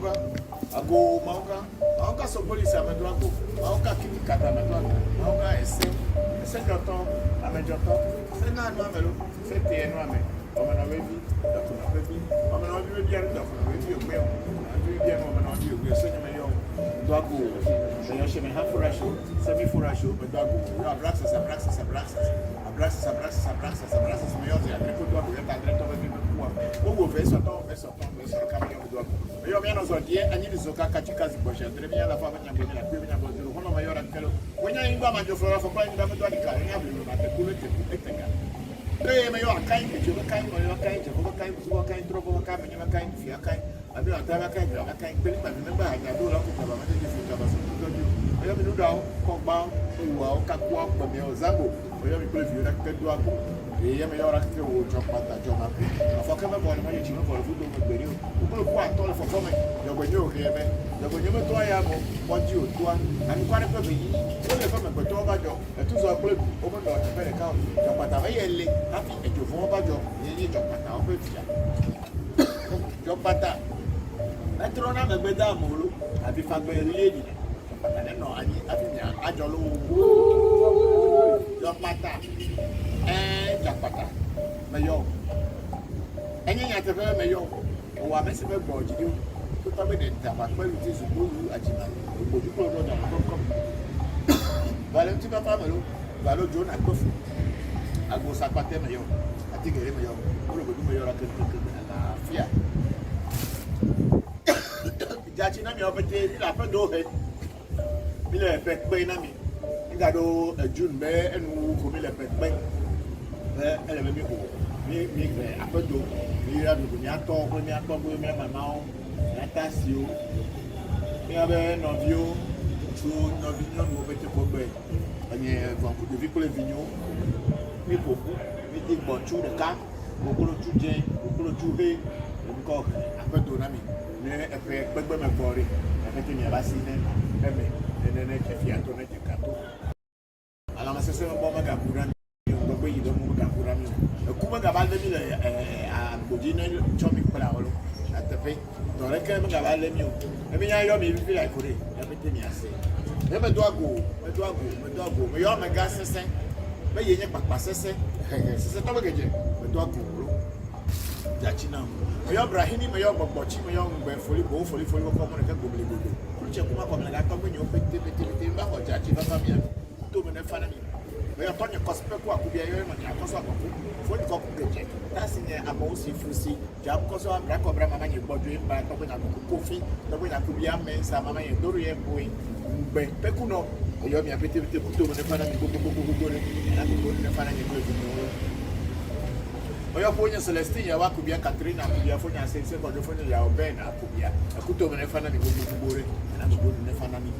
mauka. Ago mauka. Mauka so police amedrago. Mauka kiki kata amedrago. Mauka esse joton amejoton. C'est na no amelo. C'est tie no ame. Omo na webi. Dokuna webi. Omo na webi bien dokuna webi ogbe. Webi bien omo na webi ogbe so nyame yo. Doago. Je yo sheme half rasho, semi full rasho, but doago. Yo abraxas. Abraças maiores e até quando eu estou dentro do meu o verso caminho do eu menos o dia a gente zoca catica de bocha tremia da fama minha bonita minha bonita quando maior aquilo quando ainda mais eu falo foi ainda me do de cara minha bonita até culo te pega é maior cai que eu cai maior cai eu vou cair troco cai minha cai fia cai a minha até cai pelo para não vai já do lá com tava mas eu fica bastante eu me do down com bal o cacua com meu zango eu me previ na que do ago e é melhor que o chapata joma a foca me bora mas tinha bora tudo no período o pelo quarto olha foca me eu ganhou que é eu ganhou me to ya mo pode o to a me quase para vir olha foi me to ba jo é tu só pelo o mo do pele ka chapata vai ele happy e jo fo ba jo e chapata o pe fia chapata na trona me gbeda amolo abi fa gbe ri ni chapata no ani abi mi ajolo Japata, Japata, Mayo. Any at the very Mayo, or I mess with board you to come in Tabak, well, it is a blue at you put on a Valentina Pamelo, Valo John at Coffee. I go Sapate Mayo. I think I Mayo, all of the Mayo Fear. Jachina, your potato, up a door head. Miller Peck Bainami. Gado June Bear and who come in a pet bank. And me apendo, me have to talk with me, my mouth, and I ask you. Me have a no view to no vignon over to Kobe. And you Voncujovi vignon. Me take Bonchu the car, Bokor to Jane, Bokor to Hay, and call apendo Nami. A pair by my body, everything you have seen them, and then if you have to make a couple. Alama sese mboma gakura ngwe yido mu gakura mi kuma gabalde mi a godina chomi kula wolo atepe dore ke mi gabalde mi o emi nya yo mi bi la kore e me temi ase e me do ago me yo me ga sese me ye nye papa sese to begeje me do ago ro jachina me yo brahini me yo bobochi me yo ngbe foli ko mo ne ka gobele godo kuche kuma ko me ga to me nyo pete ba ho jachi ba fa mi me fana mi we are talking cospeku akubia yo ma nya koso akoko fo ni ko kugeje that's in about si fusi jam koso abra ko bra mama nye bodwe ba to na ko kofi to na kubia mensa mama nye doru ye boy be peku no yo mi apete kuto me fana mi go na ko ne fana nye ko ni oyo fo nya Celestine ya wa kubia Katrina kubia fo nya sense ko fo nya ya oben akubia kuto me fana mi go na ko ne fana mi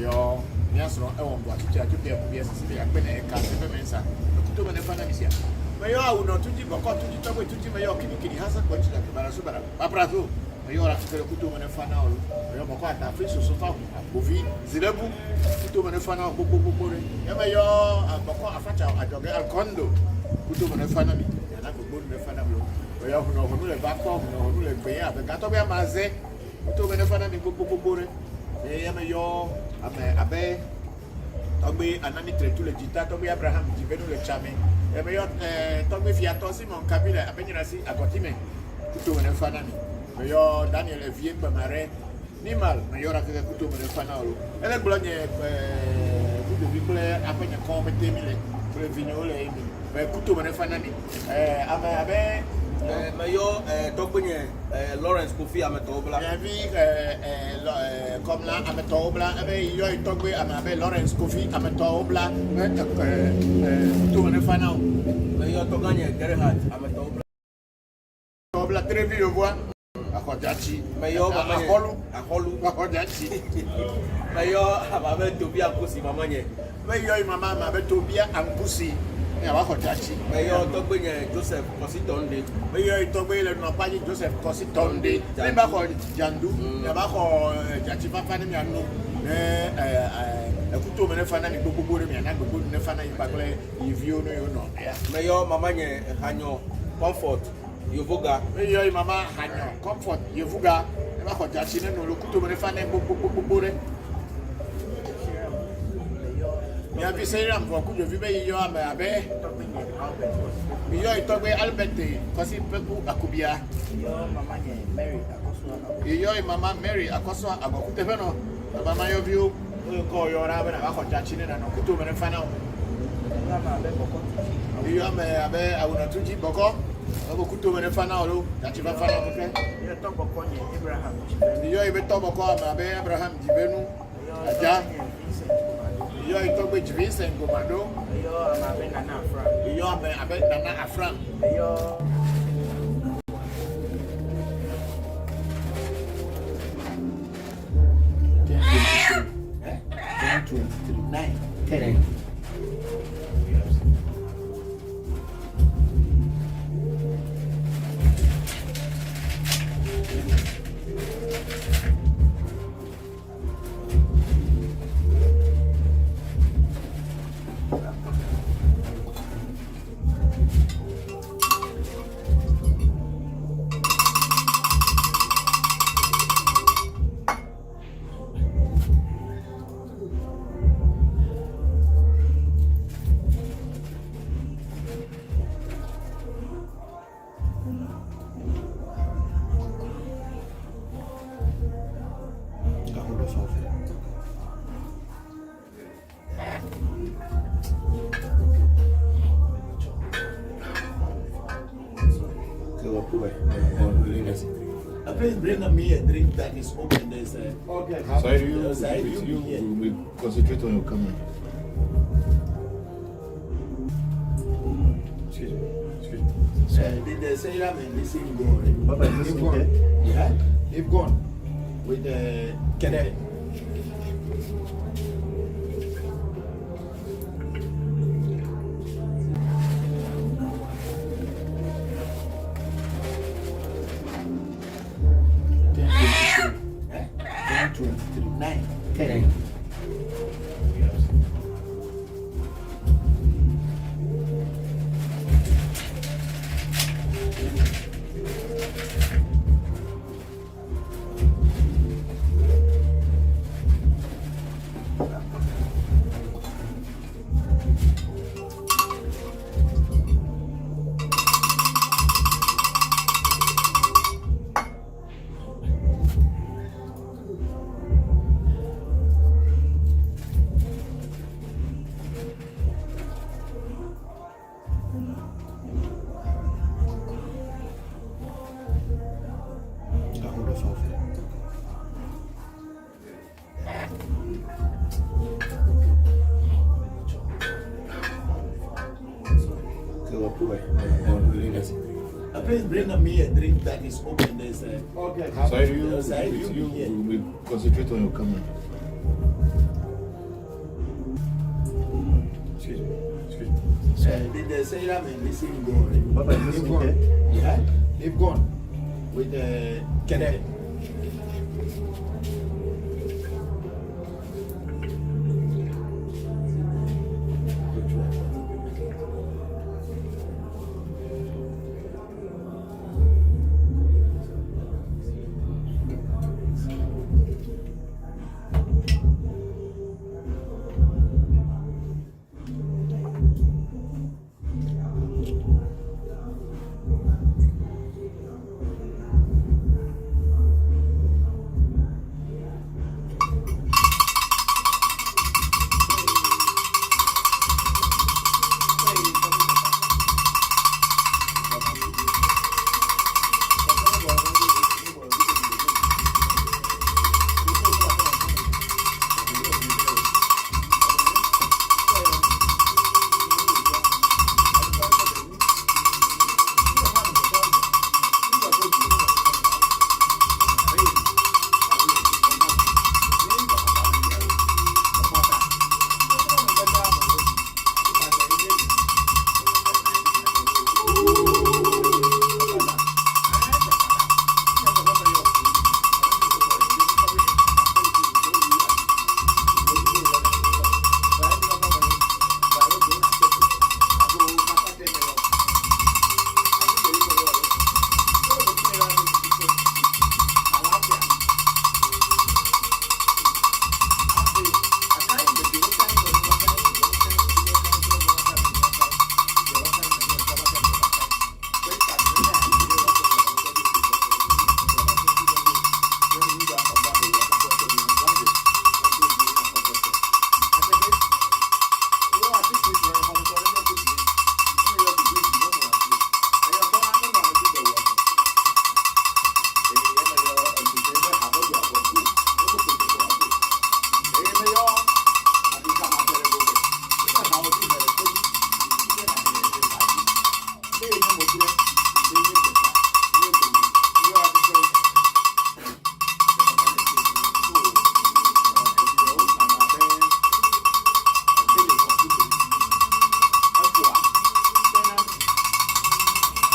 yo Niasro, I won't watch it. I took care of the Akpene, Castle Mensa, October and Fanamisia. Mayor, not to give a cotton to the to Mayor Kiki has a question at Barasubara. Abrazo, Mayor Kutum and Fanao, Yamaka, Fish of Sofa, Bovi, Zilebu, Kutum and Fanao, Bokor, Yamayo, and Bokor, Afata, Adoga, Condo, Kutum and Fanami, and I could go to the Fanamo. We have no back home, no Bear, the Gatobia Maze, Kutum and Fanami, Bokor, Yamayo. Abe Togbe anani tretu le jita Togbe Abraham jibenu le chame ebe yo Togbe fiato Simon Kabila abenyina si akotime kuto wene fana mi yo Daniel Evie Bamare nimal na yora keke kuto wene fana olo ele blonye kuto bikule apenya komete mile kule vinyo le emi kuto wene fana mi abe Mayo Togbenye Lawrence Kofi Ametobla. Yavi comme là Ametobla, avec yo Togbe Amabe Lawrence Kofi Ametobla, tout le fana. Mayo Toganye Gerhard Ametobla. Tobla très vieux voix. Akojachi. Mayo Akolu Akojachi. Mayo Amabe Tobia Kosi mamanye. Mayo mama Amabe Tobia Ampusi. Mayor Togbenye Joseph Kositonde. Mayor Togbe le Nopani Joseph Kositonde. Même pas Jandu, il y a pas Jachifa Fani Miano. Écoute, on est fan de beaucoup de gens, beaucoup de fans, il parle, il vit au nom. Mayor Mamanye Hanyo Comfort. Yovoga. Your mama hanyo comfort yevuga eba ko jachine no lokuto me fa ne bobobobore mi abi seram Voncujovi be yo ama abe mi yo itogbe Albert ko si peku akubia yo mama Mary akoso agokuta fe no mama yo bi o ko yo ra be na ko jachine na no kuto me fa na yo ama abe awuna tuji Bokor Abo kuto me fa na olo, dati va fa na mo fe. Yo to Bokor ni Abraham. Yo ibe to Bokor ma be Abraham jibenu. Aja. Yo ito be Vincent Gomado. Yo ma be Nana Afram. Yo abe Nana Afram. Yo Please bring me a drink that is open. There's a okay. So you concentrate on your camera. Excuse me. Did they say that and this thing go? Papa, is this okay? Yeah. They've gone. With the Kennedy. Please bring me a drink that is open. There's a okay. So you concentrate on your camera. Excuse me. Did they say that and this thing go? Papa, is this okay? Yeah. They've gone. With the Kennedy.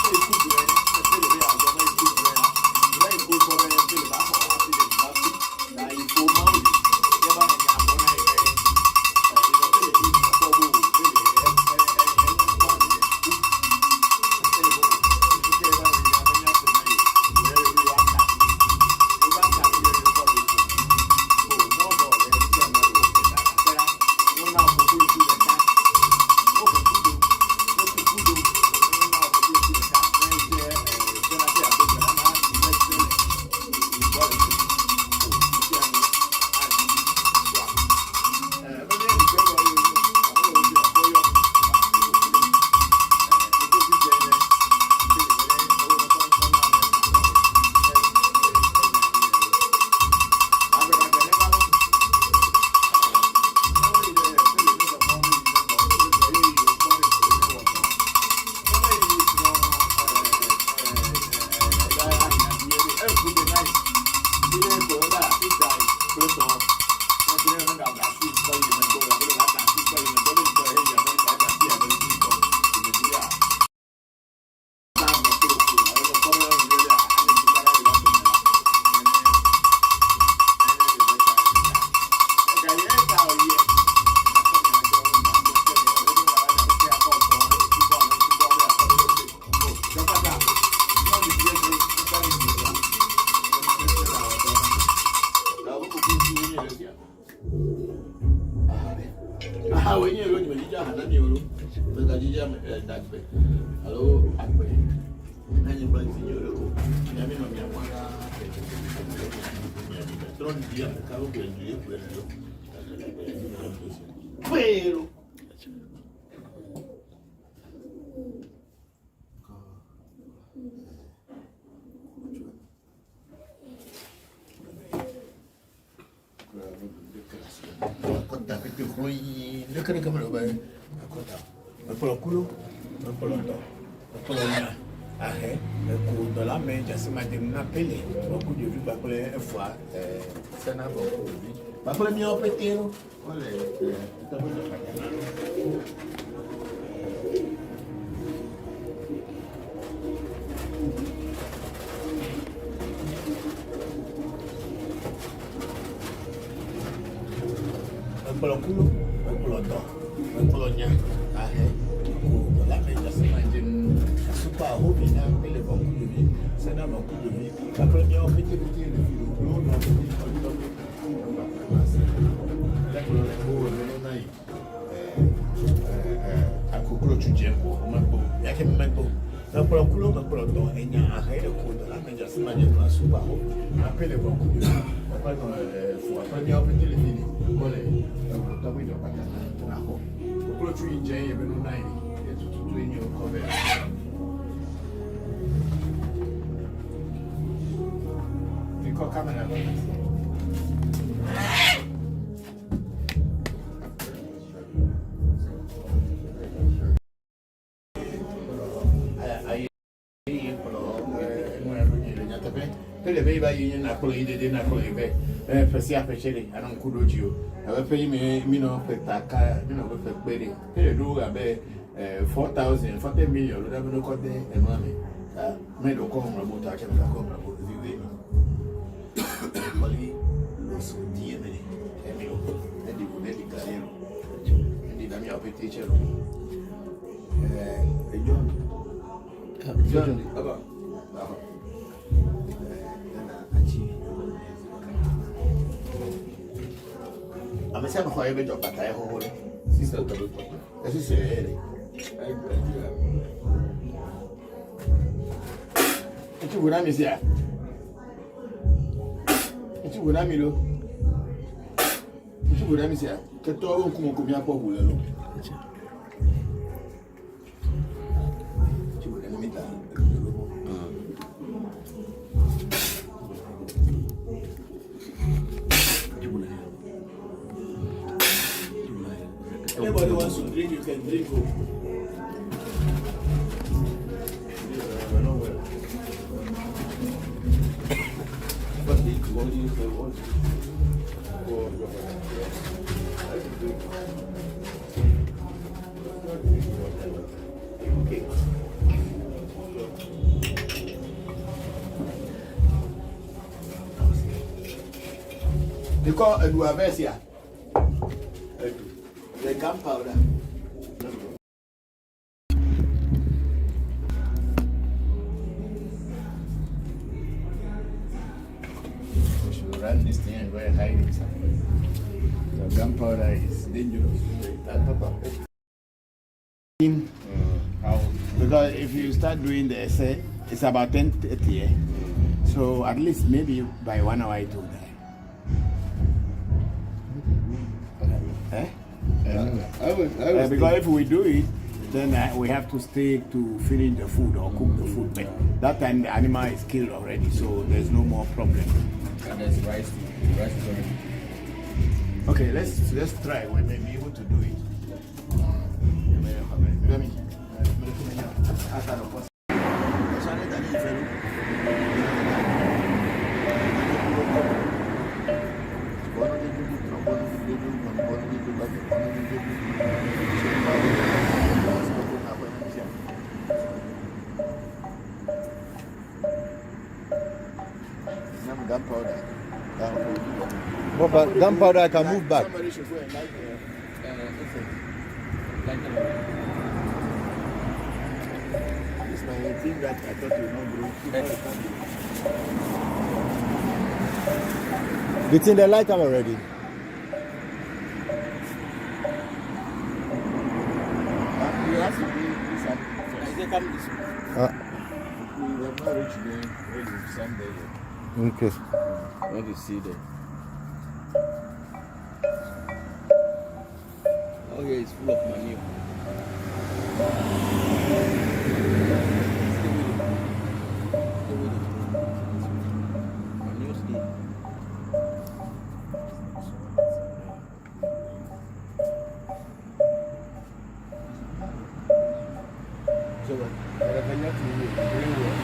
Pero I'm saying, how you job at I hold sister. As you say, it's what I'm here. It's what I'm here. It's what I'm here. Ketoro come here for Bulelo. Anybody wants to drink, you can drink. Okay. They call a duavesia. The gunpowder. We should run this thing and go and hide it somewhere. The gunpowder is dangerous. How? Because if you start doing the essay, it's about 10:30. So at least maybe by 1 hour it will die. Eh? Because if we do it, then we have to stay to finish the food or cook the food. But that time the animal is killed already, so there's no more problem. And there's rice too. Rice is already. Okay, let's try. We may be able to do it. Gunpowder. But gunpowder I can move back. Somebody should go and light this is my thing that I thought you know, bro. It's in the light already. You have to be this up first. They come this way. We have not reached the Sunday yet. Okay. I want to see them. Oh yeah, it's full of manure. Manure stay. So what? I cannot really well.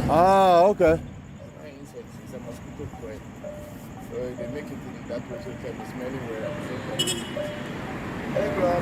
Ah, okay. It's a mosquito coil. So they make it in that way so it can be smelling well at the same time. Alcohol.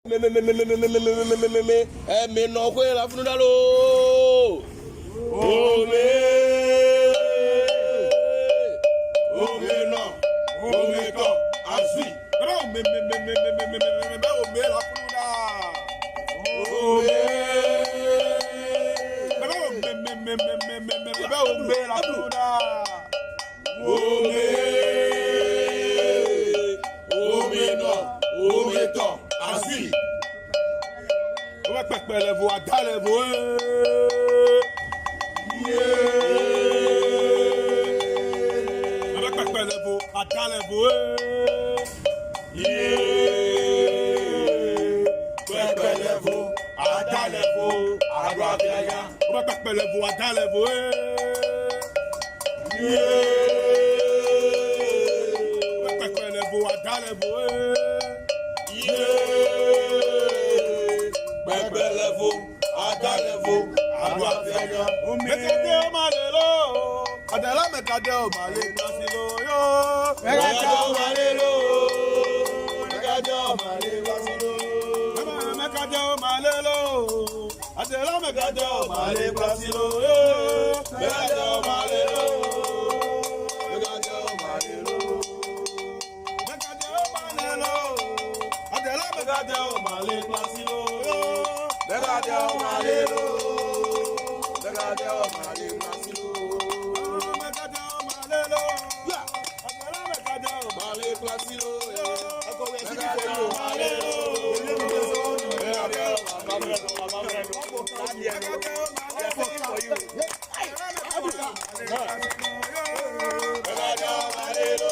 Me no kwe la funudalo. Oh me no. Oh me to. Asui. Oh me la funuda. Oh me la funuda. Oh me no. Oh me to. Asui. On va pas les voix dans les voix. On va pas les voix dans les voix. Pépé les voix dans les voix. On va pas les voix dans les voix. On va pas les voix dans les voix. Bebelevo, adalevo, aduafeya. Mekade o malelo, adela mekade o male pasilo yo. Mekade o malelo, mekade o male pasilo. Mekade o malelo, adela mekade o male pasilo yo. Mekade o malelo, mekade o malelo. Mekade o malelo, adela mekade o male pasilo. Begade o malelo, begade o malelo, begade o malelo, yeah. Begade o malelo, ako we si ko malelo, begade o malelo,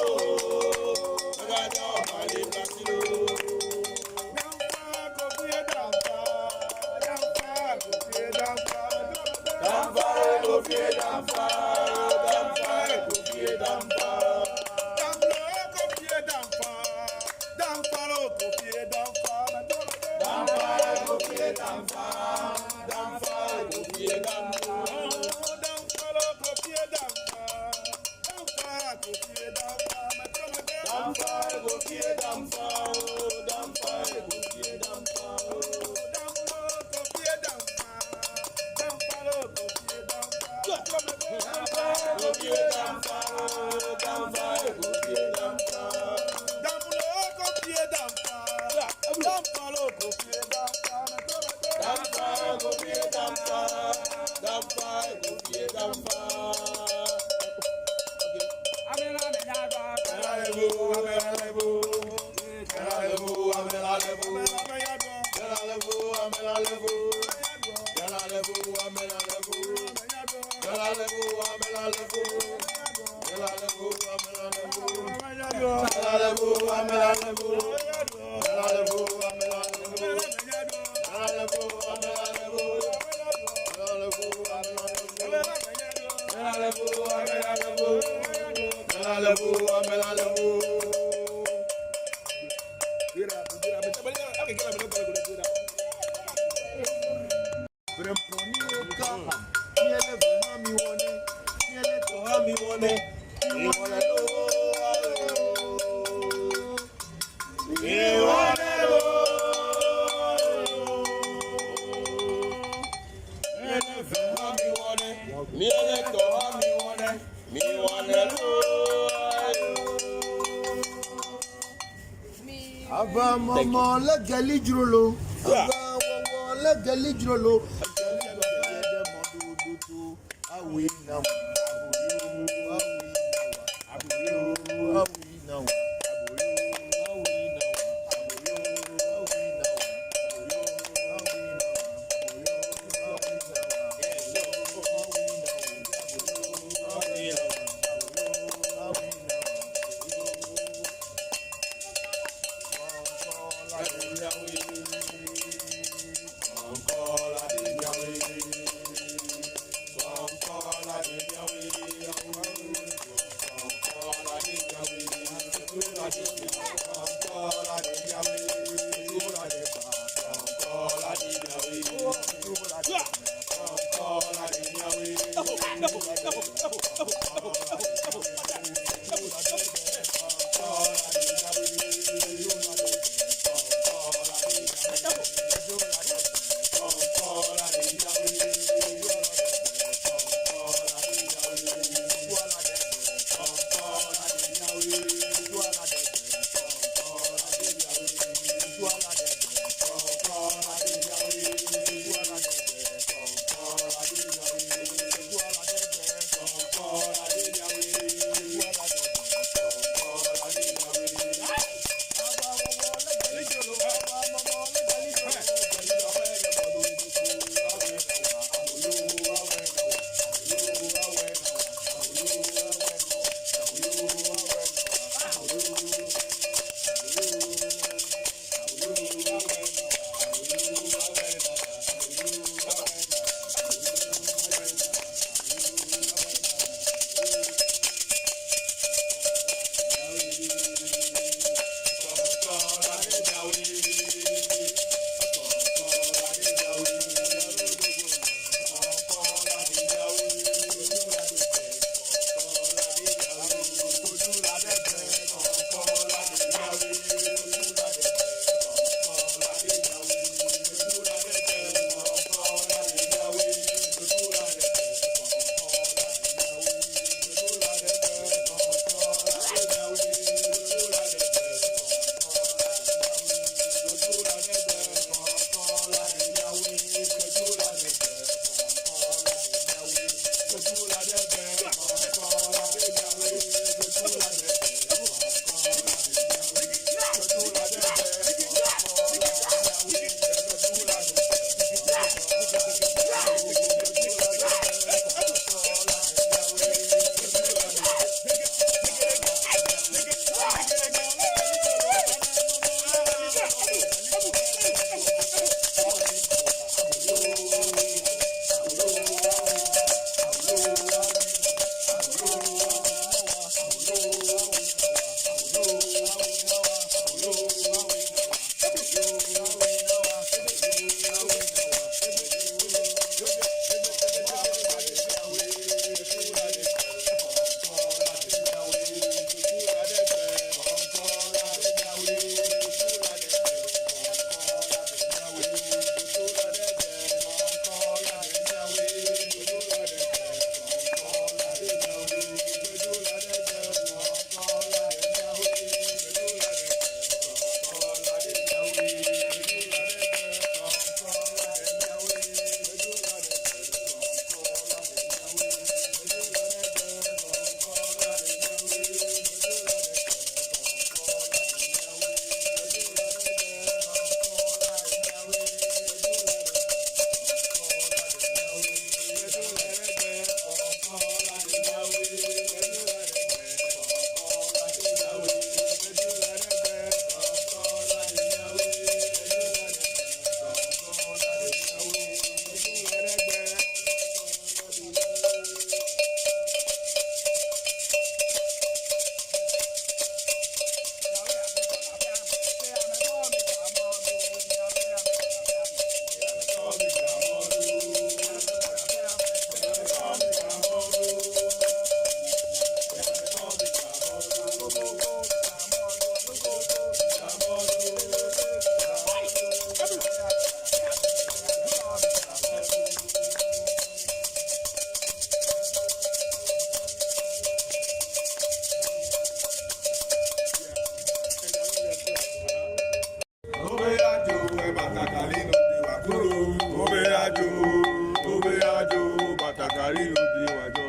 Obeajo, Batakari no de wajo.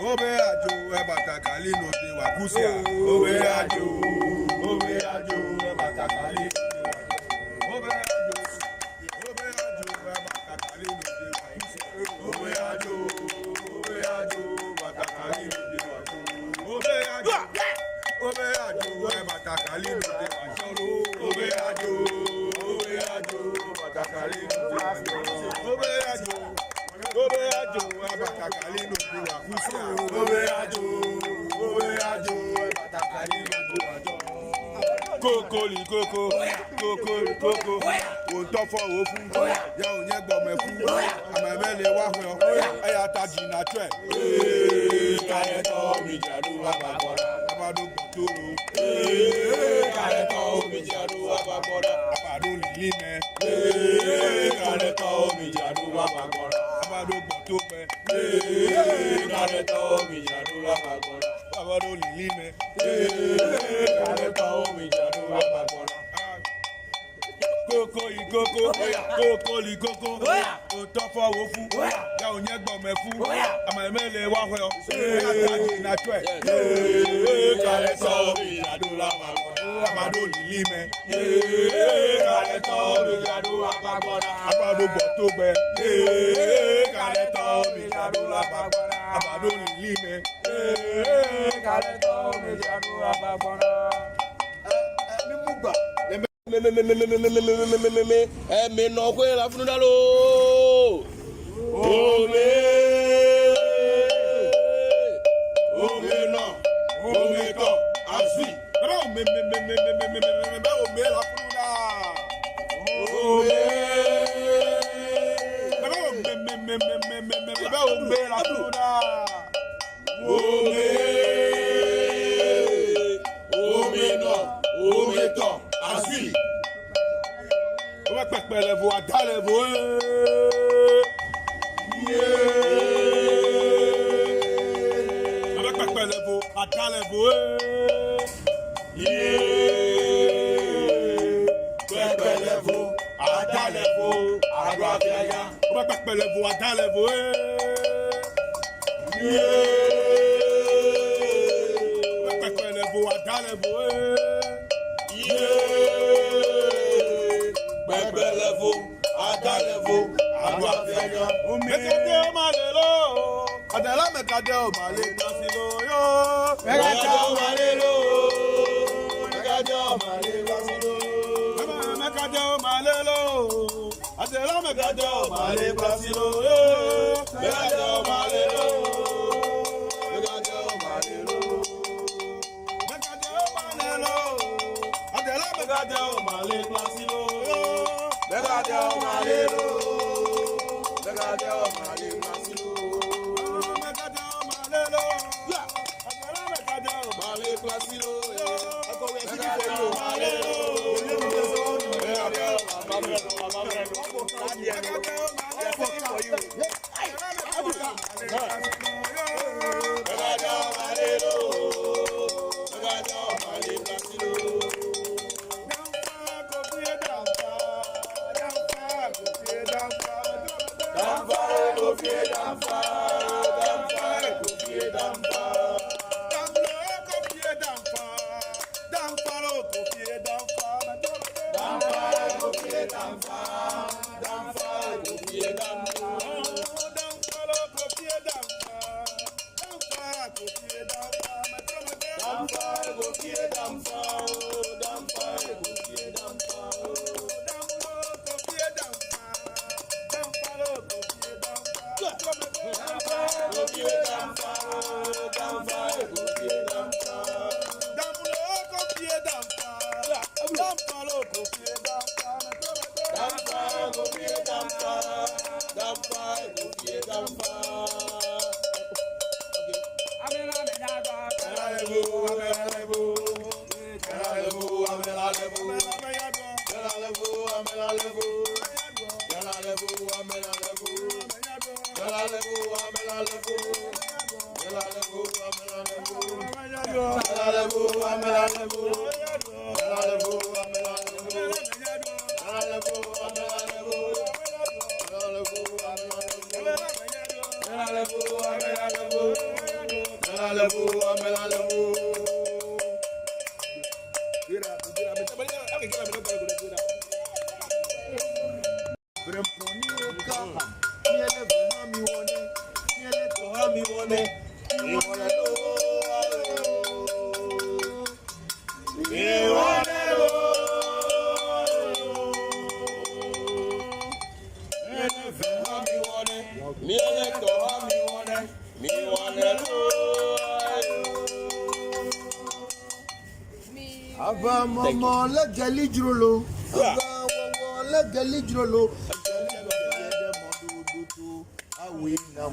Obeajo, Batakali no de wakusia. Obeajo, Batakali. Obeajo, Batakali no de wakusia. Obeajo, Batakali no de wajo. Obeajo, Batakali no de wajo. Obeajo, Batakali no de wajo. Obeajo, Batakali no de wakusia. Obeajo, Batakali no de wajo. Koko, Ontofo ofu, ya onye gbomefu, amemele wahwe, aya taji na twe. Kayeto mi jadu ababora, abado botoro. Kayeto mi jadu ababora, abado lilime. Kayeto mi jadu ababora, abado botope. Kayeto mi jadu ababora, abado lilime. Kayeto mi jadu ababora. Koko, Ontofo ofu, ya onye gbomefu, amemele wahwe, aya taji na twe. Kayeto mi jadu ababora, abado lilime. Kayeto mi jadu ababora, abado botope. Kayeto mi jadu ababora, abado lilime. Kayeto mi jadu ababora. Me no kwe la funu dalo. Ome no, ome to, asui. Ome la funda. Ome la funda. Ome no, ome to, asui. Ome pepe levo, ada levo. Ome pepe levo, ada levo. Pepe levo, ada levo. Agua viaya. Ome pepe levo, ada levo. Ome pepe levo, ada levo. Pepe levo, ada levo. Agua viaya. Mekade o malelo, adela mekade o male kasilo yo. Mekade o malelo, mekade o male kasilo. Mekade o malelo, adela mekade o male kasilo yo. Mekade o malelo, mekade o malelo. Mekade o malelo, adela mekade o male kasilo yo. Mekade o malelo. Amela levo. Ava mama la gali drolo. Ava mama la gali drolo. Awi now.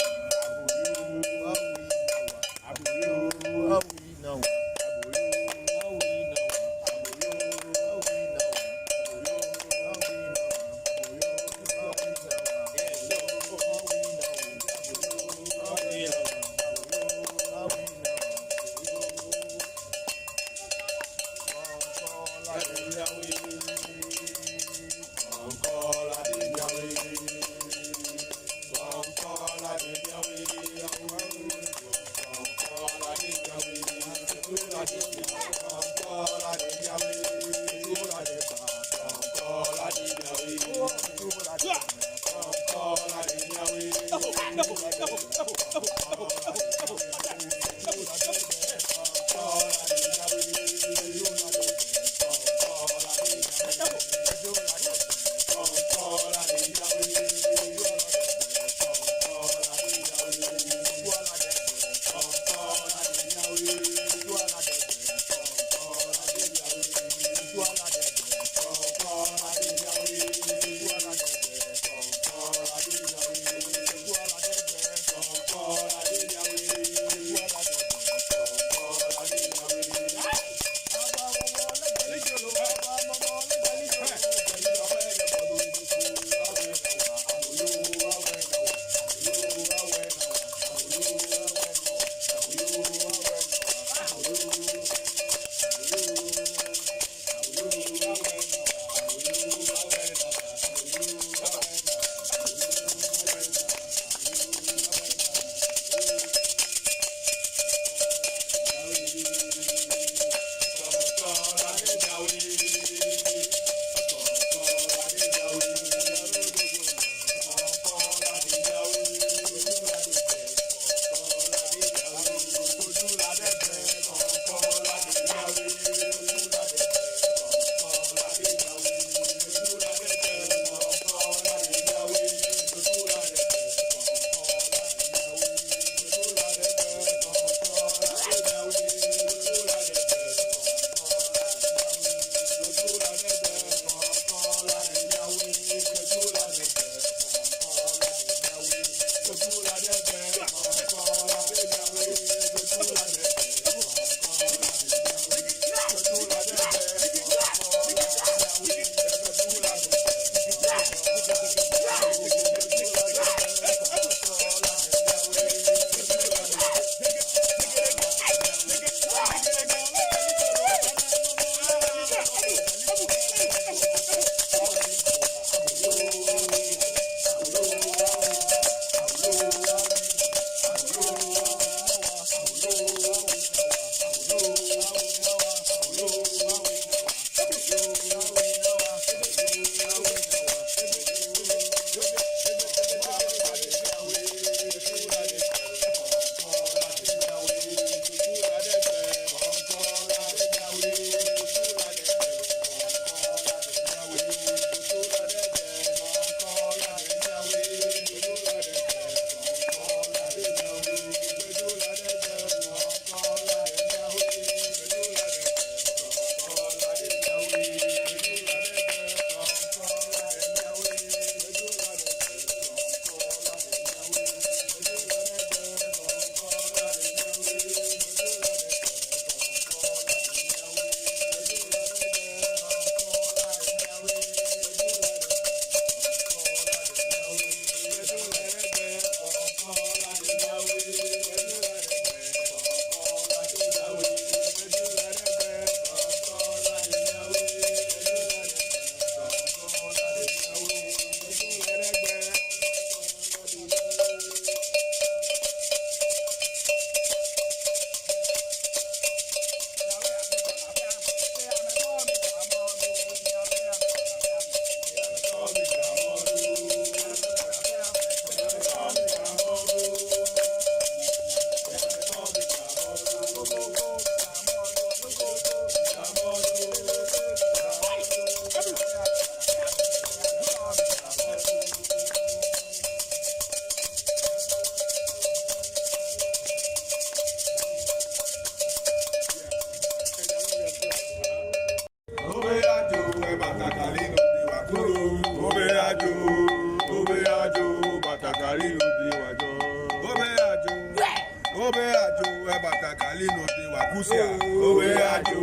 no de wakusia. Owe ajo,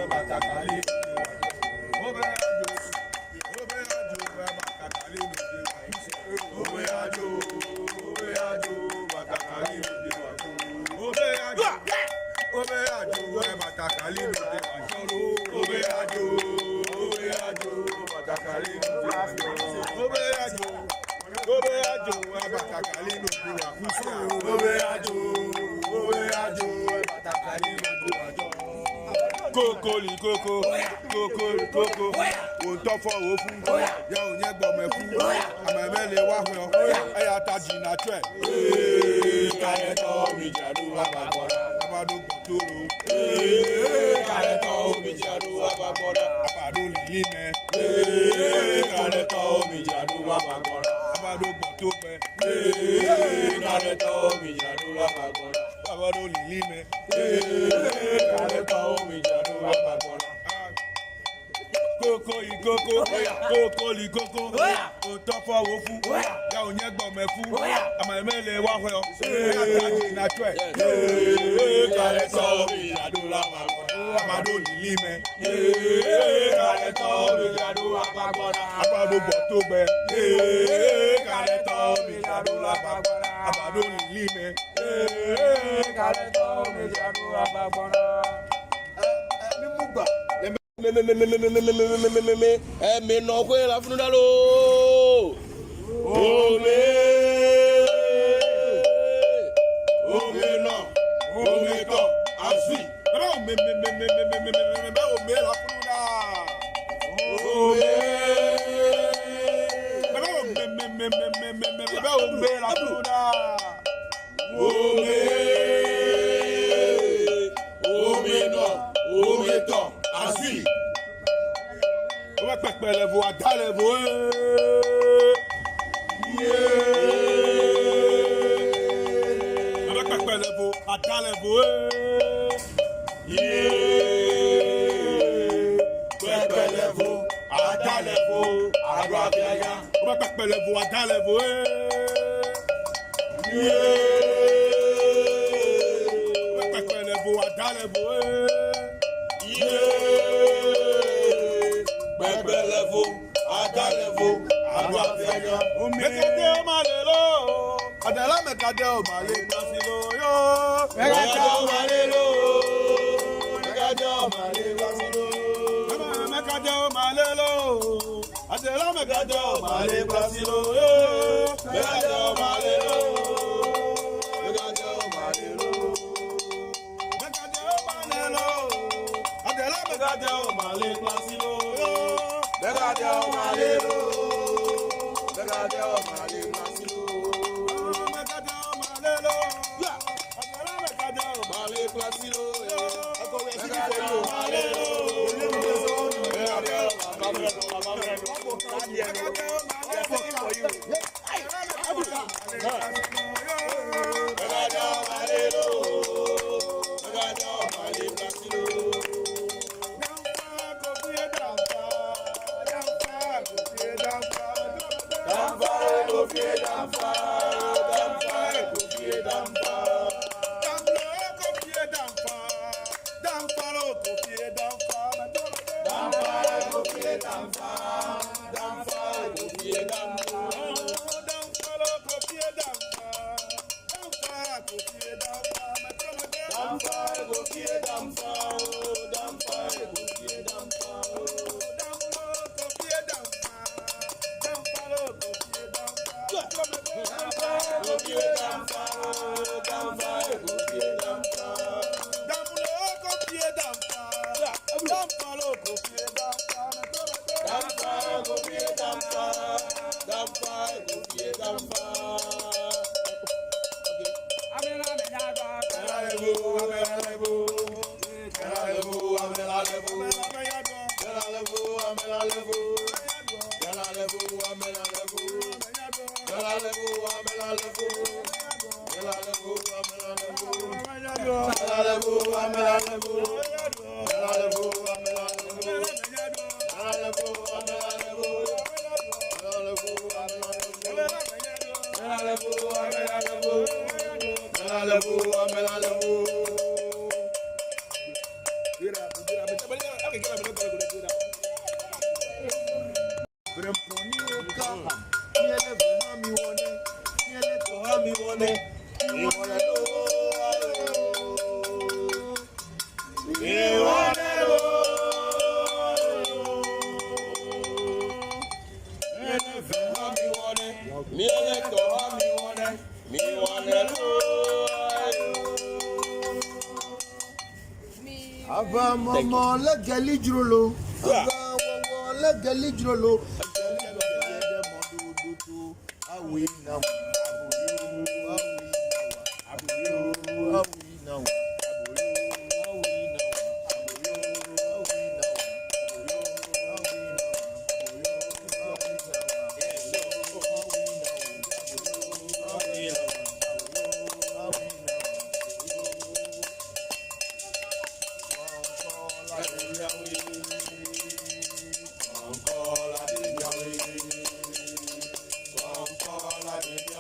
batakali. Owe ajo, batakali no de wakusia. Owe ajo, batakali no de wakusia. Owe ajo, batakali no de wakusia. Owe ajo, batakali no de wakusia. Owe ajo. Obe ajo, abatakali no de wakusia. Obe ajo, abatakali no de wakusia. Kokoli koko, ontofo ofu, ya onye gbomefu, amemele wahyo, aya tajina twe. Kareto mi jadu abagora, abado botoro. Kareto mi jadu abagora, abado lime. Kareto mi jadu abagora, abado botope. Kareto mi jadu abagora, abado lime. Kareto mi jadu abagora. Koko ikoko, koko, ontofo ofu, ya onye gbomefu, amemele wahyo, aya tajina twe. Kareto mi jadu abagora, abado lime. Kareto mi jadu abagora, abado botope. Kareto mi jadu abagora, abado lime. Kareto mi jadu abagora. Me no kwe la funu dalo. Ome no, ome to, asi. Me la funu da. Ome la funu da. Ome no, ome to, asi. Ome pepele vo adale vo. Ome pepele vo adale vo. Pepele vo, adale vo, aduabiaya. Ome pepele vo adale vo. Ome pepele vo adale vo. Bebelevo, adalevo, aduabiaya. Mekade o malelo, adela mekade o male nasilo yo. Mekade o malelo, mekade o male nasilo. Mekade o malelo, adela mekade o male nasilo yo. Mekade o malelo, mekade o malelo. Mekade o malelo, adela mekade o male nasilo yo. Mekade o malelo, mekade o male nasilo. Mekade o malelo, adela mekade o Male nasilo. mekade o malelo. Amela levo, Ava mama la gali jrolo. Ava mama la gali jrolo. Awi now. Voncujovi.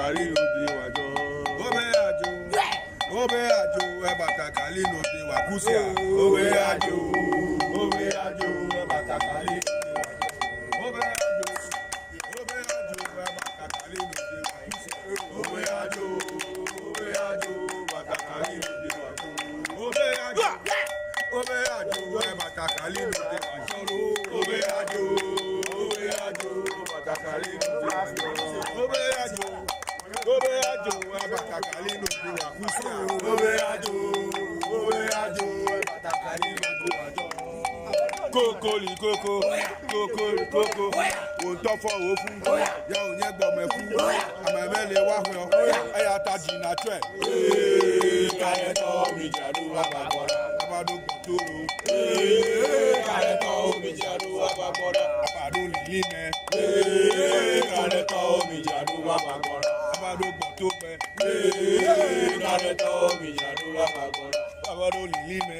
kàkàrí lòdì wàjọ. Obe ajo, eba kakali lòdì wàkúsíà. Obe ajo, eba kakali lòdì wàjọ. Obe ajo, eba kakali lòdì wàkúsíà. Obe ajo, eba kakali lòdì wàjọ. Obe ajo, eba kakali lòdì wàjọ. Obe ajo, eba kakali lòdì wàjọ. Obe ajo, eba kakali lòdì wàkúsíà. Obe ajo, eba kakali lòdì wàjọ. Kokoli koko, wontofo ofu, ya onye gbomefu, amemele wahwe, aya taji na twe. Kareto mi jadu ababora, abado gbotoro. Kareto mi jadu ababora, abado lilime. Kareto mi jadu ababora, abado gbotope. Kareto mi jadu ababora, abado lilime.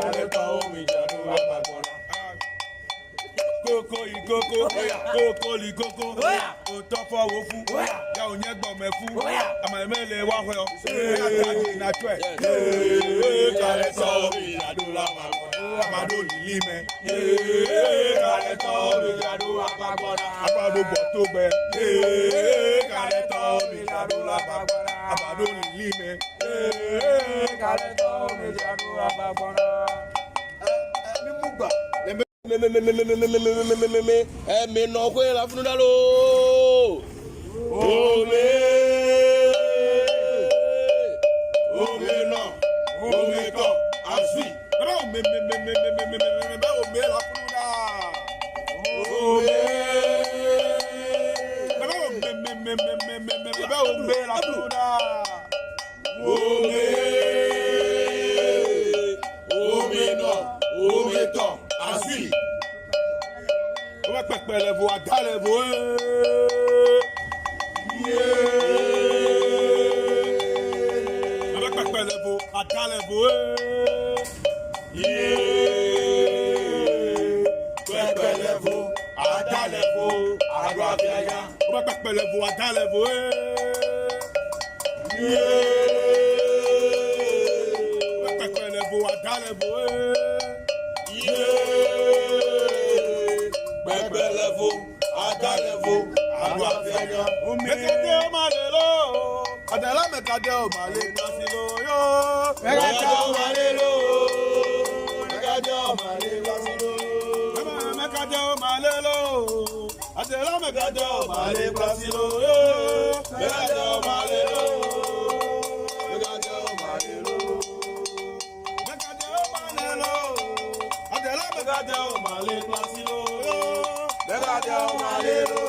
Kareto mi jadu ababora. Koko likoko, otofo wofu, ya onye gbomefu, amemele wahwe, ya taji na twe. Kareto mi jadu ababora, abado lilime. Kareto mi jadu ababora, abado gbotope. Kareto mi jadu ababora, abado lilime. Kareto mi jadu ababora. Me no kwe la funu dalo. Ome no, ome to, aswi. Me la fruda. Me la fruda. Ome no, ome to, aswi. Ome pepele vo adale vo. Ome pepele vo adale vo. Pepelevo, adalevo, aguafiaya. Ome pepele vo adale vo. Ome pepele vo adale vo. Pepelevo, adalevo, aguafiaya. Mekade o malelo, adela mekade o male nasilo yo. Mekade o malelo, mekade o male nasilo. Mekade o malelo, adela mekade o male nasilo yo. Mekade o malelo, mekade o malelo. Mekade o malelo, adela mekade o male nasilo yo. Mekade o malelo,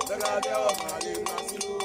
mekade o male nasilo.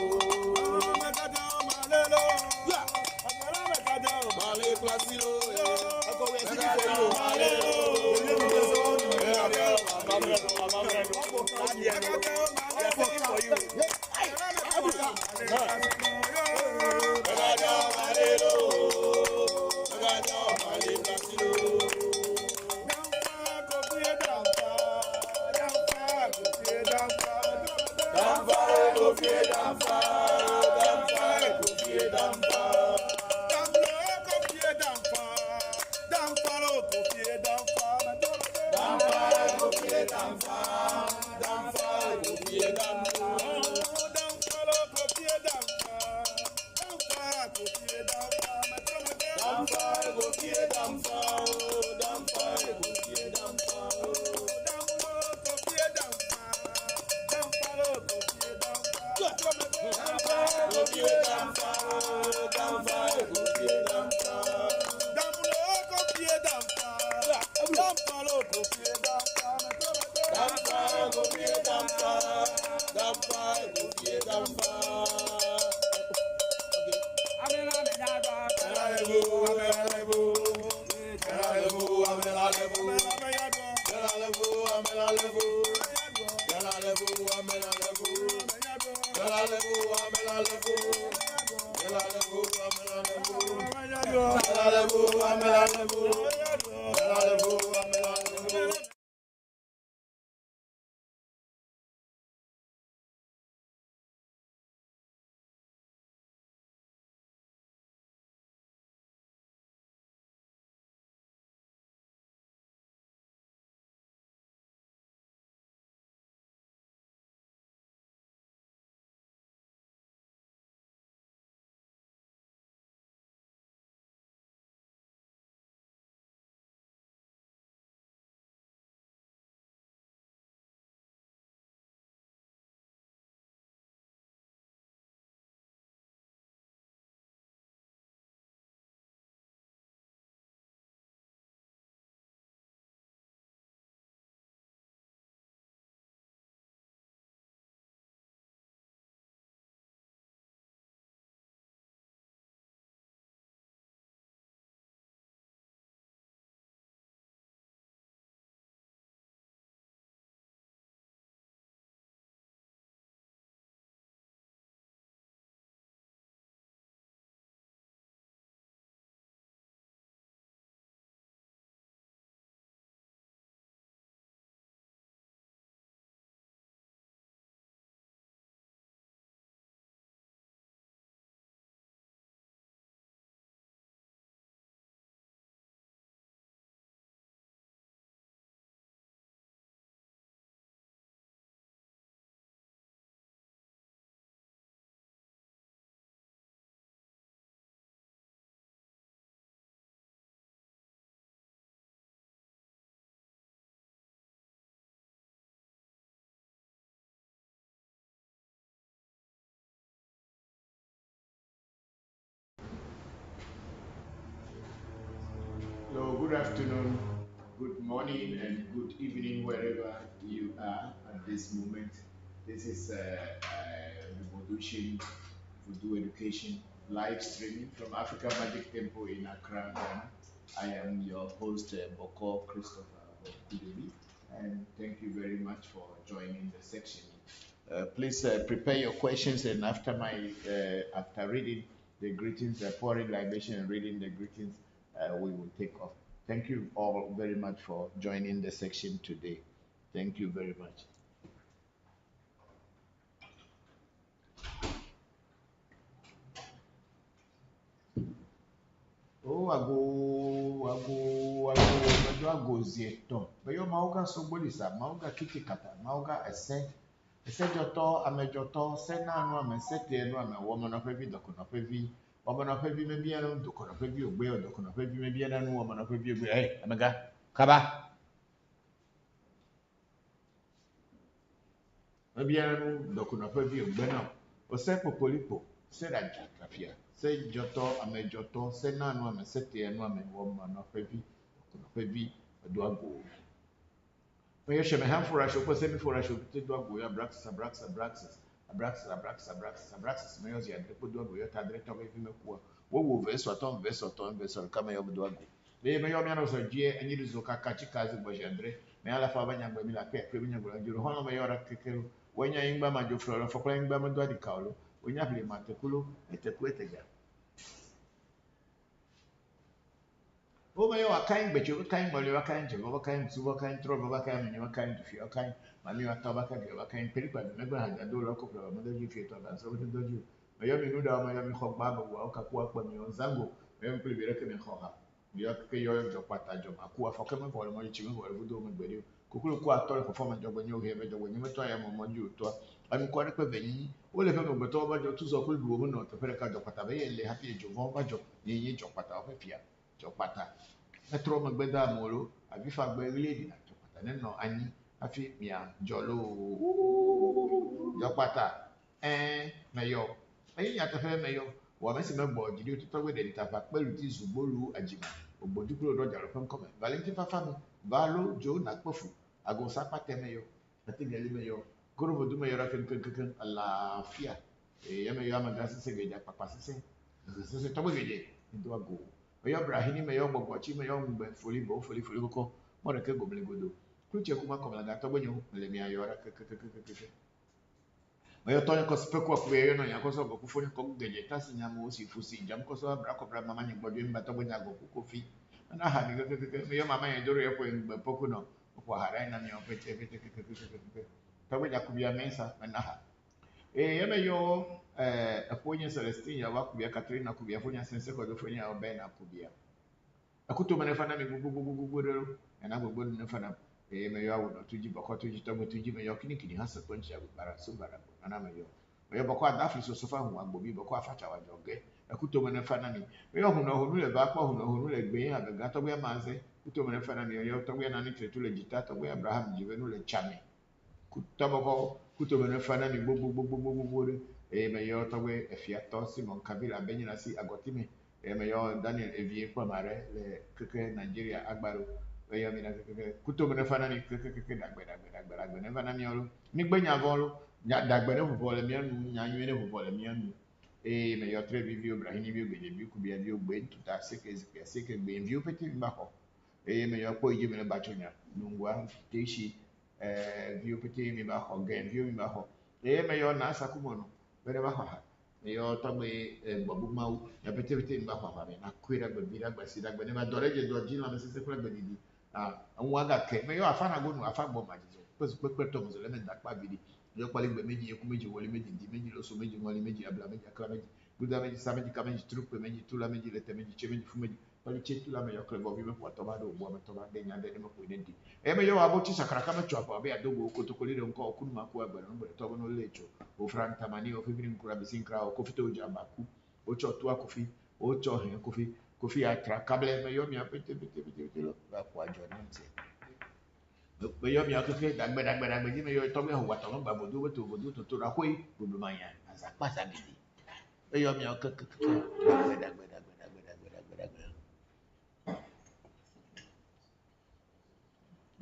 Mekade o malelo, adela mekade o Male nasilo. mekade o malelo. good afternoon, good morning, and good evening, wherever you are at this moment. This is Revolution Voodoo Education live streaming from Africa Magic Temple in Accra, Ghana. I am your host, Bokor Christopher Voncujovi, and thank you very much for joining the section. Please prepare your questions, and after reading the greetings, pouring libation and reading the greetings, we will take off. Thank you all very much for joining the section today. Thank you very much. Oh, ago zieto. Beyo mauga sobolisa, mauga kitikata, mauga esejoto, amejoto, sena anu ame, sete anu ame, woman of every dokon of every, woman of every maybe anu, dokon of every obey, or dokon of every maybe anu, woman of every obey. Hey, amega, kaba. Maybe anu, dokon of every obey now. Ose popolipo, se da jatrafia. Se joto ame joto se nanu ame sete anu ame woma no pevi do ago me yeshe me han fora shop se me fora shop te do ago ya braxis me yozi ya depo do ago ya tadre to me me ko wo verso kama yo do ago me yo mi ano so die anyi do ka chikazi bo jendre me ala fa banya ngba mi la pe mi nyagro njuro hono me yora kekelu wenya ingba ma jo floro fo kwa ingba ma do adi kaulo wenya ple ma tekulu etekueteja. Omayo akain becho akain mole akain jego akain subo akain trobo akain mini akain dufi akain mami wata baka ge akain peripa me gba haja do loko pro mo doji fi to ban so to doji mayo mi nuda mayo mi khogba bo wa ka ku akpa mi onzango mayo mi ple bere ke mi khoha yo ke yo jo pata jo ma ku afo ke me bo mo chi me bo bu do me gbede kokulu ku atore performance jo gbo nyo he be jo gbo nyo to ya mo ju to ami ko re pe beyin o le fe mo gbo to ba jo tu so ku lu mo no to pere ka jo pata be ye le happy jo mo ba jo ye jo pata o fe fia jo pata metro magbeda molo abi fa gbe orílẹ̀-èdè na jọpata nínú anyi afi mia jọlọ jọpata mẹyọ ẹyin yàtọ̀ fẹ́ mẹyọ wà mẹsì mẹgbọ jìdí òtítọ́ gbẹdẹ nìtàfà pẹ̀lú tí zùgbòlù àjìmà ògbódúkúrò dọjà rẹ fún kọmẹ valentin fafami balo jo nàkpọfù àgùnsá pàtẹ mẹyọ àtìgẹlẹ mẹyọ gorobodu mẹyọ rẹ kankankan àlàáfíà yẹmẹyọ amaga sísẹ gẹjà pàpà sísẹ tọgbẹgẹdẹ nítorí àgọ oyo brahini me yo gbogbochi me yo mgbe foli koko mo ke goble godo kuche kuma ko la gato bonyo le mi ayora ke oyo to ko speko ko yo no yakoso go kufoni ko geje tasi nyamo si fusi jam ko so bra ko bra mama ni gbodo mba to bonya go ko fi na ha ni ke me yo mama ye doro ye ko mgbe poku no ko hara na mi o pete to bonya ku bia mensa na ha yeme yo afonye Celestine ya wakubia Katrina kubia fonya sense ko do fonya obe na kubia akuto mane fana mi gugugugugugu na gbogbo ne fana me yo awu no tuji boko tuji to mo tuji me yo kini hasa tonchi agu bara so bara na me yo boko adafi so so fa hu agbobi boko afacha wa joge akuto mane fana mi me yo hu no hu le ba pa hu no hu le gbe agaga to bia manze akuto mane fana mi yo to bia na ni tretu le jita to bia Abraham jivenu le chame kutaboko kutobe fana ni gbogbo me yo togwe efiato Simon Kabila benyina si agotime me yo Daniel Evie Pamare le keke Nigeria agbaro me yo mina keke kutobe fana ni keke dagbe ne fana mi olo mi gbenya volo dagbe ne volo mi anu nyanyu ne volo mi anu me yo tre vivio brahini bi gbe bi ku bi ogbe ntuta seke gbe vivio peti mba ho me yo po ije me ne bachonya nungwa teshi vio pete mi ba ho gen vio mi ba ho me yo na sa kumono bere ba ha me yo to me bobu mau ya pete mi ba ho ba me na kwira gbe bi gba si gbe ne ba dole je do ji la me se kwira gbe didi anwa ga ke me yo afa na go nu afa gbo ma jizo pe to mo le me da pa bidi yo pale gbe meji eku meji wole meji di meji lo so meji ngoli meji abla meji akra meji guda meji sa meji ka meji trupe meji tula meji lete meji che meji fu meji pali che tula me yo kle bo bi me po to ba do bo me to ba de nya de me ko de di me yo abo chi sakara kama chwa pa be adogo ko to ko le nko okunu ma ko agba no to bo no lecho o franta mani o fibri nkura bisinkra o ko fito jamba ku o cho tu akofi o cho he kofi atra kable me yo mi apete lo ba ko ajo na nti me yo mi akeke dagbe ji me yo to me ho wa to gba bodu to ra koi bodu manya asa pasa bi me yo mi akeke dagbe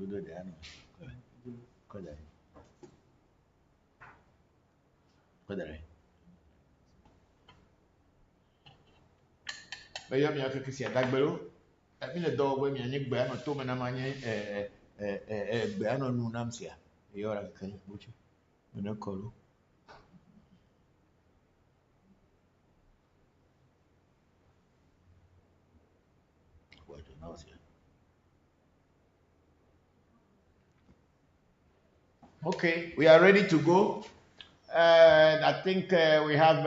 Good day, Anna. Good day. Good day. But you have me to see a dog below. I mean, a dog when you need Brian or Tom and Amanya, Brian or Nunamsia. You're a kind of butcher. You know, call. What you know, okay, we are ready to go. And I think we have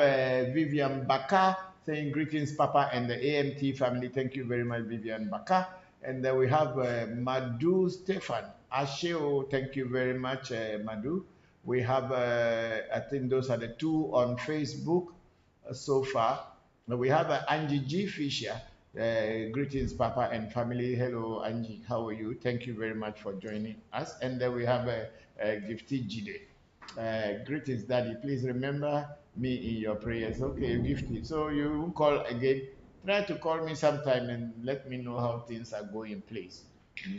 Vivian Baka saying greetings, Papa, and the AMT family. Thank you very much, Vivian Baka. And then we have Madhu Stefan Asheo. Thank you very much, Madhu. We have, I think those are the two on Facebook so far. We have Angie G. Fisher. Greetings, Papa and family. Hello, Angie. How are you? Thank you very much for joining us. And then we have Gifty Jide. Greetings, Daddy. Please remember me in your prayers. Okay, Gifty. So you won't call again. Try to call me sometime and let me know how things are going in place.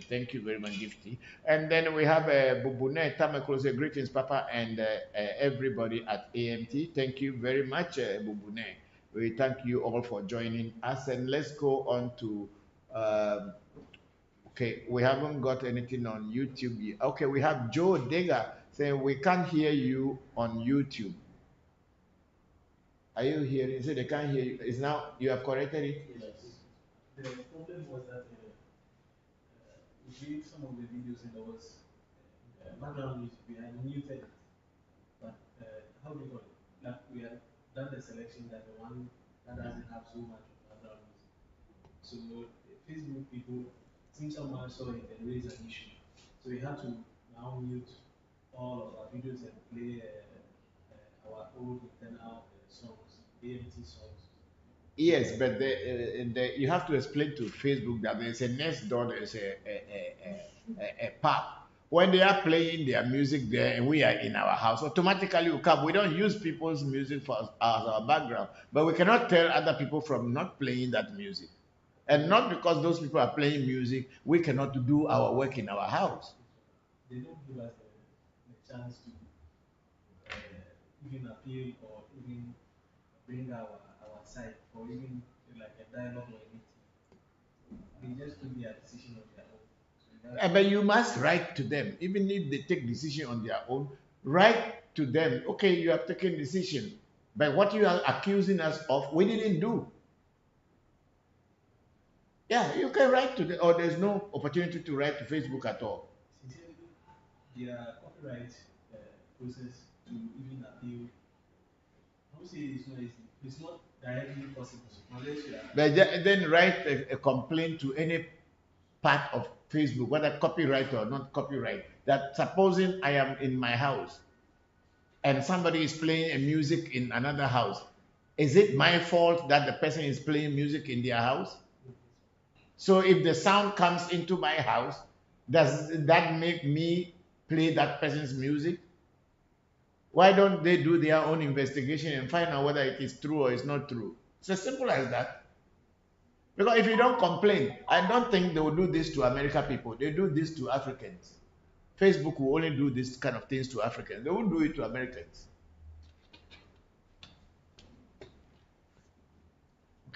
Thank you very much, Gifty. And then we have Bubune Tamakose. Greetings, Papa, and everybody at AMT. Thank you very much, Bubune. We thank you all for joining us. And let's go on to okay, we haven't got anything on YouTube yet. Okay, we have Joe Dega saying we can't hear you on YouTube. Are you hearing? So they can't hear you. Is now you have corrected it? Yes. The problem was that we did some of the videos and there was background music. We had muted it. But how do you call it? Like we had done the selection that the one that doesn't have so much background music. So the Facebook people, since someone saw it and raised an issue, so we had to now mute all of our videos and play our old internal songs, AMT songs. Yes, but you have to explain to Facebook that there's a next door, there's a pub. When they are playing their music there and we are in our house, automatically we come. We don't use people's music as our background, but we cannot tell other people from not playing that music. And not because those people are playing music, we cannot do our work in our house. They don't give us the chance to even appeal or even bring our side or even like a dialogue or anything. They just do their decision on their own. So But you must write to them, even if they take decision on their own. Write to them. Okay, you have taken decision, but what you are accusing us of, we didn't do. Yeah, you can write to them, or there's no opportunity to write to Facebook at all. Sincerely, their copyright process to even appeal, I would say it's not easy. It's not directly possible. Unless you are. But then write a complaint to any part of Facebook, whether copyright or not copyright, that supposing I am in my house and somebody is playing a music in another house, is it my fault that the person is playing music in their house? So if the sound comes into my house, does that make me play that person's music? Why don't they do their own investigation and find out whether it is true or it's not true? It's as simple as that. Because if you don't complain, I don't think they will do this to American people. They do this to Africans. Facebook will only do this kind of things to Africans. They won't do it to Americans.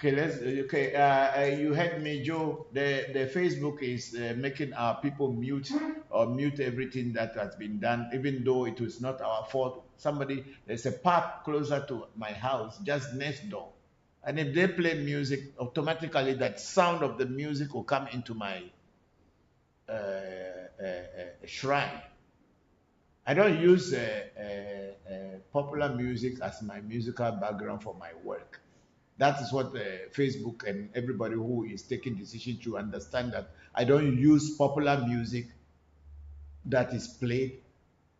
Okay, you heard me, Joe. The Facebook is making our people mute everything that has been done, even though it was not our fault. There's a park closer to my house, just next door. And if they play music, automatically that sound of the music will come into my shrine. I don't use popular music as my musical background for my work. That is what Facebook and everybody who is taking decision to understand, that I don't use popular music that is played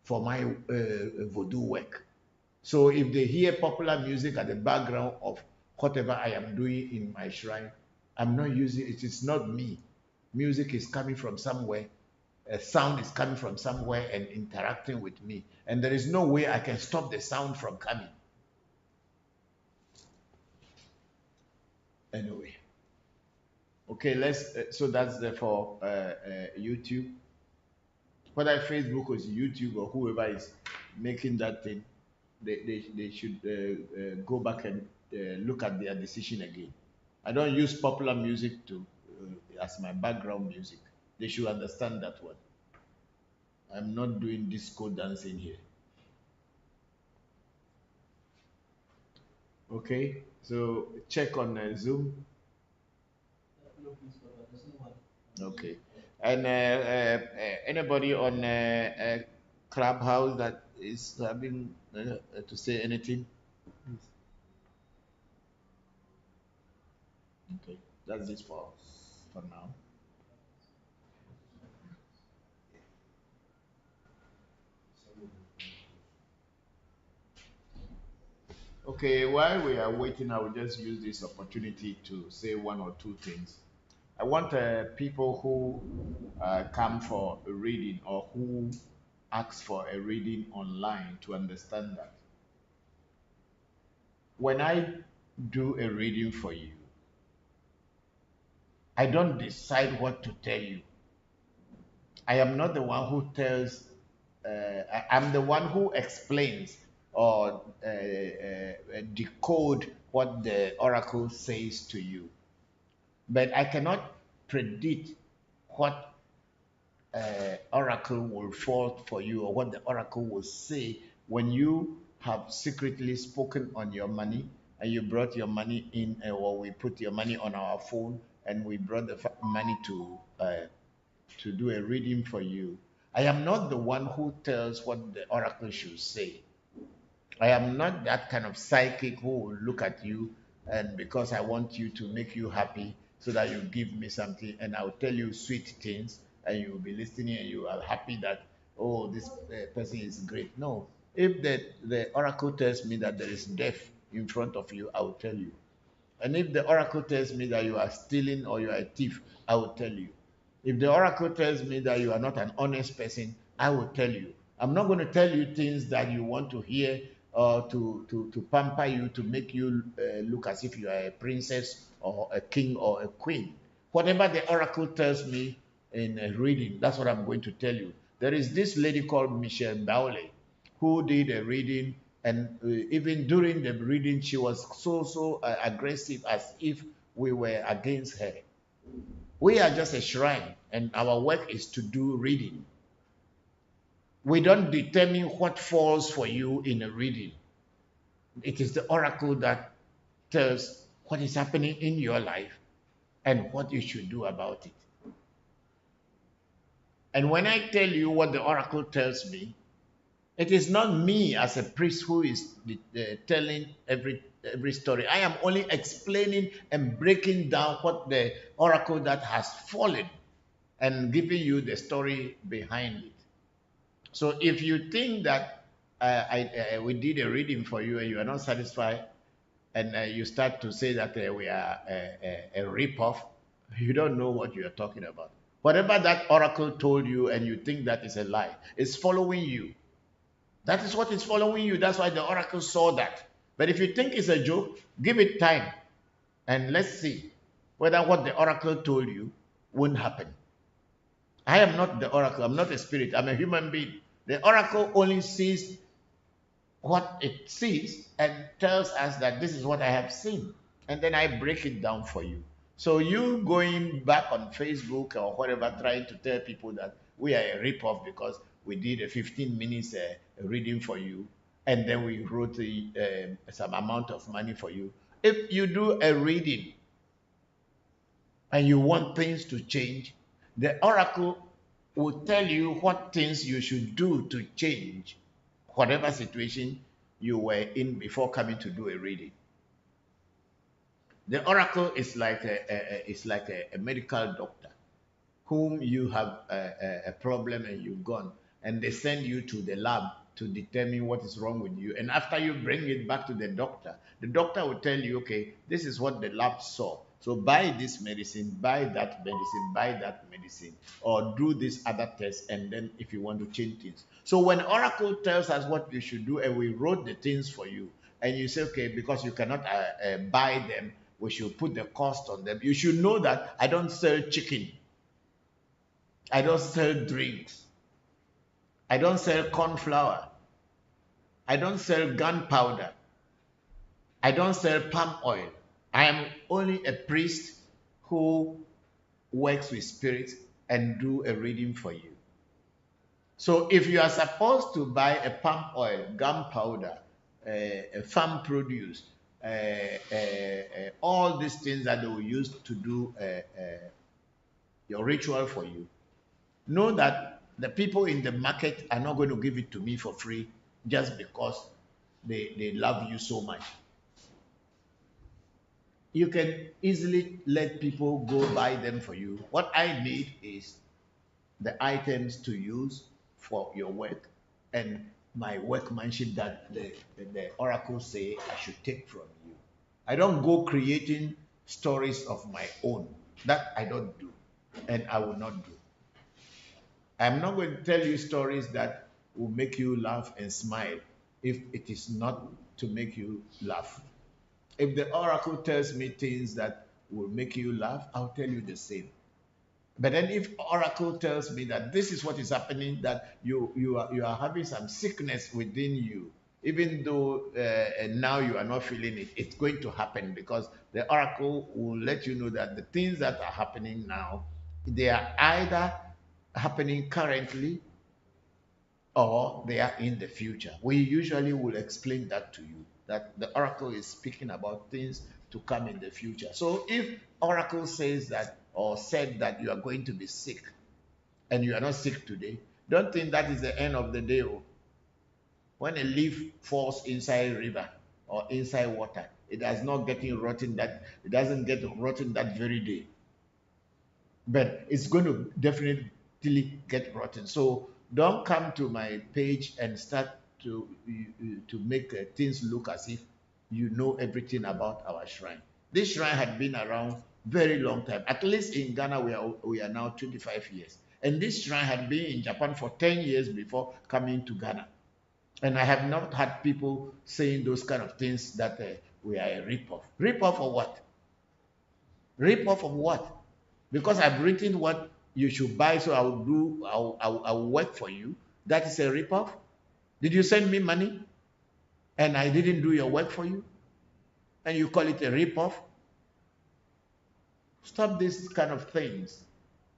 for my voodoo work. So if they hear popular music at the background of whatever I am doing in my shrine, I'm not using it. It's not me. Music is coming from somewhere. A sound is coming from somewhere and interacting with me. And there is no way I can stop the sound from coming. Anyway. Okay, so that's for YouTube. whether Facebook or YouTube or whoever is making that thing, they should go back and look at their decision again. I don't use popular music to as my background music. They should understand that one. I'm not doing disco dancing here. Okay, so check on Zoom. No, please, Papa, there's no one. Okay, and anybody on Clubhouse that is having to say anything? Okay, that's it for now. Okay, while we are waiting, I will just use this opportunity to say one or two things. I want people who come for a reading or who ask for a reading online to understand that when I do a reading for you, I don't decide what to tell you. I am not the one who tells, I'm the one who explains or decode what the oracle says to you. But I cannot predict what oracle will fall for you or what the oracle will say when you have secretly spoken on your money and you brought your money in, or we put your money on our phone and we brought the money to do a reading for you. I am not the one who tells what the oracle should say. I am not that kind of psychic who will look at you and because I want you to make you happy so that you give me something and I'll tell you sweet things and you will be listening and you are happy that, oh, this person is great. No. If the oracle tells me that there is death in front of you, I will tell you. And if the oracle tells me that you are stealing or you are a thief, I will tell you. If the oracle tells me that you are not an honest person, I will tell you. I'm not going to tell you things that you want to hear or to pamper you, to make you look as if you are a princess or a king or a queen. Whatever the oracle tells me in a reading, that's what I'm going to tell you. There is this lady called Michelle Bowley who did a reading, and even during the reading, she was so aggressive as if we were against her. We are just a shrine, and our work is to do reading. We don't determine what falls for you in a reading. It is the oracle that tells what is happening in your life and what you should do about it. And when I tell you what the oracle tells me, it is not me as a priest who is telling every story. I am only explaining and breaking down what the oracle that has fallen and giving you the story behind it. So if you think that we did a reading for you and you are not satisfied, and you start to say that we are a rip-off, you don't know what you are talking about. Whatever that oracle told you and you think that is a lie, it's following you. That is what is following you. That's why the oracle saw that. But if you think it's a joke, give it time. And let's see whether what the oracle told you won't happen. I am not the oracle. I'm not a spirit. I'm a human being. The oracle only sees what it sees and tells us that this is what I have seen. And then I break it down for you. So you going back on Facebook or whatever, trying to tell people that we are a rip-off because we did a 15 minutes reading for you, and then we wrote some amount of money for you. If you do a reading and you want things to change, the oracle will tell you what things you should do to change whatever situation you were in before coming to do a reading. The oracle is like a medical doctor whom you have a problem and you've gone, and they send you to the lab to determine what is wrong with you. And after you bring it back to the doctor will tell you, okay, this is what the lab saw. So buy this medicine, buy that medicine, or do this other test, and then if you want to change things. So when oracle tells us what you should do, and we wrote the things for you, and you say, okay, because you cannot buy them, we should put the cost on them. You should know that I don't sell chicken. I don't sell drinks. I don't sell corn flour. I don't sell gunpowder. I don't sell palm oil. I am only a priest who works with spirits and do a reading for you. So if you are supposed to buy a palm oil, gunpowder, a farm produce, all these things that they will use to do your ritual for you, know that the people in the market are not going to give it to me for free just because they love you so much. You can easily let people go buy them for you. What I need is the items to use for your work and my workmanship that the oracles say I should take from you. I don't go creating stories of my own. That I don't do, and I will not do. I'm not going to tell you stories that will make you laugh and smile if it is not to make you laugh. If the oracle tells me things that will make you laugh, I'll tell you the same. But then if oracle tells me that this is what is happening, that you are having some sickness within you, even though now you are not feeling it, it's going to happen, because the oracle will let you know that the things that are happening now, they are either happening currently or they are in the future. We usually will explain that to you, that the oracle is speaking about things to come in the future. So if oracle says that or said that you are going to be sick and you are not sick today, don't think that is the end of the day. When a leaf falls inside a river or inside water, it does not getting rotten that it doesn't get rotten that very day. But it's going to definitely get rotten. So don't come to my page and start to make things look as if you know everything about our shrine. This shrine had been around very long time. At least in Ghana, we are now 25 years. And this shrine had been in Japan for 10 years before coming to Ghana. And I have not had people saying those kind of things that we are a rip-off. Rip-off of what? Rip-off of what? Because I've written what you should buy, so I'll work for you. That is a rip-off? Did you send me money and I didn't do your work for you? And you call it a rip-off? Stop these kind of things.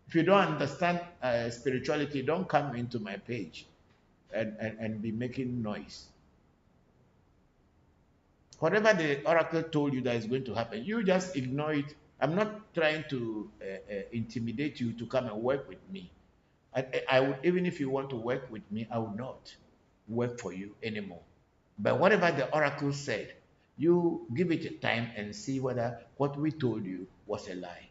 If you don't understand spirituality, don't come into my page and be making noise. Whatever the oracle told you that is going to happen, you just ignore it. I'm not trying to intimidate you to come and work with me. I would, even if you want to work with me, I will not work for you anymore. But whatever the oracle said, you give it a time and see whether what we told you was a lie.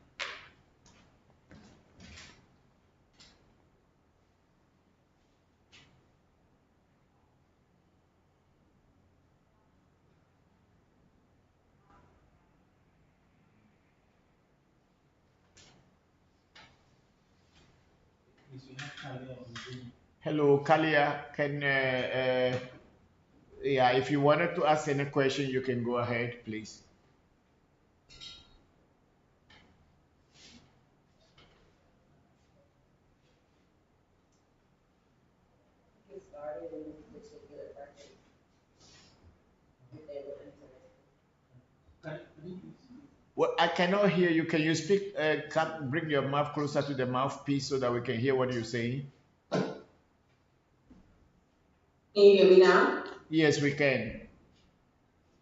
Hello, Kalia. Yeah, if you wanted to ask any question, you can go ahead, please. Well, I cannot hear you. Can you speak? Bring your mouth closer to the mouthpiece so that we can hear what you're saying. Can you hear me now? Yes, we can.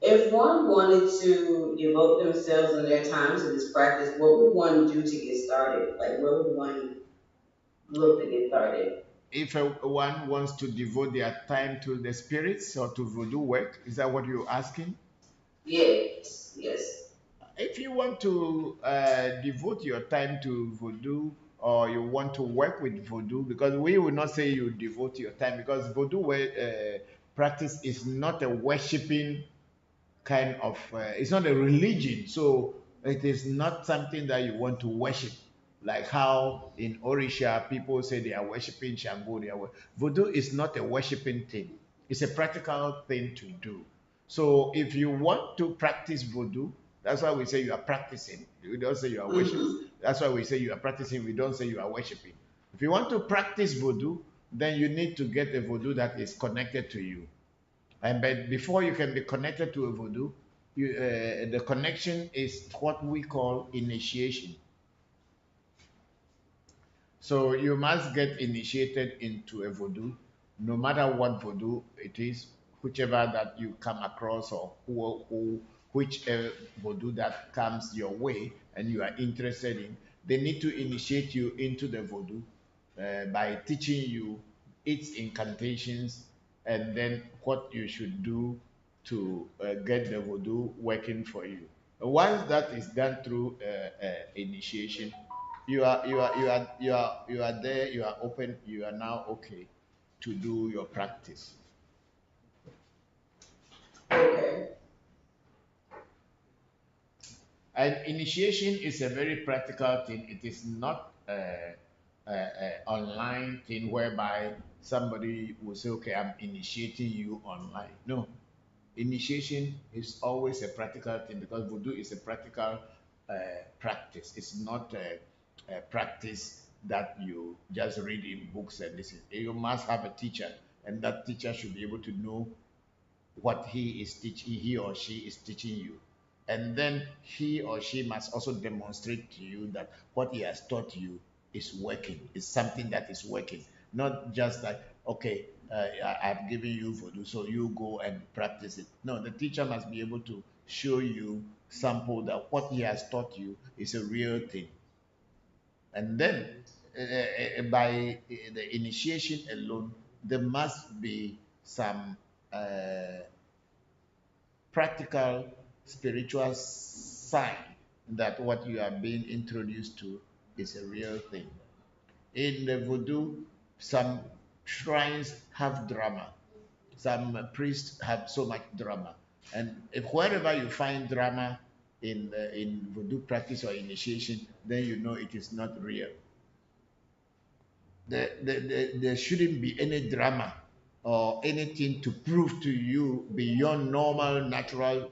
If one wanted to devote themselves and their time to this practice, what would one do to get started? Like, where would one look to get started? If one wants to devote their time to the spirits or to voodoo work, is that what you're asking? Yes, yes. If you want to devote your time to voodoo, or you want to work with voodoo, because we will not say you devote your time, because voodoo practice is not a worshipping kind of, it's not a religion, so it is not something that you want to worship. Like how in Orisha people say they are worshiping Shango. Voodoo is not a worshiping thing. It's a practical thing to do. So if you want to practice voodoo, that's why we say you are practicing. We don't say you are worshiping. That's why we say you are practicing. We don't say you are worshiping. If you want to practice voodoo, then you need to get a voodoo that is connected to you. And but before you can be connected to a voodoo, the connection is what we call initiation. So you must get initiated into a voodoo, no matter what voodoo it is, whichever that you come across or which voodoo that comes your way and you are interested in. They need to initiate you into the voodoo by teaching you its incantations and then what you should do to get the voodoo working for you. Once that is done through initiation, you are there, you are open, you are now okay to do your practice. Okay. And initiation is a very practical thing. It is not online thing whereby somebody will say, okay, I'm initiating you online. No, initiation is always a practical thing because voodoo is a practical practice. It's not a practice that you just read in books and listen. You must have a teacher, and that teacher should be able to know what he is teaching, he or she is teaching you. And then he or she must also demonstrate to you that what he has taught you is working, is something that is working. Not just like, okay, I've given you voodoo, so you go and practice it. No, the teacher must be able to show you, sample that what he has taught you is a real thing. And then by the initiation alone, there must be some practical spiritual sign that what you are being introduced to is a real thing. In the voodoo, some shrines have drama. Some priests have so much drama. And if wherever you find drama in voodoo practice or initiation, then you know it is not real. There shouldn't be any drama or anything to prove to you beyond normal, natural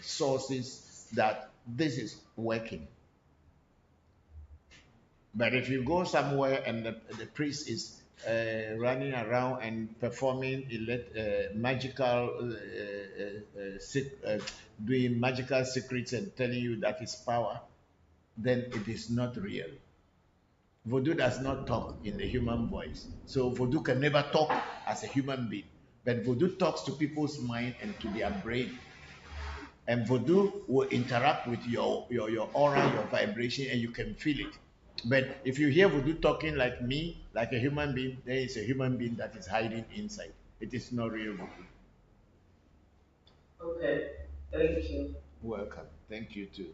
sources that this is working. But if you go somewhere and the priest is running around and performing magical, doing magical secrets and telling you that is power, then it is not real. Voodoo does not talk in the human voice. So voodoo can never talk as a human being. But voodoo talks to people's mind and to their brain. And voodoo will interact with your aura, your vibration, and you can feel it. But if you hear voodoo talking like me, like a human being, then it's a human being that is hiding inside. It is not real voodoo. Okay. Thank you. Welcome. Thank you too.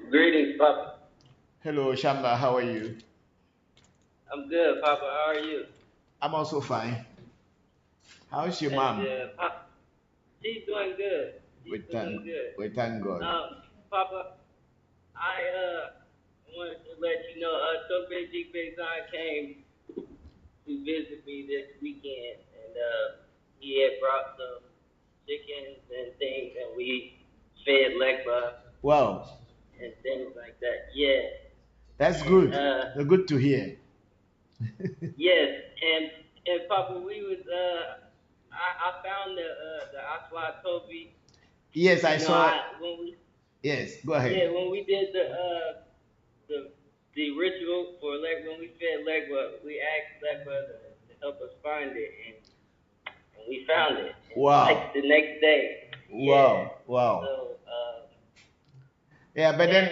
Greetings, Papa. Hello, Shamba. How are you? I'm good, Papa. How are you? I'm also fine. How's your And, mom? Papa, she's doing good. We thank God. Papa, I wanted to let you know, so Big Big Zion came to visit me this weekend, and he had brought some chickens and things, and we fed Legba. Wow. And things like that. Yeah. That's good. Good to hear. Yes, and Papa, we was I found the Voncujovi. Yes, I saw. Yes, go ahead. Yeah, when we did the ritual for when we fed Legba, we asked Legba to help us find it, and we found it. Wow. Like the next day. Wow. Yeah. Wow. So, yeah, but then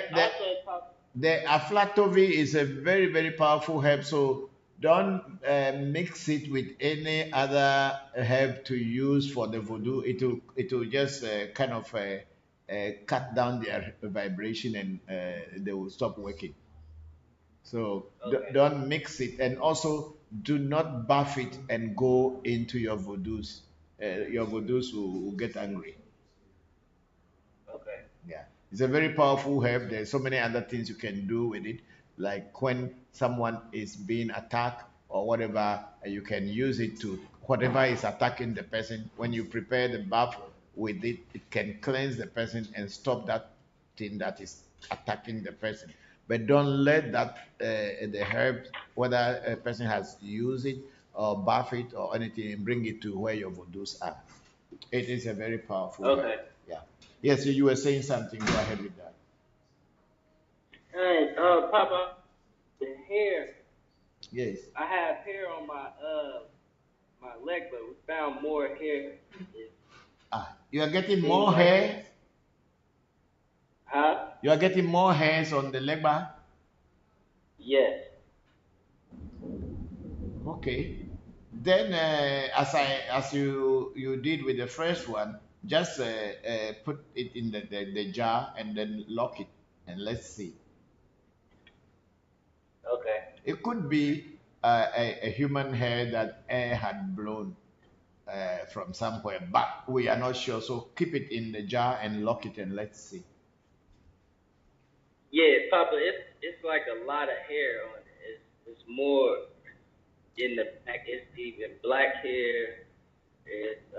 the aflatovi is a very, very powerful herb. So don't mix it with any other herb to use for the voodoo. It will just kind of cut down their vibration and they will stop working. So okay. Don't mix it, and also do not buff it and go into your voodoos. your voodoos will get angry. Okay. Yeah, it's a very powerful herb. There's so many other things you can do with it, like when someone is being attacked or whatever, you can use it to whatever is attacking the person. When you prepare the bath with it, it can cleanse the person and stop that thing that is attacking the person. But don't let that the herb, whether a person has used it or bath it or anything, bring it to where your voodoos are. It is a very powerful herb. Okay. Yeah. Yes, you were saying something. Go ahead with that. And Papa, the hair. Yes. I have hair on my leg, but we found more hair. You are getting Seems more like hair. Huh? You are getting more hairs on the leg bar. Yes. Okay. Then, as you did with the first one, just put it in the jar and then lock it, and let's see. Okay. It could be a human hair that air had blown from somewhere, but we are not sure. So keep it in the jar and lock it, and let's see. Yeah, Papa, it's like a lot of hair on it. It's more in the back. It's even black hair. It's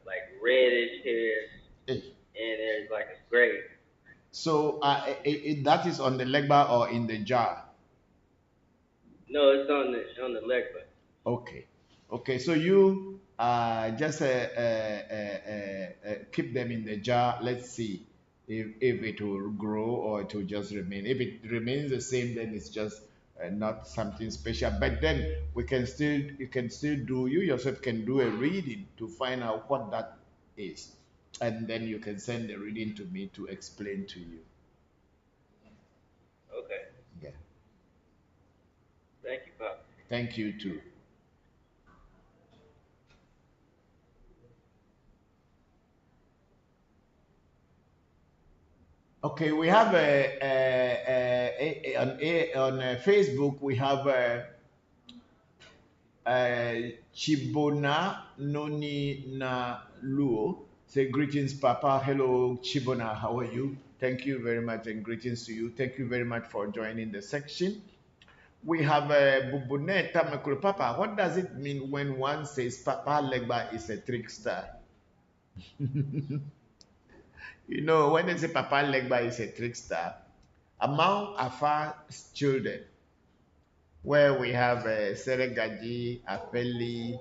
like reddish hair, Hey. and there's like a gray. So that is on the leg bar or in the jar? No, it's on the leg, but Okay. Okay. So you just keep them in the jar. Let's see if it will grow or it will just remain. If it remains the same, then it's just not something special. But then you can still do, you yourself can do a reading to find out what that is. And then you can send the reading to me to explain to you. okay. Yeah. Thank you, Papa. Thank you too. Okay, we have on Facebook we have Chibona Noni na Luo. Say greetings, Papa. Hello, Chibona. How are you? Thank you very much, and greetings to you. Thank you very much for joining the section. We have Bubune Tamakul. Papa, what does it mean when one says Papa Legba is a trickster? You know, when they say Papa Legba is a trickster, among Afa's children, where we have Seregaji, Apeli,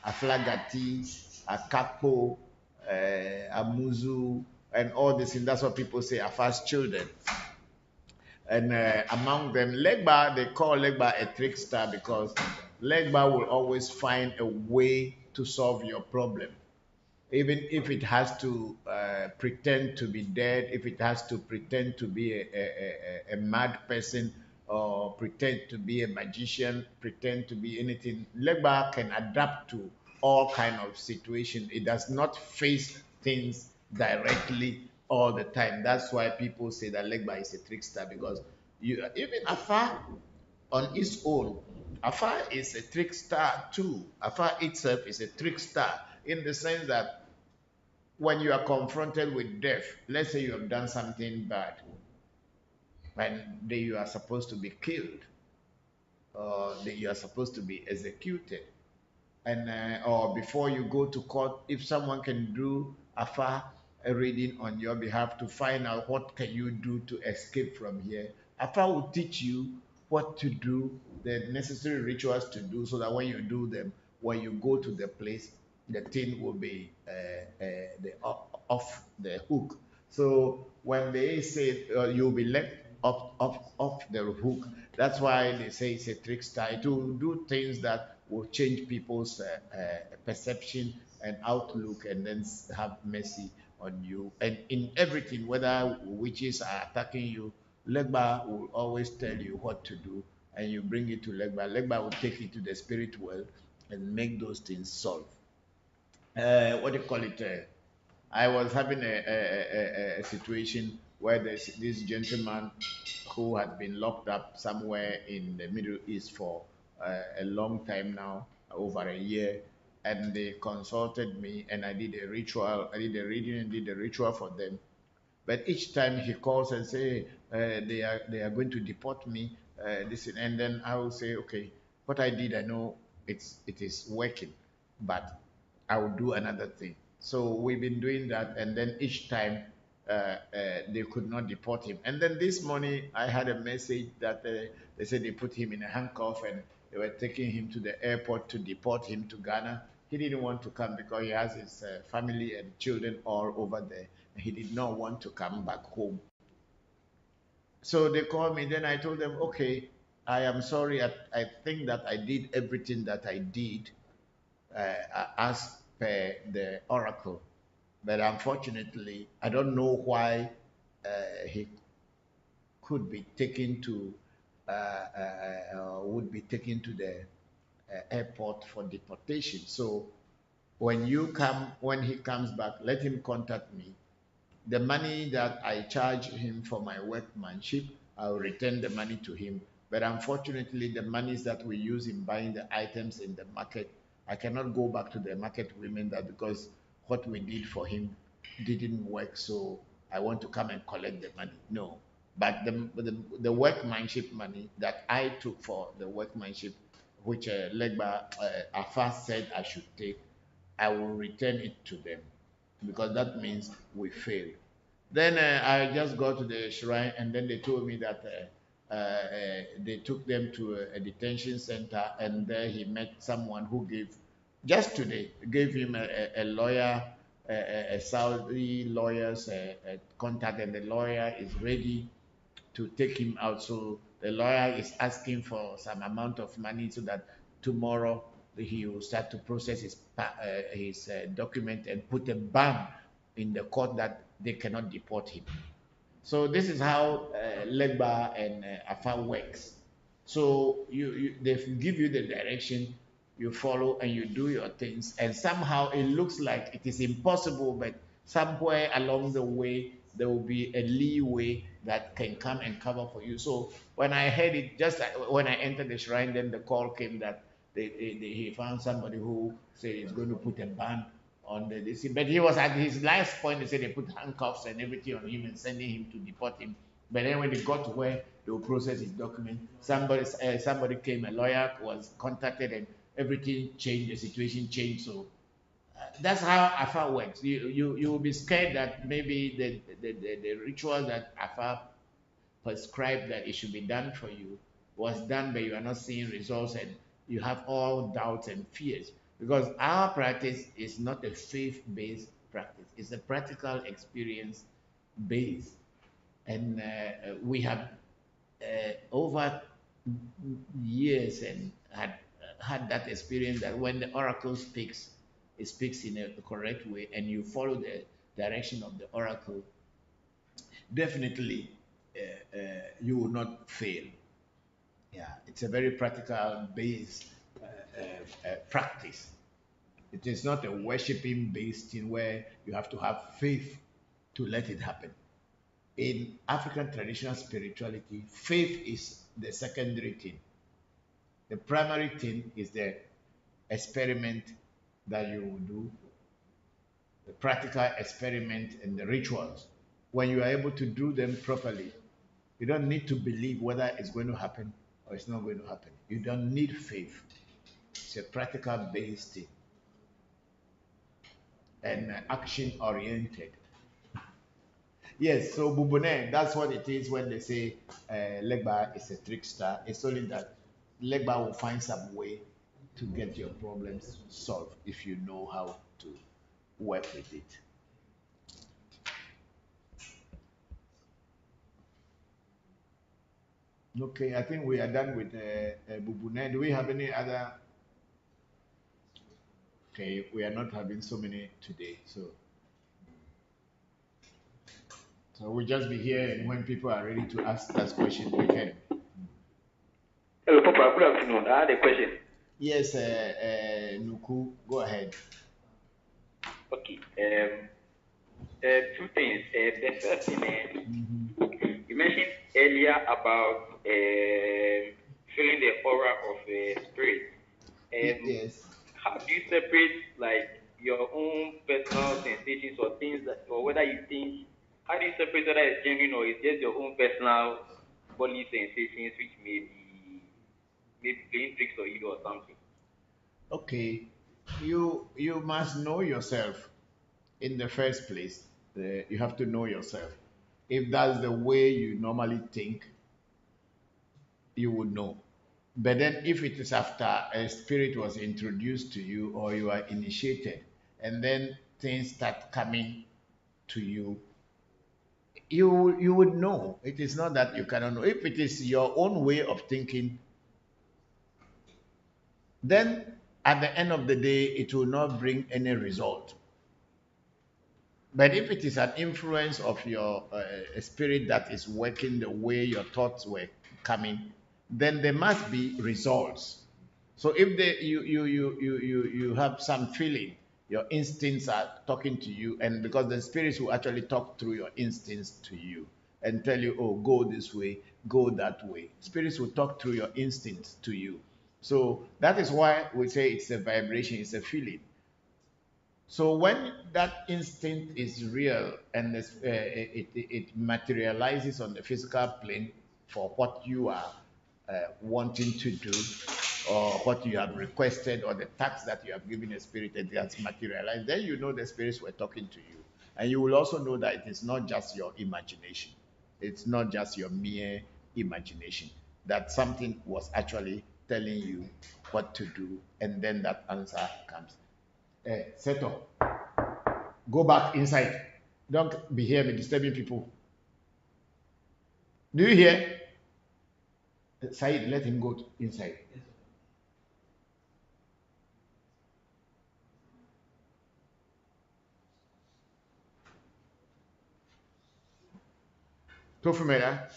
Aflagati, Akapo, Amuzu, and all this, and that's what people say Afa's children. And among them, Legba, they call Legba a trickster because Legba will always find a way to solve your problem. Even if it has to pretend to be dead, if it has to pretend to be a mad person, or pretend to be a magician, pretend to be anything, Legba can adapt to all kind of situations. It does not face things directly all the time. That's why people say that Legba is a trickster, because even Afa on its own, Afa is a trickster too. Afa itself is a trickster in the sense that when you are confronted with death, let's say you have done something bad, and then you are supposed to be killed, or you are supposed to be executed, and or before you go to court, if someone can do a reading on your behalf to find out what can you do to escape from here, Afa will teach you what to do, the necessary rituals to do, so that when you do them, when you go to the place, the thing will be off the hook. So when they say you'll be let off the hook, that's why they say it's a trickster. It will do things that will change people's perception and outlook, and then have mercy on you. And in everything, whether witches are attacking you, Legba will always tell you what to do, and you bring it to Legba. Legba will take it to the spirit world and make those things solve. What do you call it? I was having a situation where there's this gentleman who had been locked up somewhere in the Middle East for a long time now, over a year, and they consulted me, and I did a ritual. I did a reading and did a ritual for them. But each time he calls and say they are going to deport me, and then I will say, okay, what I did, I know it is working, but I will do another thing. So we've been doing that, and then each time they could not deport him. And then this morning I had a message that they said they put him in a handcuff and they were taking him to the airport to deport him to Ghana. He didn't want to come because he has his family and children all over there. He did not want to come back home. So they called me. Then I told them, okay, I am sorry. I think that I did everything that I did as per the oracle. But unfortunately, I don't know why he could be taken to, would be taken to the airport for deportation. So when he comes back, let him contact me. The money that I charge him for my workmanship, I'll return the money to him. But unfortunately, the monies that we use in buying the items in the market, I cannot go back to the market women that because what we did for him didn't work, so I want to come and collect the money. No. But the workmanship money that I took for the workmanship, which Legba Afa said I should take, I will return it to them because that means we failed. Then I just got to the shrine, and then they told me that they took them to a detention center, and there he met someone who just today, gave him a lawyer, a Saudi lawyer's contact, and the lawyer is ready to take him out. So the lawyer is asking for some amount of money so that tomorrow he will start to process his document and put a ban in the court that they cannot deport him. So this is how Legba and Afa works. So they give you the direction, you follow and you do your things, and somehow it looks like it is impossible, but somewhere along the way there will be a leeway that can come and cover for you. So when I heard it, just when I entered the shrine, then the call came that he found somebody who said he's going to put a ban on the DC. But he was at his last point. They said they put handcuffs and everything on him and sending him to deport him. But then when they got to where they will process his document, somebody came, a lawyer was contacted, and everything changed. The situation changed. So that's how Afa works. You will be scared that maybe the ritual that Afa prescribed that it should be done for you was done, but you are not seeing results, and you have all doubts and fears. Because our practice is not a faith-based practice; it's a practical experience based, and we have over years and had that experience that when the oracle speaks, it speaks in a correct way, and you follow the direction of the oracle. Definitely, you will not fail. Yeah, it's a very practical based practice. It is not a worshiping based thing where you have to have faith to let it happen. In African traditional spirituality, faith is the secondary thing. The primary thing is the experiment that you will do, the practical experiment and the rituals. When you are able to do them properly, you don't need to believe whether it's going to happen or it's not going to happen. You don't need faith. It's a practical based thing and action oriented. Yes, so Bubune, that's what it is when they say Legba is a trickster. It's only that Legba will find some way to get your problems solved if you know how to work with it. Okay, I think we are done with Bubune. Do we have any other? Okay, we are not having so many today, so we'll just be here, and when people are ready to ask that question, we can. Hello, Papa. Good afternoon. I had a question. Yes, Nuku, go ahead. Okay. Two things. The first thing, you mentioned earlier about feeling the aura of a spirit. Yes. How do you separate like your own personal sensations or things that, or whether you think, how do you separate whether it's genuine or it's just your own personal bodily sensations which may be maybe playing tricks on you or something? Okay. You must know yourself in the first place. You have to know yourself. If that's the way you normally think, you would know. But then, if it is after a spirit was introduced to you or you are initiated, and then things start coming to you, you would know. It is not that you cannot know. If it is your own way of thinking, then at the end of the day, it will not bring any result. But if it is an influence of your spirit that is working the way your thoughts were coming, then there must be results. So if you have some feeling, your instincts are talking to you, and because the spirits will actually talk through your instincts to you and tell you, oh, go this way, go that way. Spirits will talk through your instincts to you. So that is why we say it's a vibration, it's a feeling. So when that instinct is real and it materializes on the physical plane for what you are wanting to do, or what you have requested, or the task that you have given a spirit that has materialized, then you know the spirits were talking to you. And you will also know that it is not just your imagination. It's not just your mere imagination. That something was actually telling you what to do, and then that answer comes. Settle. Go back inside. Don't be here disturbing people. Do you hear? Said, let him go inside. Tofumeda.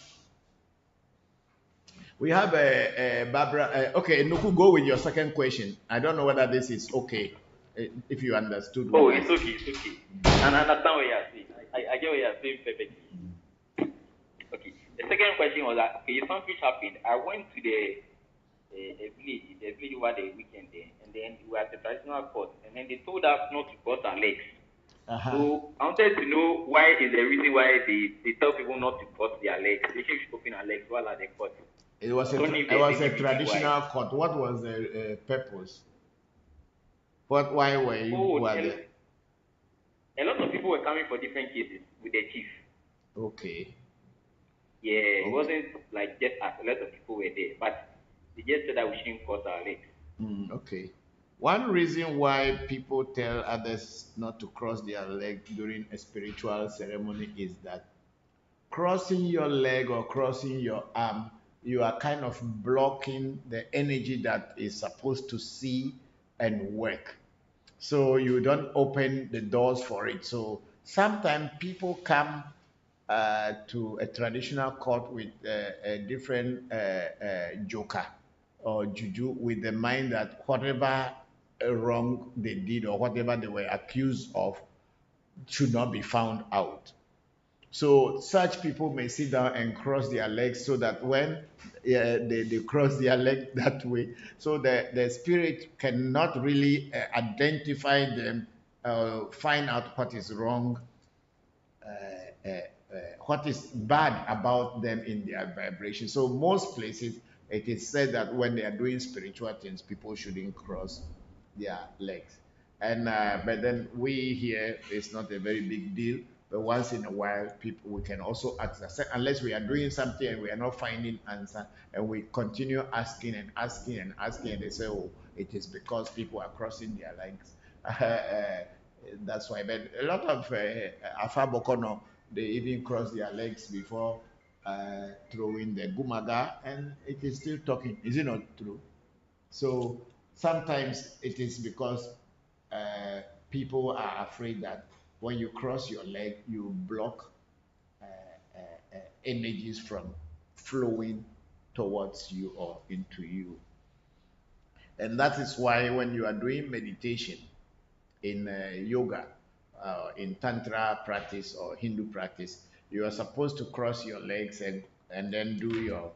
We have a Barbara. Okay, Nuku, go with your second question. I don't know whether this is okay. If you understood. Oh, it's okay, it's okay. And I understand what you're saying. I get what you're saying perfectly. Okay. The second question was that, okay, something happened. I went to the village over the weekend there, and then we were at the traditional court, and then they told us not to cross our legs. So I wanted to know why is the reason why they tell people not to cross their legs. They should open their legs while at the court. It was a traditional court. What was the purpose? Why were you there? A lot of people were coming for different cases with the chief. Okay. Yeah, it wasn't like just a lot of people were there, but they just said that we shouldn't cross our legs. Okay. One reason why people tell others not to cross their leg during a spiritual ceremony is that crossing your leg or crossing your arm, you are kind of blocking the energy that is supposed to see and work. So you don't open the doors for it. So sometimes people come to a traditional court with a different joker or juju, with the mind that whatever wrong they did or whatever they were accused of should not be found out. So such people may sit down and cross their legs so that when they cross their leg that way, so the spirit cannot really identify them, find out what is wrong, what is bad about them in their vibration. So most places, it is said that when they are doing spiritual things, people shouldn't cross their legs. And but then we here, it's not a very big deal. But once in a while, people we can also ask, unless we are doing something and we are not finding answer, and we continue asking and asking and asking, and they say, oh, it is because people are crossing their legs. That's why. But a lot of Afa Bokono, they even cross their legs before throwing the gumaga, and it is still talking. Is it not true? So sometimes it is because people are afraid that when you cross your leg, you block energies from flowing towards you or into you. And that is why when you are doing meditation in yoga, in Tantra practice or Hindu practice, you are supposed to cross your legs and then do your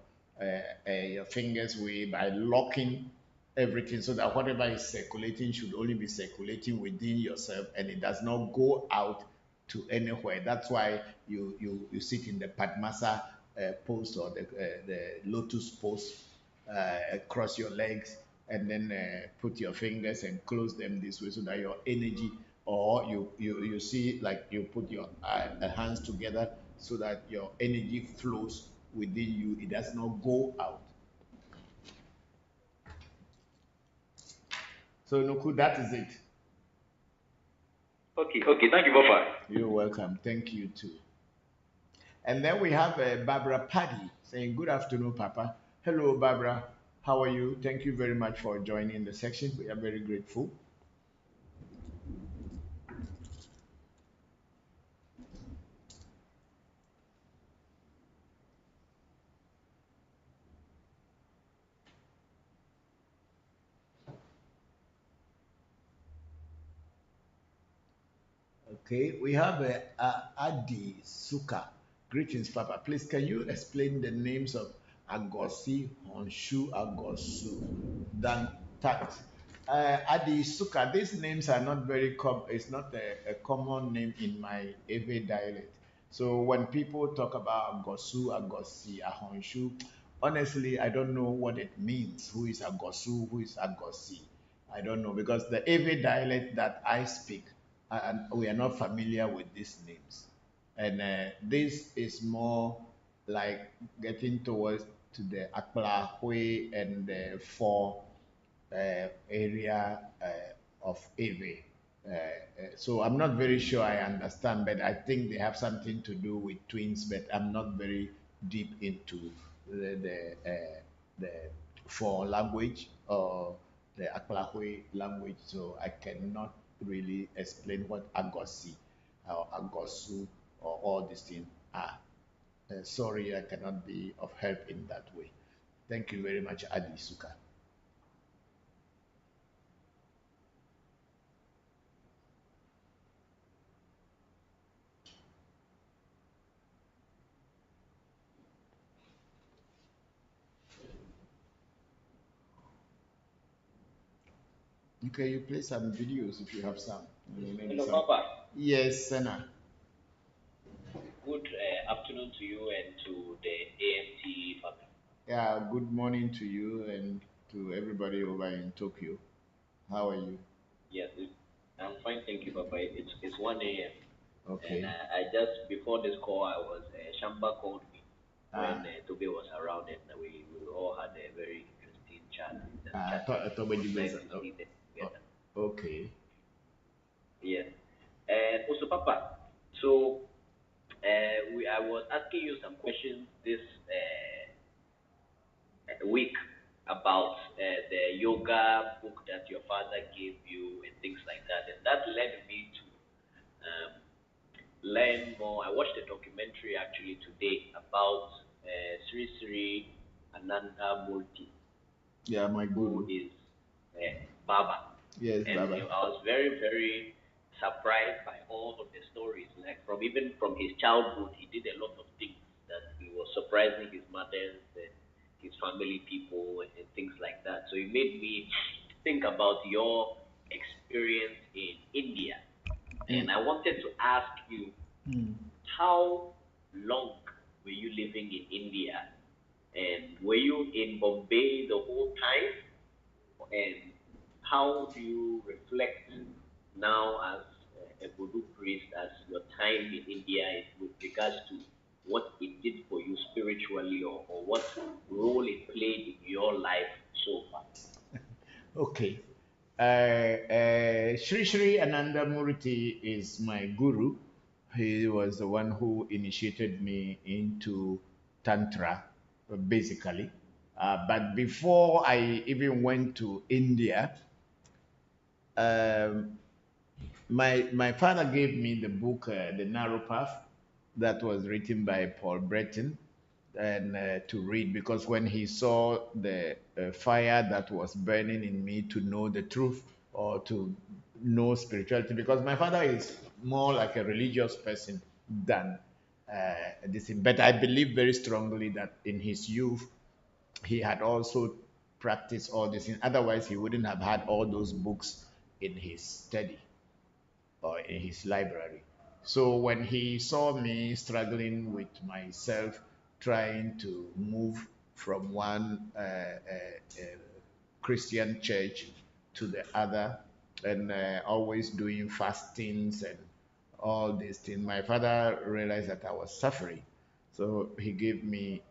fingers way by locking everything so that whatever is circulating should only be circulating within yourself and it does not go out to anywhere. That's why you sit in the Padmasa pose or the lotus pose, cross your legs and then put your fingers and close them this way so that your energy, or you see like you put your hands together so that your energy flows within you. It does not go out. So Nuku, that is it. Okay, thank you, Papa. You're welcome. Thank you too. And then we have Barbara Paddy saying, good afternoon, Papa. Hello, Barbara. How are you? Thank you very much for joining the section. We are very grateful. Okay, we have Adi Suka. Greetings, Papa. Please, can you explain the names of Agosi, Honshu, Agosu, Dan Tat? Adi Suka, these names are not very common. It's not a common name in my Ewe dialect. So when people talk about Agosu, Agosi, Ahonshu, honestly, I don't know what it means. Who is Agosu? Who is Agosi? I don't know because the Ewe dialect that I speak, and we are not familiar with these names. And this is more like getting towards to the Akplahwe and the four area of Ewe. So I'm not very sure I understand, but I think they have something to do with twins, but I'm not very deep into the four language or the Akplahwe language, so I cannot really explain what Agosi or Agosu or all these things are. Sorry, I cannot be of help in that way. Thank you very much, Adi Suka. Okay, you play some videos if you have some. Hello, Papa. Yes, Senna. Good afternoon to you and to the AMT family. Yeah, good morning to you and to everybody over in Tokyo. How are you? Yes, I'm fine, thank you, Papa. It's 1 a.m. Okay. And I just, before this call, I was, Shamba called me when Toby was around and we all had a very interesting chat. I thought when you nice guys. to see them together. Okay. Yes. And also, Papa, so I was asking you some questions this week about the yoga book that your father gave you and things like that. And that led me to learn more. I watched a documentary actually today about Sri Sri Ananda Murthy. Yeah, my guru. Who is Baba. Yes, and Baba. I was very, very surprised by all of the stories. Like even from his childhood, he did a lot of things that he was surprising his mothers and his family people and things like that. So it made me think about your experience in India. And I wanted to ask you, how long were you living in India? And were you in Bombay the whole time? And how do you reflect now as a Buddha priest, as your time in India is with regards to what it did for you spiritually, or what role it played in your life so far? Okay. Sri Sri Ananda Murthy is my guru. He was the one who initiated me into Tantra, basically. But before I even went to India, my father gave me the book, The Narrow Path, that was written by Paul Breton, and to read, because when he saw the fire that was burning in me to know the truth or to know spirituality, because my father is more like a religious person than this thing. But I believe very strongly that in his youth he had also practice all these things. Otherwise, he wouldn't have had all those books in his study or in his library. So when he saw me struggling with myself, trying to move from one Christian church to the other, and always doing fastings and all these things, my father realized that I was suffering. So he gave me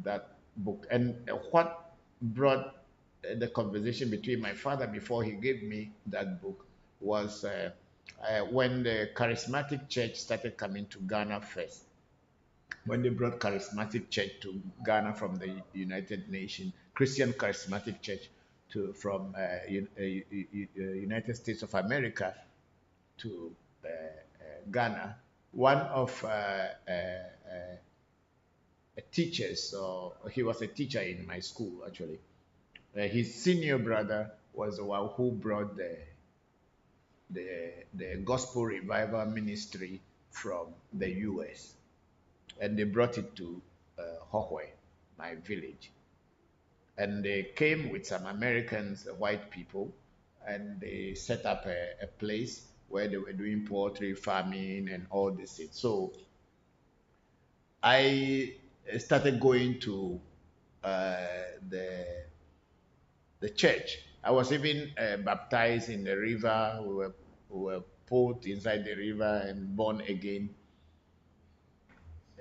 that book. And what brought the conversation between my father before he gave me that book was when the charismatic church started coming to Ghana first. When they brought charismatic church to Ghana from the United Nations, Christian charismatic church from United States of America to Ghana, one of teachers, or he was a teacher in my school actually. His senior brother was the one who brought the gospel revival ministry from the US, and they brought it to Hohwe, my village. And they came with some Americans, white people, and they set up a place where they were doing poultry farming and all this things. So I started going to the church. I was even baptized in the river. We were put inside the river and born again.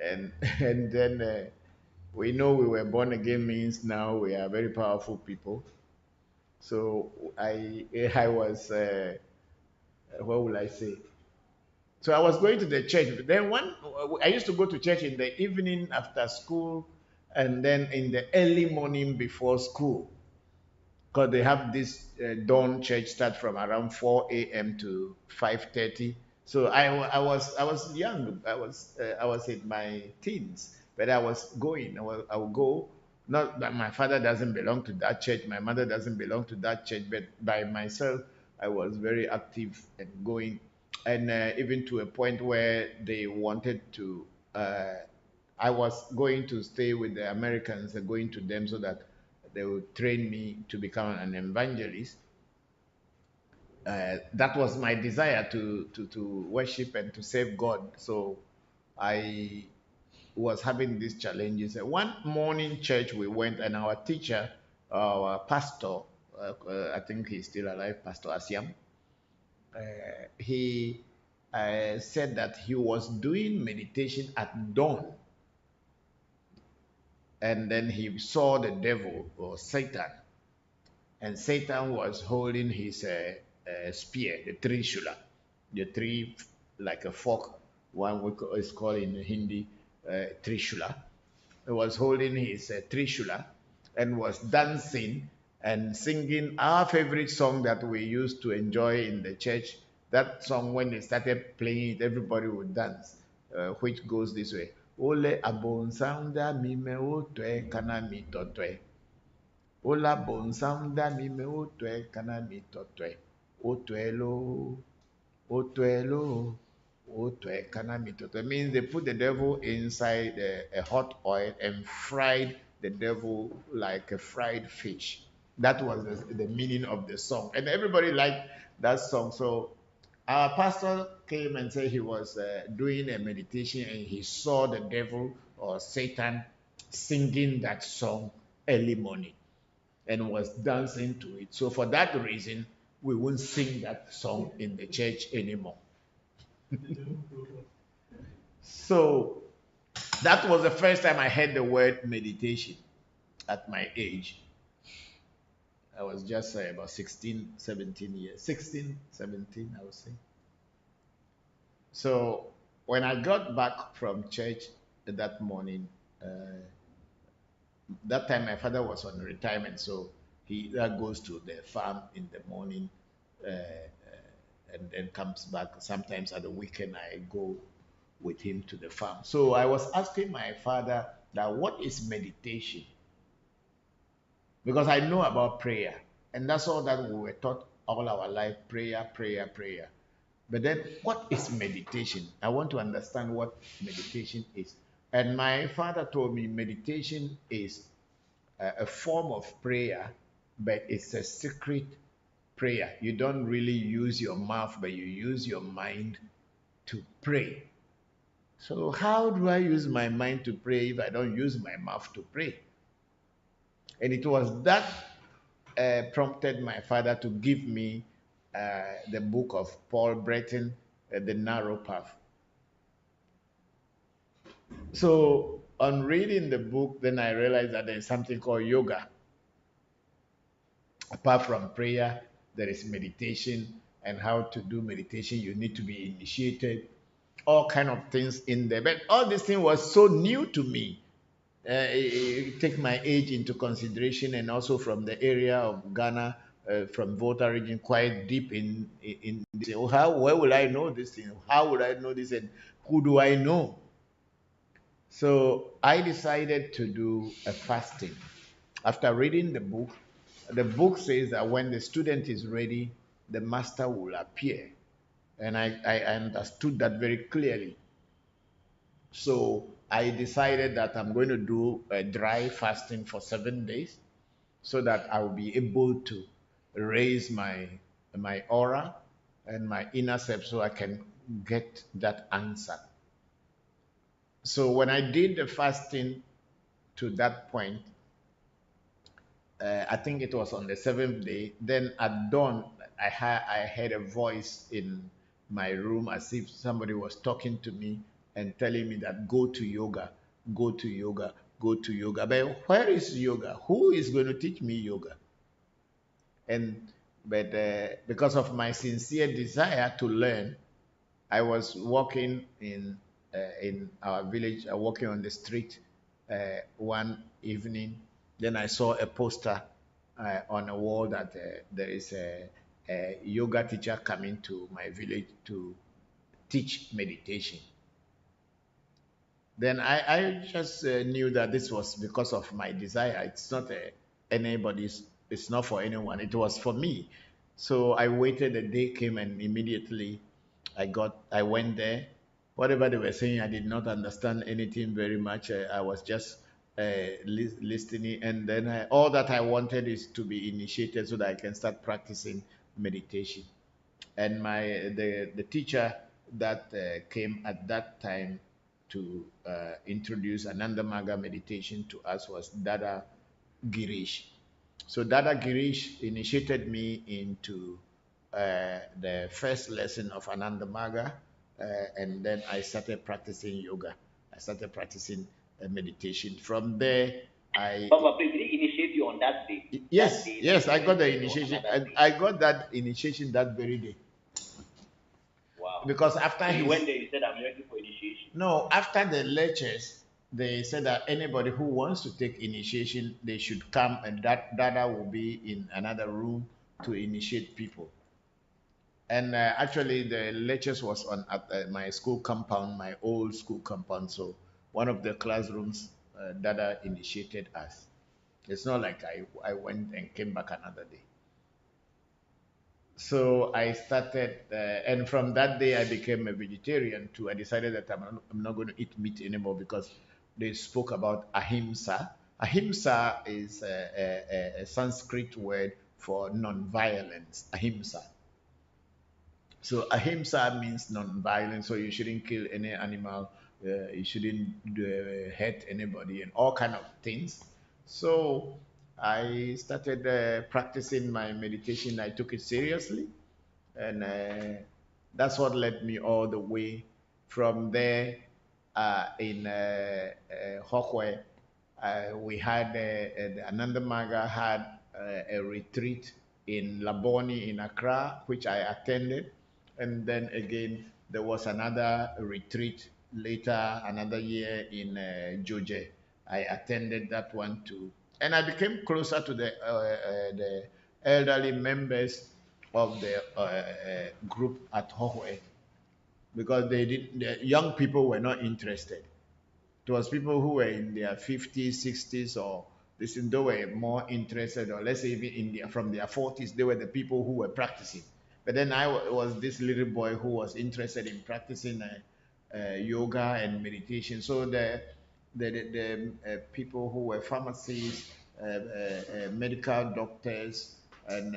And and then we know we were born again means now we are very powerful people. So I was what will I say? So I was going to the church. Then I used to go to church in the evening after school, and then in the early morning before school, because they have this dawn church start from around 4 a.m. to 5:30. So I was young. I was in my teens, but I was going. I would go. Not that my father doesn't belong to that church, my mother doesn't belong to that church, but by myself, I was very active and going, and even to a point where they wanted to. I was going to stay with the Americans and going to them so that they would train me to become an evangelist. That was my desire to worship and to save God. So I was having these challenges. One morning church we went, and our teacher, our pastor, I think he's still alive, Pastor Asiam, he said that he was doing meditation at dawn. And then he saw the devil or Satan, and Satan was holding his spear, the trishula, the tree like a fork, one is called in Hindi trishula. He was holding his trishula and was dancing and singing our favorite song that we used to enjoy in the church. That song, when they started playing it, everybody would dance, which goes this way. Ole abonsanda mime otwe kana mitotwe. Ola bonsanda mime otwe kana mitotwe. Otwelo, otwelo, otwe kana mitotwe. Means they put the devil inside a hot oil and fried the devil like a fried fish. That was the meaning of the song. And everybody liked that song. So our pastor came and said he was doing a meditation and he saw the devil or Satan singing that song early morning and was dancing to it. So for that reason, we won't sing that song in the church anymore. So that was the first time I heard the word meditation at my age. I was just about 16, 17 years. 16, 17, I would say. So when I got back from church that morning, that time my father was on retirement, so he goes to the farm in the morning and then comes back. Sometimes at the weekend I go with him to the farm. So I was asking my father that what is meditation? Because I know about prayer, and that's all that we were taught all our life, prayer, prayer, prayer. But then what is meditation? I want to understand what meditation is. And my father told me meditation is a form of prayer, but it's a secret prayer. You don't really use your mouth, but you use your mind to pray. So, how do I use my mind to pray if I don't use my mouth to pray? And it was that prompted my father to give me the book of Paul Breton, The Narrow Path. So, on reading the book, then I realized that there's something called yoga. Apart from prayer, there is meditation, and how to do meditation, you need to be initiated, all kind of things in there. But all this thing was so new to me. Take my age into consideration, and also from the area of Ghana, from Volta region, quite deep in this. Where will I know this thing? How would I know this, and who do I know? So I decided to do a fasting. After reading the book says that when the student is ready, the master will appear. And I understood that very clearly. So I decided that I'm going to do a dry fasting for 7 days so that I will be able to raise my aura and my inner self so I can get that answer. So when I did the fasting to that point, I think it was on the 7th day, then at dawn, I heard a voice in my room as if somebody was talking to me and telling me that go to yoga, go to yoga, go to yoga. But where is yoga? Who is going to teach me yoga? But because of my sincere desire to learn, I was walking in our village, walking on the street one evening. Then I saw a poster on a wall that there is a yoga teacher coming to my village to teach meditation. Then I just knew that this was because of my desire. It's not anybody's, it's not for anyone. It was for me. So I waited, the day came, and immediately I went there. Whatever they were saying, I did not understand anything very much. I was just listening, and then all that I wanted is to be initiated so that I can start practicing meditation. And the teacher that came at that time to introduce Anandamaga meditation to us was Dada Girish. So Dada Girish initiated me into the first lesson of Anandamaga, and then I started practicing yoga. I started practicing meditation. From there, Papa, did he initiate you on that day? Yes, That day, yes, I got the initiation. I got that initiation that very day. Wow. Because after you went there, you said, I'm ready for initiation. No, after the lectures, they said that anybody who wants to take initiation, they should come, and that Dada will be in another room to initiate people. And actually, the lectures was on at my school compound, my old school compound. So one of the classrooms, Dada initiated us. It's not like I went and came back another day. So I started, and from that day I became a vegetarian too. I decided that I'm not going to eat meat anymore because they spoke about ahimsa. Ahimsa is a Sanskrit word for non-violence, ahimsa. So ahimsa means non-violence, so you shouldn't kill any animal, you shouldn't hurt anybody, and all kind of things. So I started practicing my meditation. I took it seriously, and that's what led me all the way. From there, in Hokwe, we had Anandamaga had a retreat in Laboni in Accra, which I attended, and then again there was another retreat later, another year in Joje. I attended that one too, and I became closer to the elderly members of the group at Hohwe, because the young people were not interested. It was people who were in their 50s, 60s, or listen, they were more interested, or let's say even from their 40s, they were the people who were practicing. But then I was this little boy who was interested in practicing yoga and meditation. So the people who were pharmacists medical doctors, and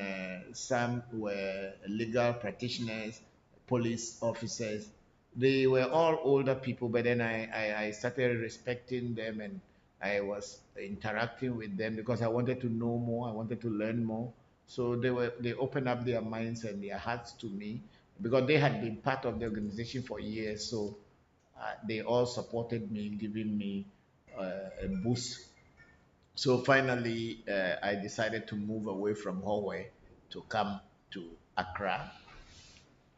some were legal practitioners, police officers. They were all older people, but then I started respecting them, and I was interacting with them because I wanted to know more, I wanted to learn more. So they opened up their minds and their hearts to me because they had been part of the organization for years. So they all supported me, giving me a boost. So finally, I decided to move away from Hawaii to come to Accra.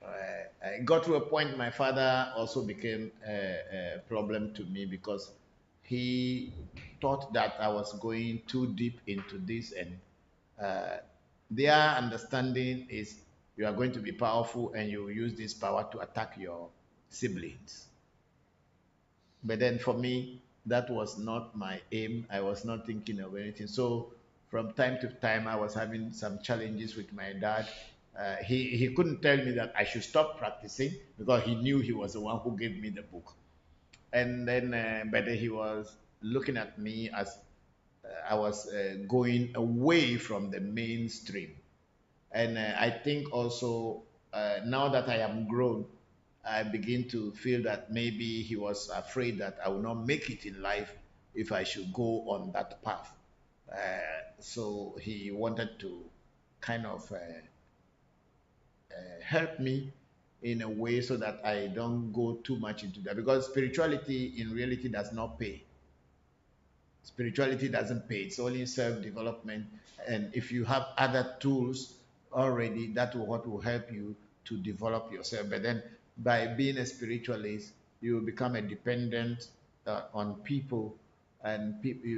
I got to a point my father also became a problem to me because he thought that I was going too deep into this, and uh, their understanding is you are going to be powerful and you use this power to attack your siblings. But then for me, that was not my aim. I was not thinking of anything. So from time to time, I was having some challenges with my dad. He couldn't tell me that I should stop practicing because he knew he was the one who gave me the book. And then, but he was looking at me as I was going away from the mainstream. And I think also now that I am grown, I begin to feel that maybe he was afraid that I will not make it in life if I should go on that path. So he wanted to kind of help me in a way so that I don't go too much into that because spirituality in reality does not pay. Spirituality doesn't pay, it's only self development. And if you have other tools already, that will what will help you to develop yourself. But then by being a spiritualist, you become a dependent on people, and people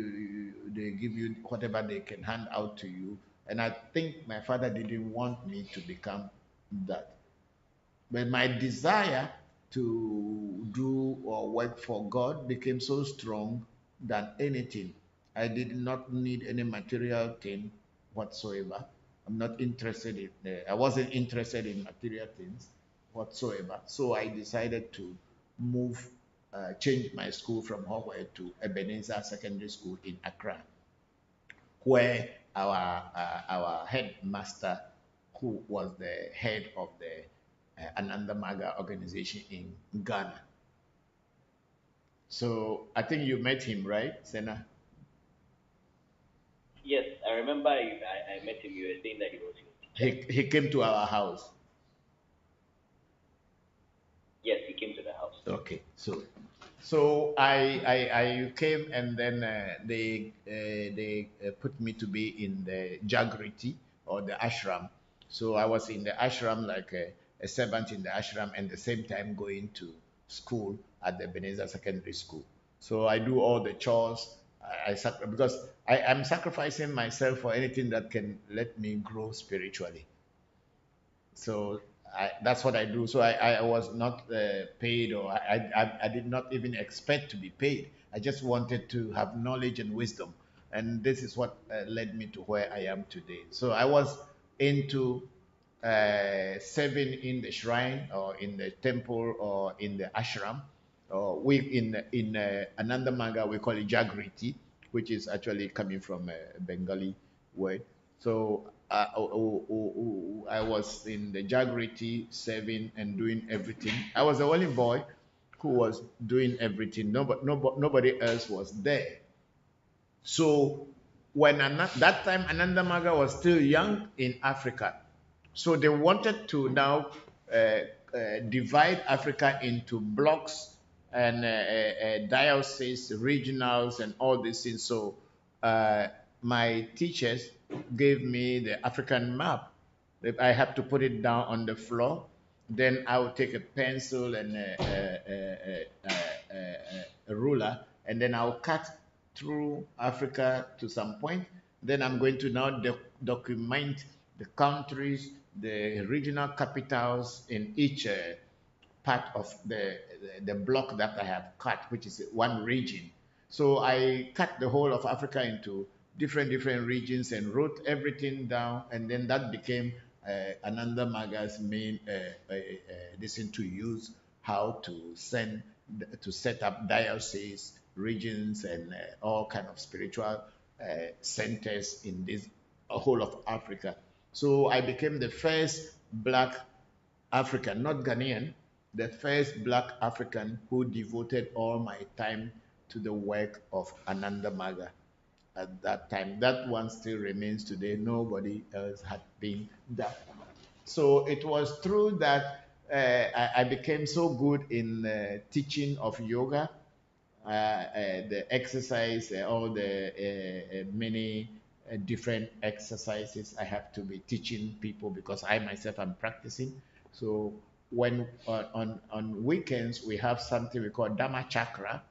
they give you whatever they can hand out to you. And I think my father didn't want me to become that. But my desire to do or work for God became so strong than anything. I did not need any material thing whatsoever. I'm not interested in, I wasn't interested in material things whatsoever. So I decided to move, change my school from Hawaii to Ebenezer Secondary School in Accra, where our headmaster, who was the head of the Ananda Maga organization in Ghana. So I think you met him, right, Sena? Yes, I remember I met him. You were saying that he was your teacher. He came to our house. Yes, he came to the house. Okay, so I came, and then they put me to be in the Jagriti or the ashram. So I was in the ashram like a servant in the ashram, and the same time going to school at the Ebenezer Secondary School. So I do all the chores. Because I'm sacrificing myself for anything that can let me grow spiritually. So that's what I do. So I was not paid, or I did not even expect to be paid. I just wanted to have knowledge and wisdom. And this is what led me to where I am today. So I was into serving in the shrine or in the temple or in the ashram. Or we in Ananda Manga we call it Jagriti, which is actually coming from a Bengali word. So I was in the Jagriti serving and doing everything. I was the only boy who was doing everything. Nobody else was there. So when that time Ananda Maga was still young in Africa, so they wanted to now divide Africa into blocks and dioceses, regionals, and all these things. So my teachers gave me the African map. I have to put it down on the floor. Then I would take a pencil and a ruler, and then I'll cut through Africa to some point. Then I'm going to now document the countries, the regional capitals in each part of the block that I have cut, which is one region. So I cut the whole of Africa into different regions and wrote everything down, and then that became Ananda Maga's main listen to use how to set up dioceses, regions, and all kind of spiritual centers in this whole of Africa. So I became the first black African, not Ghanaian, the first black African who devoted all my time to the work of Ananda Maga at that time. That one still remains today. Nobody else had been that. So it was through that I became so good in teaching of yoga, the exercise, all the many different exercises I have to be teaching people because I myself am practicing. So when on weekends we have something we call Dhamma Chakra,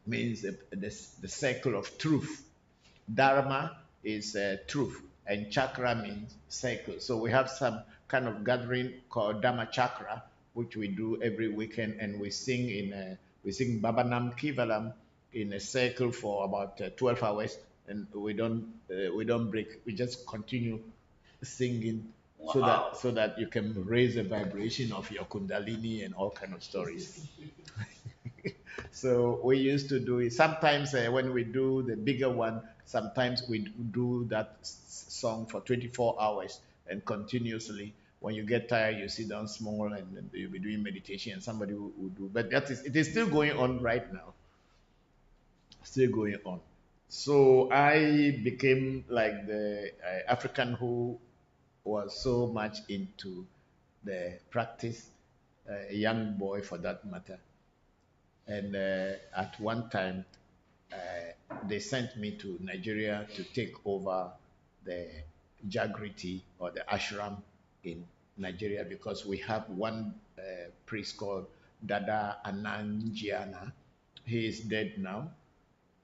means the circle of truth. Dharma is truth, and chakra means cycle. So we have some kind of gathering called Dhamma Chakra, which we do every weekend, and we sing Babanam Kivalam in a circle for about 12 hours, and we don't break. We just continue singing. Wow. So that you can raise the vibration of your kundalini and all kind of stories. So we used to do it. Sometimes when we do the bigger one, sometimes we do that song for 24 hours and continuously. When you get tired, you sit down small and you'll be doing meditation and somebody will do. But it is still going on right now. Still going on. So I became like the African who was so much into the practice, a young boy for that matter. And at one time, they sent me to Nigeria to take over the Jagriti or the ashram in Nigeria because we have one priest called Dada Anangiana. He is dead now.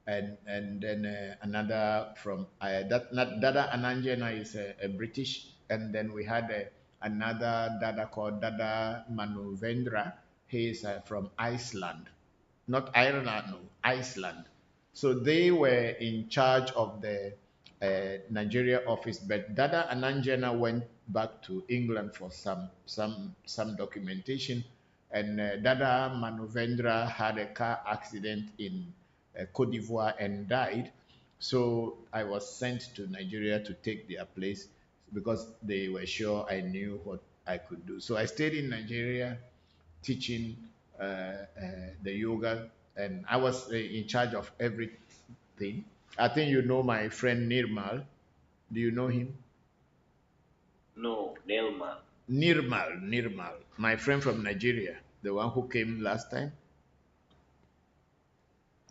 And then another from Dada Anangiana is a British. And then we had another Dada called Dada Manuvendra. He is from Iceland. Not Ireland, no, Iceland. So they were in charge of the Nigeria office, but Dada Ananjana went back to England for some documentation, and Dada Manuvendra had a car accident in Cote d'Ivoire and died. So I was sent to Nigeria to take their place because they were sure I knew what I could do. So I stayed in Nigeria teaching the yoga, and I was in charge of everything. I think you know my friend Nirmal. Do you know him? No, Nirmal. Nirmal, my friend from Nigeria, the one who came last time.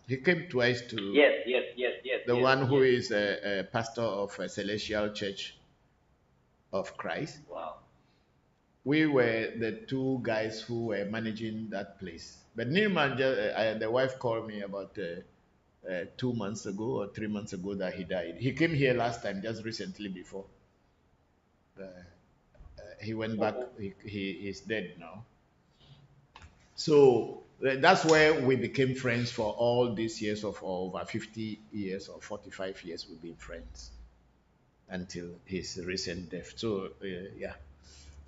He came twice to. Yes. The one who is a pastor of a Celestial Church of Christ. Wow. We were the two guys who were managing that place. But Nirman, the wife called me about 2 months ago or 3 months ago that he died. He came here last time, just recently before. He went back. He is dead now. So that's where we became friends for all these years of over 50 years or 45 years. We've been friends until his recent death. So yeah.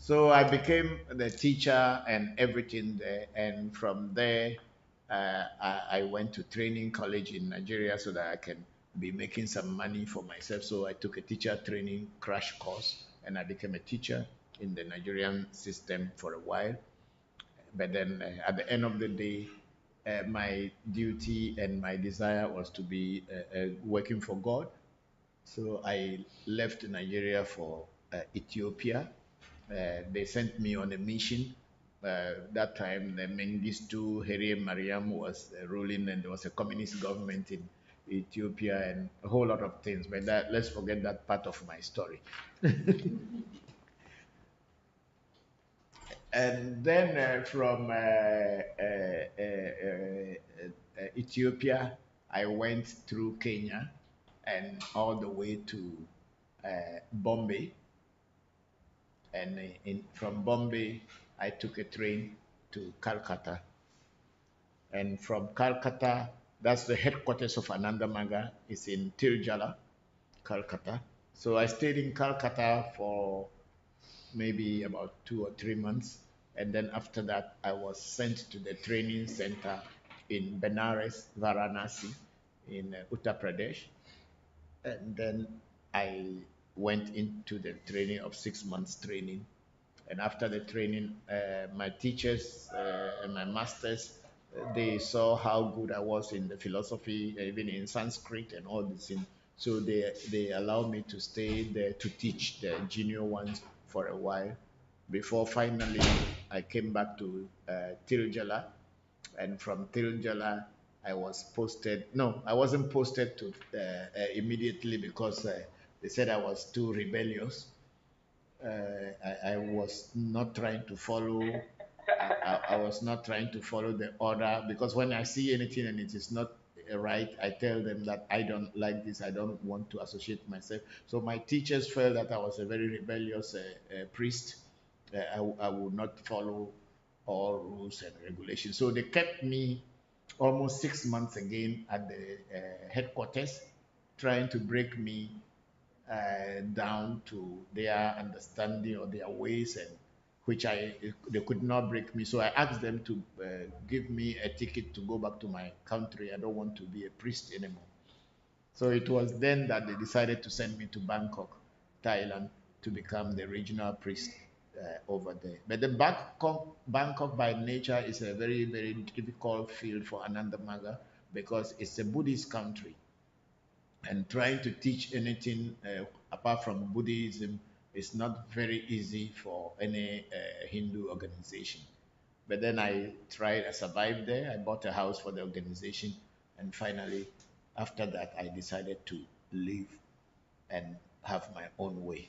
So I became the teacher and everything there, and from there I went to training college in Nigeria so that I can be making some money for myself. So I took a teacher training crash course, and I became a teacher in the Nigerian system for a while. But then at the end of the day, my duty and my desire was to be working for God. So I left Nigeria for Ethiopia. They sent me on a mission. That time, the Mengistu Haile Mariam was ruling, and there was a communist government in Ethiopia and a whole lot of things. But let's forget that part of my story. And then from Ethiopia, I went through Kenya and all the way to Bombay. And from Bombay, I took a train to Calcutta. And from Calcutta, that's the headquarters of Ananda Maga. It's in Tirjala, Calcutta. So I stayed in Calcutta for maybe about 2 or 3 months. And then after that, I was sent to the training center in Benares, Varanasi, in Uttar Pradesh. And then I went into the training of 6 months training. And after the training, my teachers and my masters, they saw how good I was in the philosophy, even in Sanskrit and all this thing. So they allowed me to stay there to teach the junior ones for a while before finally I came back to Tiljala. And from Tiljala, I was posted. No, I wasn't posted to immediately because they said I was too rebellious. I was not trying to follow. I was not trying to follow the order because when I see anything and it is not right, I tell them that I don't like this. I don't want to associate myself. So my teachers felt that I was a very rebellious priest. I would not follow all rules and regulations. So they kept me almost 6 months again at the headquarters, trying to break me down to their understanding or their ways, and which they could not break me. So I asked them to give me a ticket to go back to my country. I don't want to be a priest anymore. So it was then that they decided to send me to Bangkok, Thailand, to become the regional priest over there. But the Bangkok by nature is a very, very difficult field for Ananda Maga because it's a Buddhist country. And trying to teach anything apart from Buddhism is not very easy for any Hindu organization. But then I tried, I survived there. I bought a house for the organization. And finally, after that, I decided to leave and have my own way.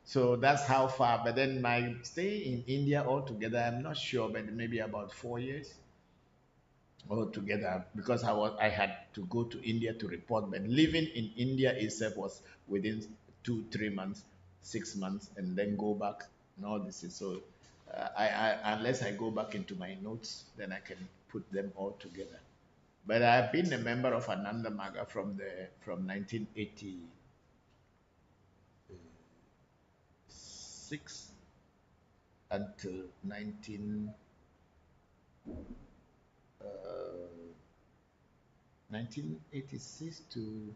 So that's how far. But then my stay in India altogether, I'm not sure, but maybe about 4 years altogether because I had to go to India to report. But living in India itself was within 2 3 months, 6 months, and then go back and all this. So unless I go back into my notes, then I can put them all together. But I've been a member of Ananda Maga from 1986 until 1986 to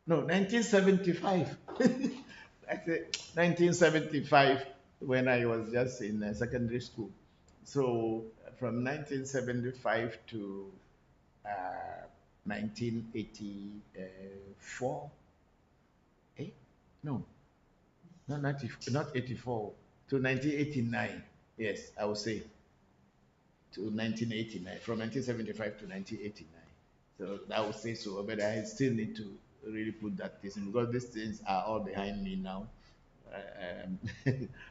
1975. I said 1975 when I was just in secondary school. So from 1975 to 1984. No, not 84, to 1989. Yes, I would say to 1989, from 1975 to 1989. So I would say so, but I still need to really put that this in because these things are all behind me now.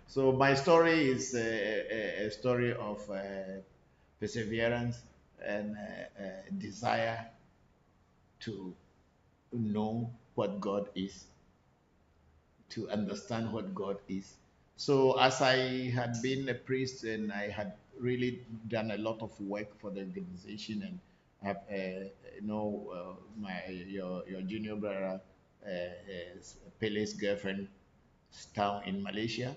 So my story is a story of perseverance and desire to know what God is, to understand what God is. So as I had been a priest and I had really done a lot of work for the organization and have your junior brother Pele's girlfriend town in Malaysia.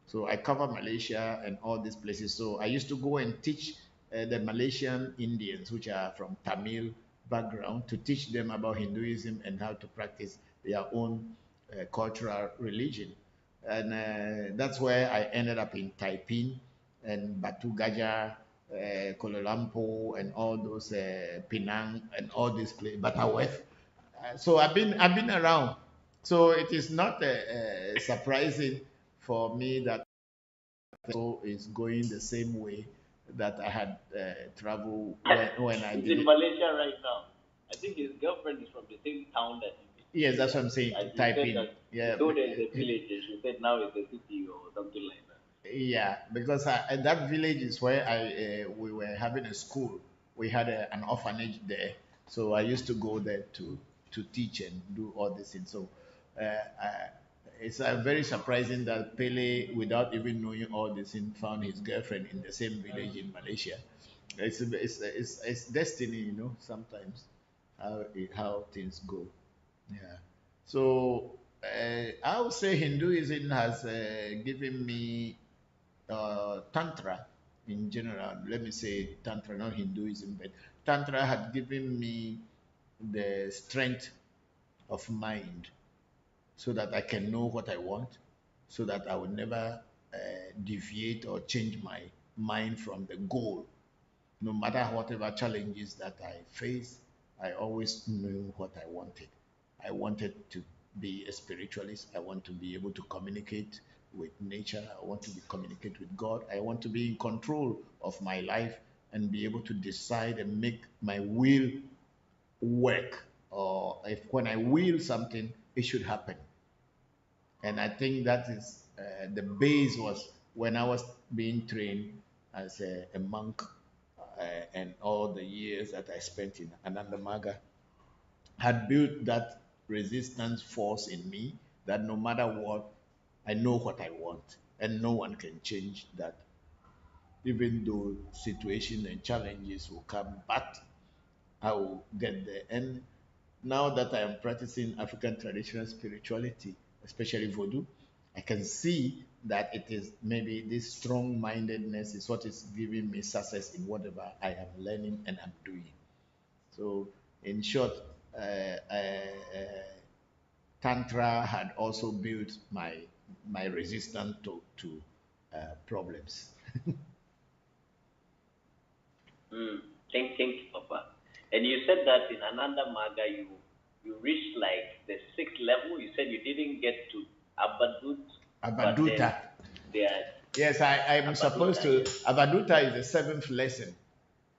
So I cover Malaysia and all these places. So I used to go and teach the Malaysian Indians, which are from Tamil background, to teach them about Hinduism and how to practice their own cultural religion. And that's where I ended up in Taiping and Batu Gajah, Kuala Lumpur, and all those Penang and all these places, Butterworth. So I've been around. So it is not surprising for me that so is going the same way that I had traveled when I He's did in it. Malaysia right now. I think his girlfriend is from the same town that he Yes, that's what I'm saying. as he Typing. said that Yeah. he told her it's a village. She said now it's a city or something like that. Yeah, because that village is where we were having a school. We had an orphanage there, so I used to go there to teach and do all this things. So it's very surprising that Pele, without even knowing all this, found his girlfriend in the same village in Malaysia. It's destiny, sometimes how things go. Yeah. So I would say Hinduism has given me Tantra in general. Let me say Tantra, not Hinduism, but Tantra had given me the strength of mind so that I can know what I want, so that I will never deviate or change my mind from the goal. No matter whatever challenges that I face, I always knew what I wanted. I wanted to be a spiritualist. I want to be able to communicate with nature. I want to communicate with God. I want to be in control of my life and be able to decide and make my will work. Or if when I will something, it should happen. And I think that is the base was when I was being trained as a monk and all the years that I spent in Anandamaga had built that resistance force in me that no matter what, I know what I want and no one can change that. Even though situations and challenges will come, but I will get there. And now that I am practicing African traditional spirituality, especially Vodou, I can see that it is maybe this strong mindedness is what is giving me success in whatever I am learning and I'm doing. So, in short, Tantra had also built my resistance to problems. Thank you, Papa. And you said that in Ananda Maga you reached like the 6th level. You said you didn't get to Abaduta. Yes, I'm supposed to. Abaduta is the 7th lesson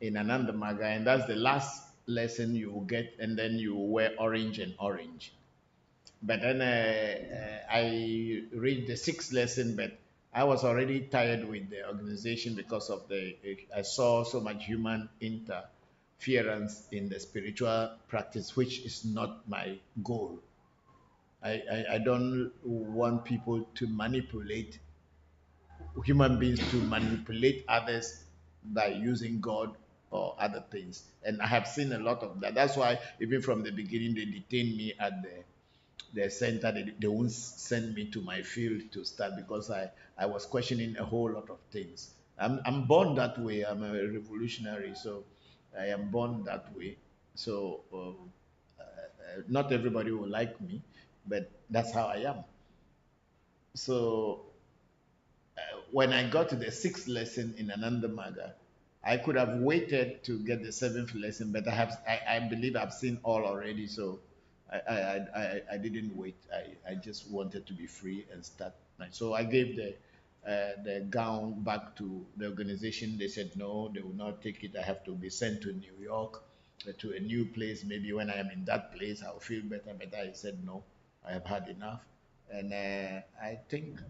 in Ananda Maga, and that's the last lesson you will get, and then you will wear orange and orange. But then I read the 6th lesson, but I was already tired with the organization because of I saw so much human interference in the spiritual practice, which is not my goal. I don't want people to manipulate human beings to manipulate others by using God or other things. And I have seen a lot of that. That's why even from the beginning they detained me at the center. They won't send me to my field to start because I was questioning a whole lot of things. I'm born that way. I'm a revolutionary, so I am born that way. So not everybody will like me, but that's how I am. So when I got to the 6th lesson in Ananda Maga, I could have waited to get the 7th lesson, but I believe I've seen all already, so I didn't wait. I just wanted to be free and start. So I gave the gown back to the organization. They said no, they will not take it. I have to be sent to New York, to a new place. Maybe when I am in that place, I'll feel better. But I said no, I have had enough. And I think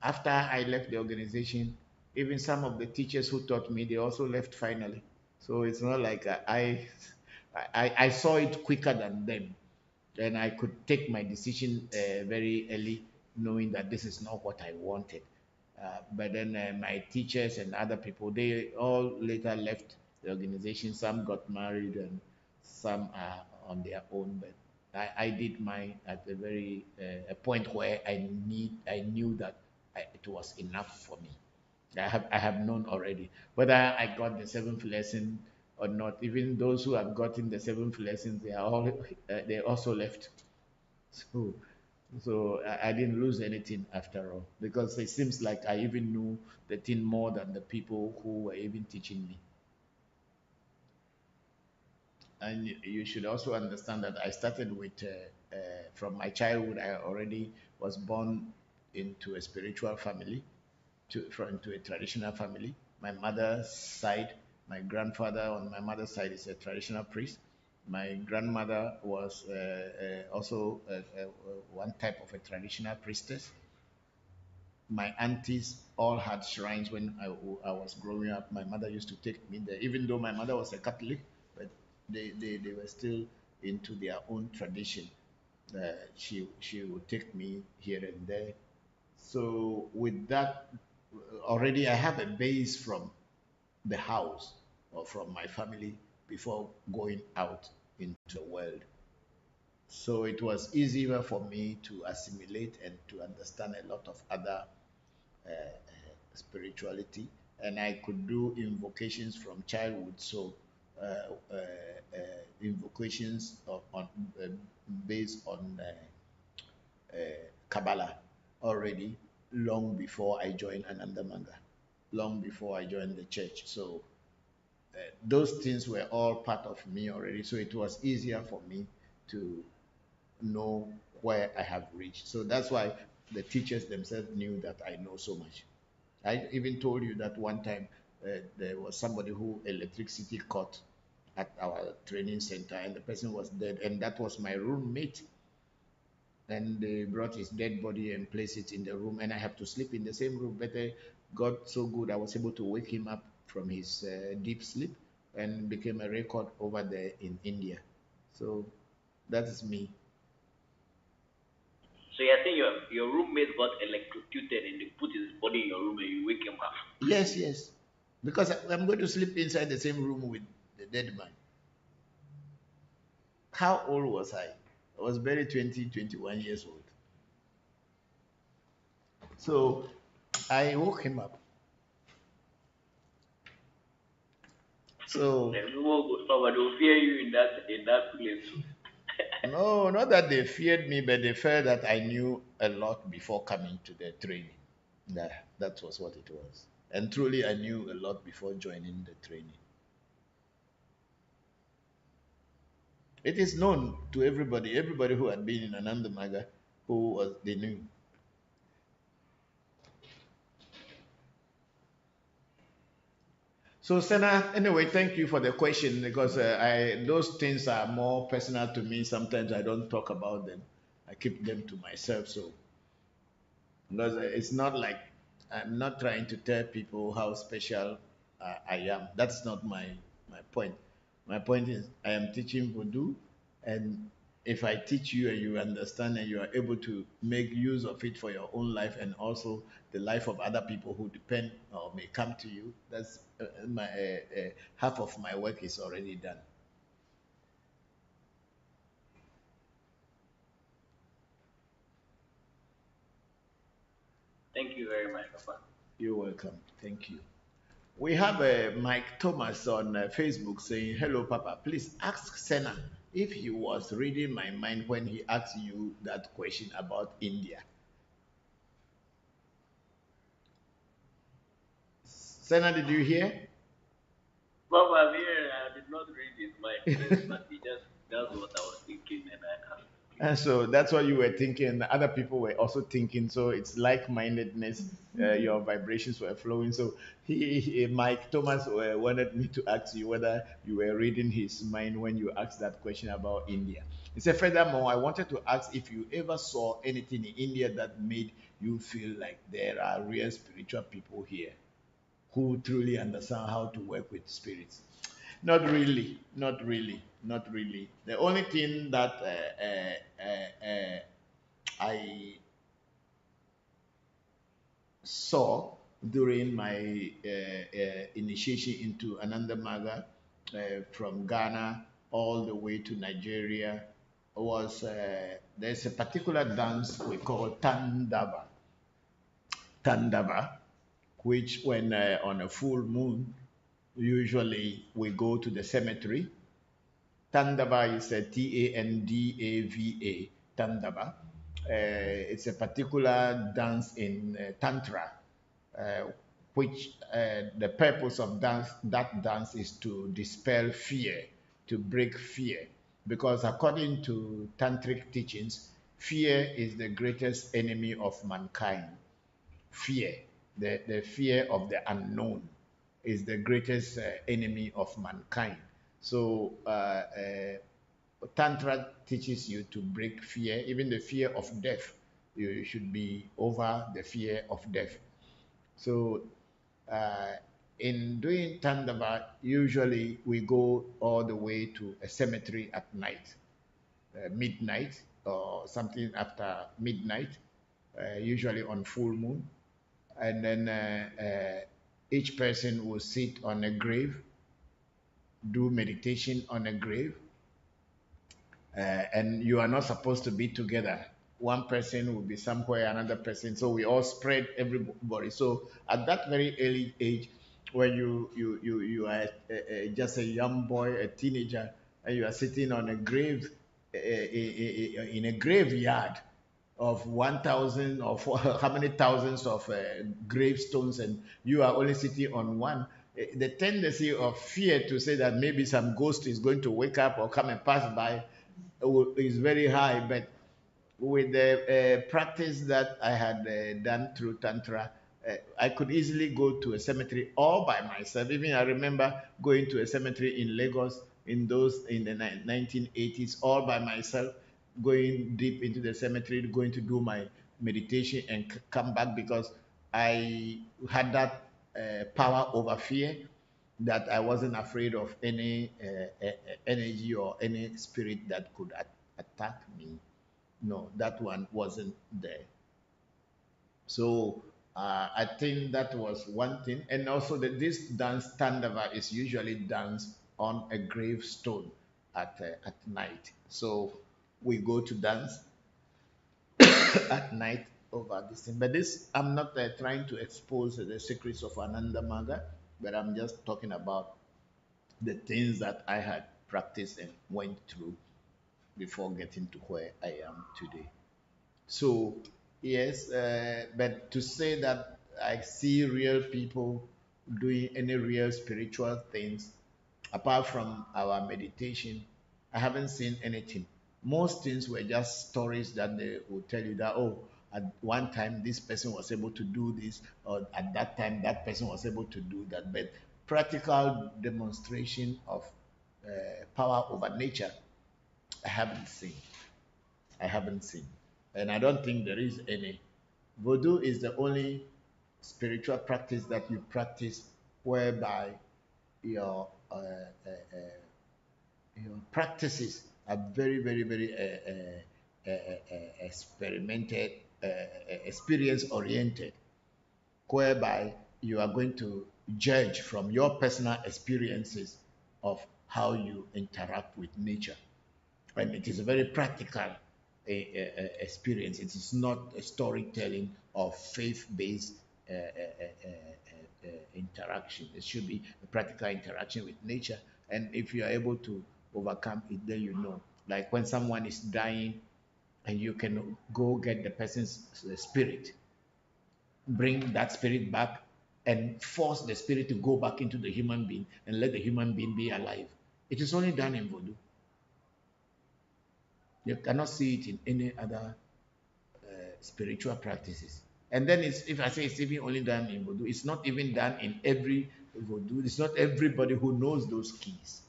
after I left the organization, even some of the teachers who taught me, they also left finally. So it's not like I saw it quicker than them. And I could take my decision very early, knowing that this is not what I wanted. But then my teachers and other people, they all later left the organization. Some got married and some are on their own. But I did mine at a point where I knew that it was enough for me. I have known already whether I got the 7th lesson or not. Even those who have gotten the 7th lesson, they also left. So I didn't lose anything after all because it seems like I even knew the thing more than the people who were even teaching me. And you should also understand that I started with from my childhood. I already was born into a spiritual family, into a traditional family. My mother's side, my grandfather on my mother's side is a traditional priest. My grandmother was also one type of a traditional priestess. My aunties all had shrines when I was growing up. My mother used to take me there, even though my mother was a Catholic, but they were still into their own tradition. She would take me here and there. So with that, already I have a base from the house or from my family before going out into the world. So it was easier for me to assimilate and to understand a lot of other spirituality. And I could do invocations from childhood. So invocations based on Kabbalah already long before I joined Anandamanga, long before I joined the church. So those things were all part of me already. So it was easier for me to know where I have reached. So that's why the teachers themselves knew that I know so much. I even told you that one time there was somebody who electricity caught at our training center and the person was dead, and that was my roommate. And they brought his dead body and placed it in the room, and I have to sleep in the same room. But God so good, I was able to wake him up from his deep sleep and became a record over there in India. So that is me. So you're saying your roommate got electrocuted and they put his body in your room and you wake him up? Yes, yes. Because I'm going to sleep inside the same room with the dead man. How old was I? I was barely 20, 21 years old. So I woke him up. So somebody will fear you in that place. No, not that they feared me, but they felt that I knew a lot before coming to the training. That was what it was. And truly, I knew a lot before joining the training. It is known to everybody who had been in Anandamaga, they knew. So Senna, anyway, thank you for the question, because those things are more personal to me. Sometimes I don't talk about them. I keep them to myself. So because it's not like I'm not trying to tell people how special I am. That's not my point. My point is I am teaching Voodoo, and if I teach you and you understand and you are able to make use of it for your own life and also the life of other people who depend or may come to you, that's half of my work is already done. Thank you very much, Papa. You're welcome. Thank you. We have Mike Thomas on Facebook saying, "Hello, Papa. Please ask Senna if he was reading my mind when he asked you that question about India." Senna, did you hear? Papa, I'm here. I did not read his mind, but that's what I was thinking, and I asked. And so that's what you were thinking. Other people were also thinking. So it's like-mindedness. Your vibrations were flowing. So Mike Thomas wanted me to ask you whether you were reading his mind when you asked that question about India. He said, furthermore, I wanted to ask if you ever saw anything in India that made you feel like there are real spiritual people here who truly understand how to work with spirits. Not really, not really, not really. The only thing that I saw during my initiation into Anandamaga from Ghana all the way to Nigeria was there's a particular dance we call Tandava. Tandava, which when on a full moon, usually we go to the cemetery. Tandava is a Tandava. Tandava. It's a particular dance in Tantra, which the purpose of that dance is to dispel fear, to break fear. Because according to Tantric teachings, fear is the greatest enemy of mankind. Fear, the fear of the unknown, is the greatest enemy of mankind. So Tantra teaches you to break fear, even the fear of death. You should be over the fear of death. So in doing Tandava, usually we go all the way to a cemetery at night, midnight or something after midnight, usually on full moon. And then each person will sit on a grave, do meditation on a grave, and you are not supposed to be together. One person will be somewhere, another person. So we all spread everybody. So at that very early age, when you are just a young boy, a teenager, and you are sitting on a grave in a graveyard of 1,000 or how many thousands of gravestones, and you are only sitting on one. The tendency of fear to say that maybe some ghost is going to wake up or come and pass by is very high. But with the practice that I had done through Tantra, I could easily go to a cemetery all by myself. Even I remember going to a cemetery in Lagos in the 1980s all by myself, going deep into the cemetery, going to do my meditation and come back because I had that power over fear, that I wasn't afraid of any energy or any spirit that could attack me. No, that one wasn't there. So I think that was one thing. And also that this dance Tandava is usually danced on a gravestone at night. So we go to dance at night over this thing. But this, I'm not trying to expose the secrets of Ananda Maga, but I'm just talking about the things that I had practiced and went through before getting to where I am today. So, yes, but to say that I see real people doing any real spiritual things, apart from our meditation, I haven't seen anything. Most things were just stories that they will tell you that, oh, at one time this person was able to do this, or at that time that person was able to do that. But practical demonstration of power over nature, I haven't seen. I haven't seen. And I don't think there is any. Voodoo is the only spiritual practice that you practice whereby your your practices are very, very, very experimented, experience oriented, whereby you are going to judge from your personal experiences of how you interact with nature. And it is a very practical experience. It is not a storytelling or faith-based interaction. It should be a practical interaction with nature. And if you are able to overcome it, then you know. Like when someone is dying and you can go get the person's spirit, bring that spirit back and force the spirit to go back into the human being and let the human being be alive. It is only done in voodoo. You cannot see it in any other spiritual practices. And then if I say it's even only done in voodoo, it's not even done in every voodoo. It's not everybody who knows those keys.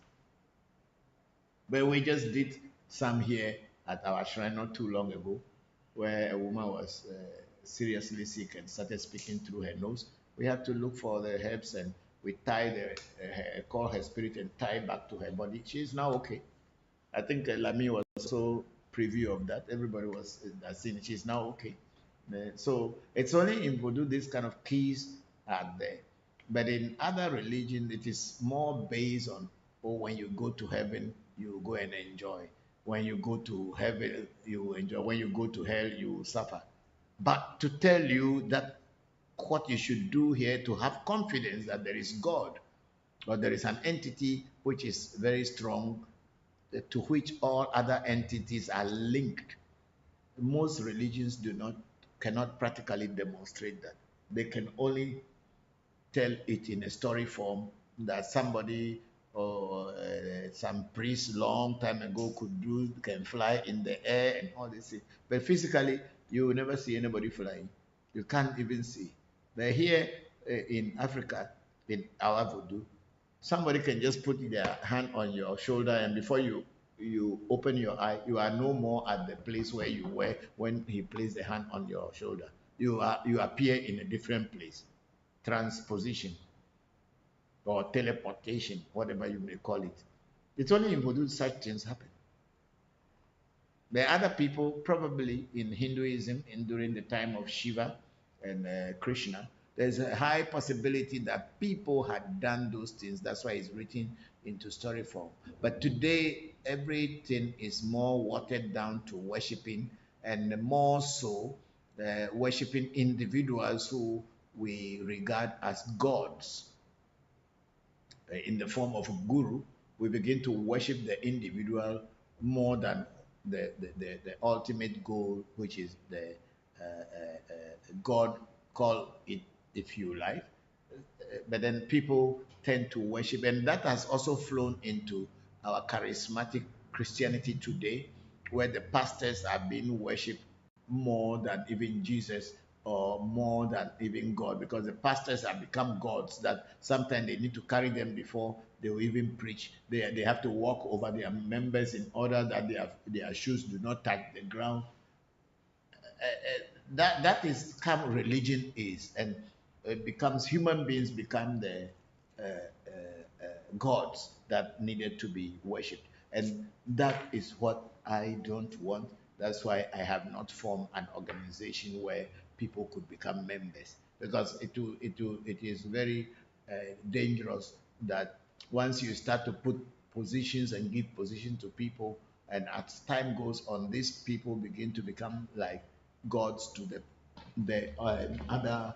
But we just did some here at our shrine not too long ago, where a woman was seriously sick and started speaking through her nose. We had to look for the herbs and we tied call her spirit and tie back to her body. She is now okay. I think Lami was also preview of that. Everybody was seeing it. She's now okay. So it's only in Voodoo this kind of keys are there. But in other religion, it is more based on, oh, when you go to heaven, you go and enjoy. When you go to heaven, you enjoy. When you go to hell, you suffer. But to tell you that what you should do here to have confidence that there is God or there is an entity which is very strong, to which all other entities are linked. Most religions cannot practically demonstrate that. They can only tell it in a story form that somebody or some priest long time ago can fly in the air and all this. But physically, you will never see anybody flying. You can't even see. But here in Africa, in our voodoo, somebody can just put their hand on your shoulder, and before you open your eye, you are no more at the place where you were when he placed the hand on your shoulder. You appear in a different place. Transposition or teleportation, whatever you may call it. It's only in Voodoo such things happen. There are other people, probably in Hinduism, during the time of Shiva and Krishna, there's a high possibility that people had done those things. That's why it's written into story form. But today, everything is more watered down to worshiping, and more so worshiping individuals who we regard as gods. in the form of a guru, we begin to worship the individual more than the ultimate goal, which is the God, call it if you like. But then people tend to worship, and that has also flown into our charismatic Christianity today, where the pastors are being worshipped more than even Jesus or more than even God, because the pastors have become gods that sometimes they need to carry them before they will even preach. They have to walk over their members in order that their shoes do not touch the ground. That is how religion is, and it becomes, human beings become the gods that needed to be worshipped, and that is what I don't want. That's why I have not formed an organization where people could become members, because it is very dangerous that once you start to put positions and give position to people, and as time goes on, these people begin to become like gods to the other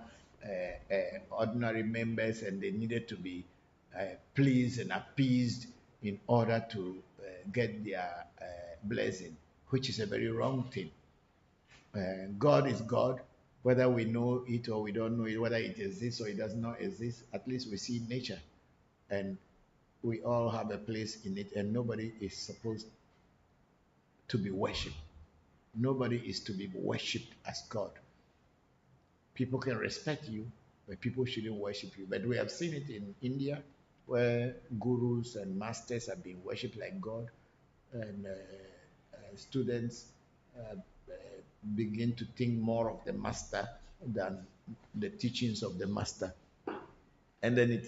ordinary members, and they needed to be pleased and appeased in order to get their blessing, which is a very wrong thing. God is God, whether we know it or we don't know it, whether it exists or it does not exist. At least we see nature, and we all have a place in it, and nobody is supposed to be worshipped. Nobody is to be worshipped as God. People can respect you, but people shouldn't worship you. But we have seen it in India, where gurus and masters have been worshipped like God, and students begin to think more of the master than the teachings of the master. And then it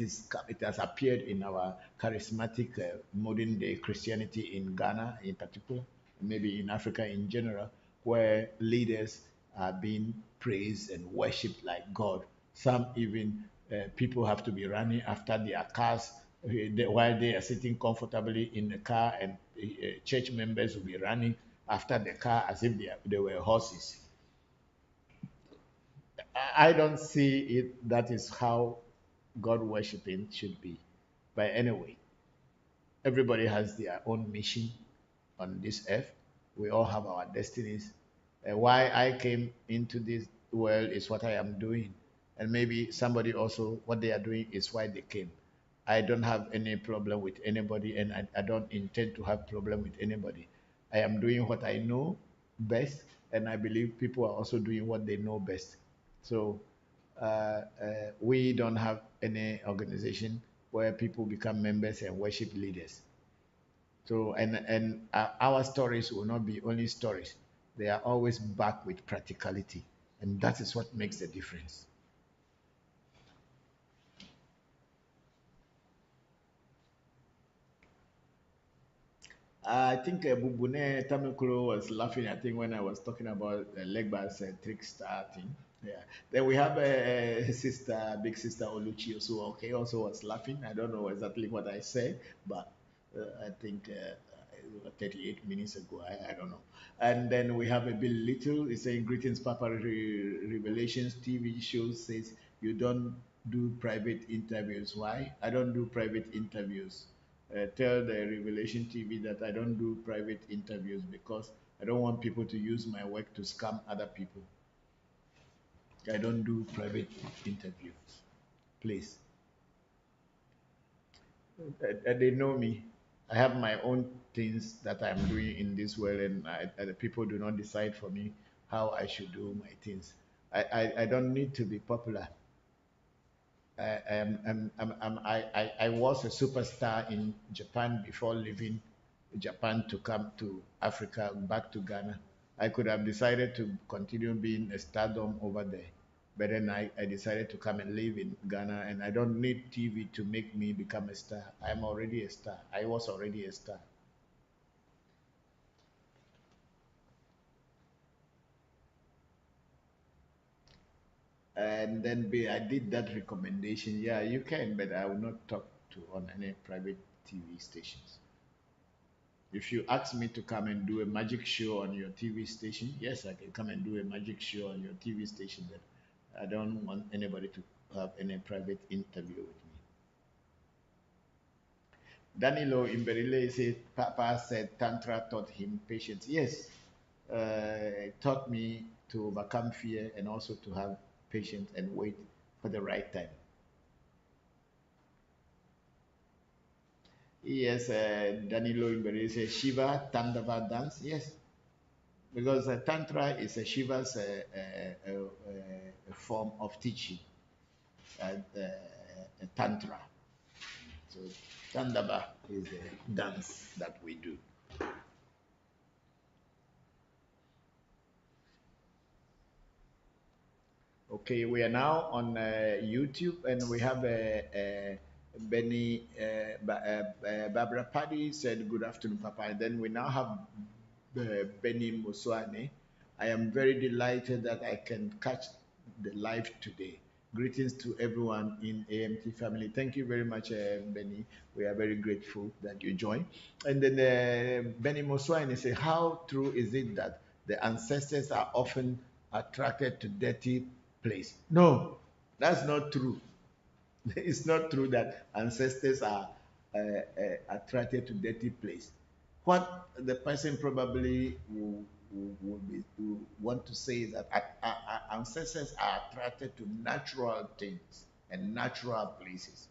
has appeared in our charismatic modern day Christianity in Ghana in particular, maybe in Africa in general, where leaders are being praised and worshipped like God. Some even people have to be running after their cars while they are sitting comfortably in the car, and church members will be running after the car as if they were horses. I don't see it that is how God worshiping should be. But anyway, everybody has their own mission on this earth. We all have our destinies. Why I came into this world is what I am doing. And maybe somebody also, what they are doing is why they came. I don't have any problem with anybody, and I don't intend to have problem with anybody. I am doing what I know best, and I believe people are also doing what they know best. So we don't have any organization where people become members and worship leaders. So, and our stories will not be only stories. They are always backed with practicality, and that is what makes the difference. I think Bubune Tamikuro was laughing, I think, when I was talking about Legba's trickster thing. Yeah. Then we have a sister, big sister Oluchi also, okay, also was laughing. I don't know exactly what I said, but I think 38 minutes ago, I don't know. And then we have a Bill Little, he's saying, greetings, Papa Revelations TV show says you don't do private interviews. Why? I don't do private interviews. Tell the Revelation TV that I don't do private interviews because I don't want people to use my work to scam other people. I don't do private interviews, please. They know me. I have my own things that I'm doing in this world, and the people do not decide for me how I should do my things. I don't need to be popular. I was a superstar in Japan before leaving Japan to come to Africa, back to Ghana. I could have decided to continue being a stardom over there, but then I decided to come and live in Ghana, and I don't need TV to make me become a star. I'm already a star. I was already a star. And then I did that recommendation. Yeah, you can, but I will not talk to on any private TV stations. If you ask me to come and do a magic show on your TV station, yes, I can come and do a magic show on your TV station. But I don't want anybody to have any private interview with me. Danilo Imberile said, Papa said Tantra taught him patience. Yes, it taught me to overcome fear and also to have patience and wait for the right time. Yes, Danilo Imberile said Shiva Tandava dance. Yes, because Tantra is a Shiva's form of teaching, Tantra. So Tandava is a dance that we do. Okay, we are now on YouTube and we have Benny, Barbara Paddy said, good afternoon, Papa. And then we now have Benny Muswane. I am very delighted that I can catch the live today. Greetings to everyone in AMT family. Thank you very much, Benny. We are very grateful that you joined. And then Benny Muswane said, how true is it that the ancestors are often attracted to dirty place? No, that's not true. It's not true that ancestors are attracted to dirty place. What the person probably will want to say is that ancestors are attracted to natural things and natural places.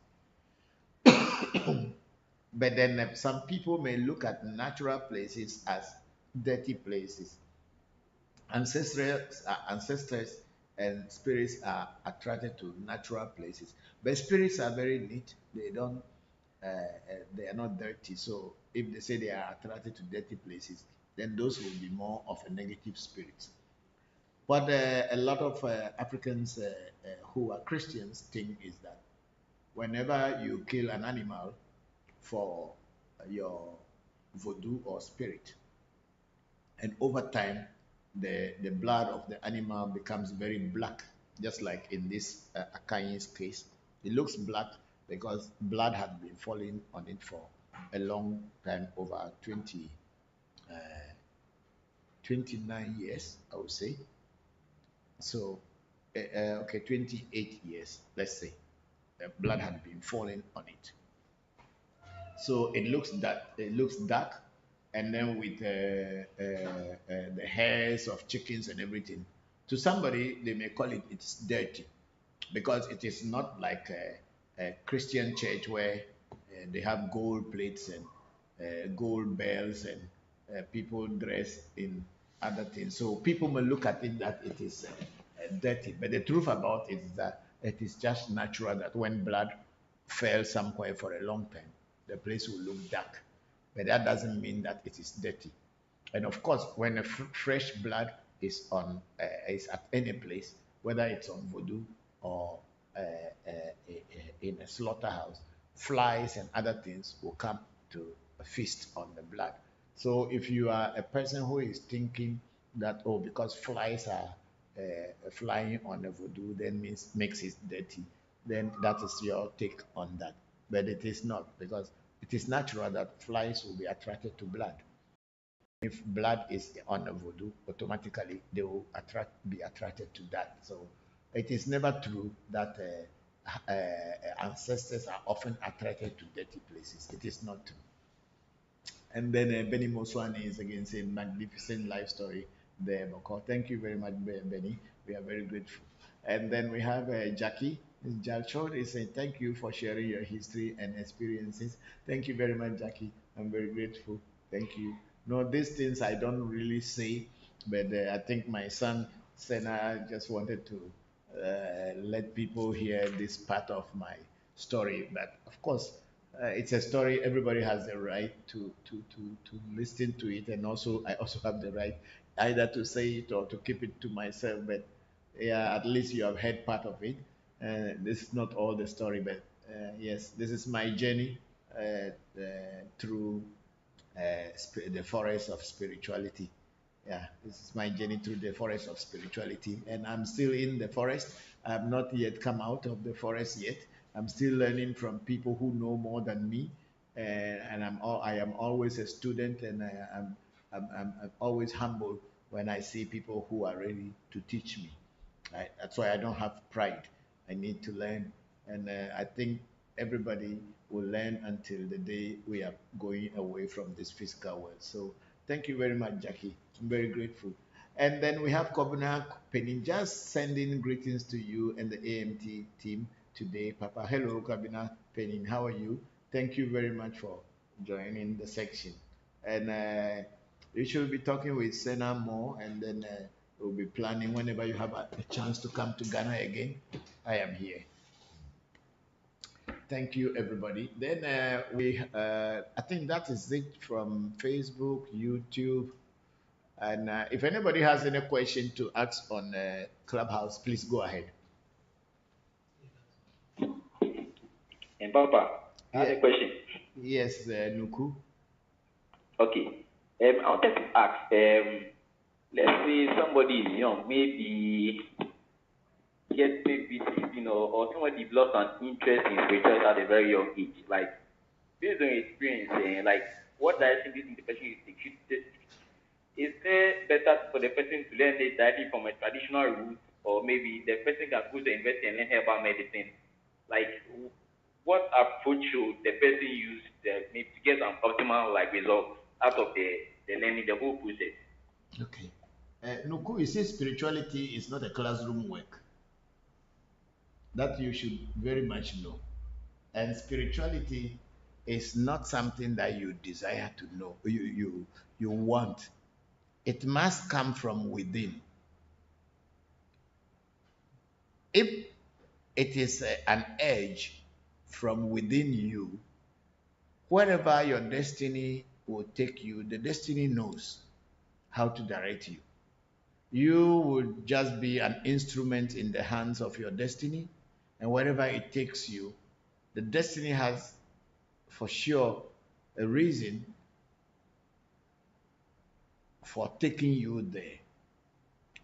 But then some people may look at natural places as dirty places. Ancestors and spirits are attracted to natural places, but spirits are very neat. They are not dirty. So if they say they are attracted to dirty places, then those will be more of a negative spirit. What a lot of Africans who are Christians think is that whenever you kill an animal for your voodoo or spirit, and over time the blood of the animal becomes very black, just like in this Akanyi's case. It looks black because blood had been falling on it for a long time, over 29 years, I would say. So, okay, 28 years, let's say. The blood had been falling on it. So it looks dark, and then with the hairs of chickens and everything. To somebody, they may call it's dirty because it is not like a Christian church where they have gold plates and gold bells and people dress in other things. So people may look at it that it is dirty, but the truth about it is that it is just natural that when blood fell somewhere for a long time, the place will look dark. But that doesn't mean that it is dirty. And of course, when a fresh blood is is at any place, whether it's on voodoo or in a slaughterhouse, flies and other things will come to feast on the blood. So if you are a person who is thinking that, oh, because flies are flying on the voodoo, then makes it dirty, then that is your take on that. But it is not, because it is natural that flies will be attracted to blood. If blood is on the voodoo, automatically they will be attracted to that. So it is never true that ancestors are often attracted to dirty places. It is not true. And then Benny Moswani is again saying, magnificent life story there, Bokor. Thank you very much, Benny. We are very grateful. And then we have Jackie. Jalchod is saying, thank you for sharing your history and experiences. Thank you very much, Jackie. I'm very grateful. Thank you. No, these things I don't really say, but I think my son, Sena, just wanted to let people hear this part of my story. But of course, it's a story. Everybody has the right to listen to it, and also I also have the right either to say it or to keep it to myself. But yeah, at least you have heard part of it. This is not all the story, but yes, this is my journey through the forest of spirituality. Yeah, this is my journey through the forest of spirituality, and I'm still in the forest. I have not yet come out of the forest yet. I'm still learning from people who know more than me, and I am always a student, and I'm always humble when I see people who are ready to teach me. That's why I don't have pride. I need to learn, and I think everybody will learn until the day we are going away from this physical world. So thank you very much, Jackie. I'm very grateful. And then we have Governor Penny just sending greetings to you and the AMT team today. Papa, hello, Governor Penny. How are you? Thank you very much for joining the section. And you should be talking with Senna more, and then we'll be planning whenever you have a chance to come to Ghana again. I am here. Thank you, everybody. Then I think that is it from Facebook, YouTube, and if anybody has any question to ask on Clubhouse, please go ahead. And Papa, I have a question. Yes, Nuku. Okay. I wanted to ask, let's say somebody is young, maybe get maybe or somebody develops an interest in spirituality at a very young age. Like, based on your experience, like, what direction do you think the person is taking? Is it better for the person to learn it directly from a traditional route, or maybe the person can go to university and learn herbal medicine? Like, what approach should the person use maybe to get an optimal result out of the learning, the whole process? Okay. Nuku, you say spirituality is not a classroom work. That you should very much know. And spirituality is not something that you desire to know, you want. It must come from within. If it is an edge from within you, wherever your destiny will take you, the destiny knows how to direct you. You will just be an instrument in the hands of your destiny, and wherever it takes you, the destiny has for sure a reason for taking you there.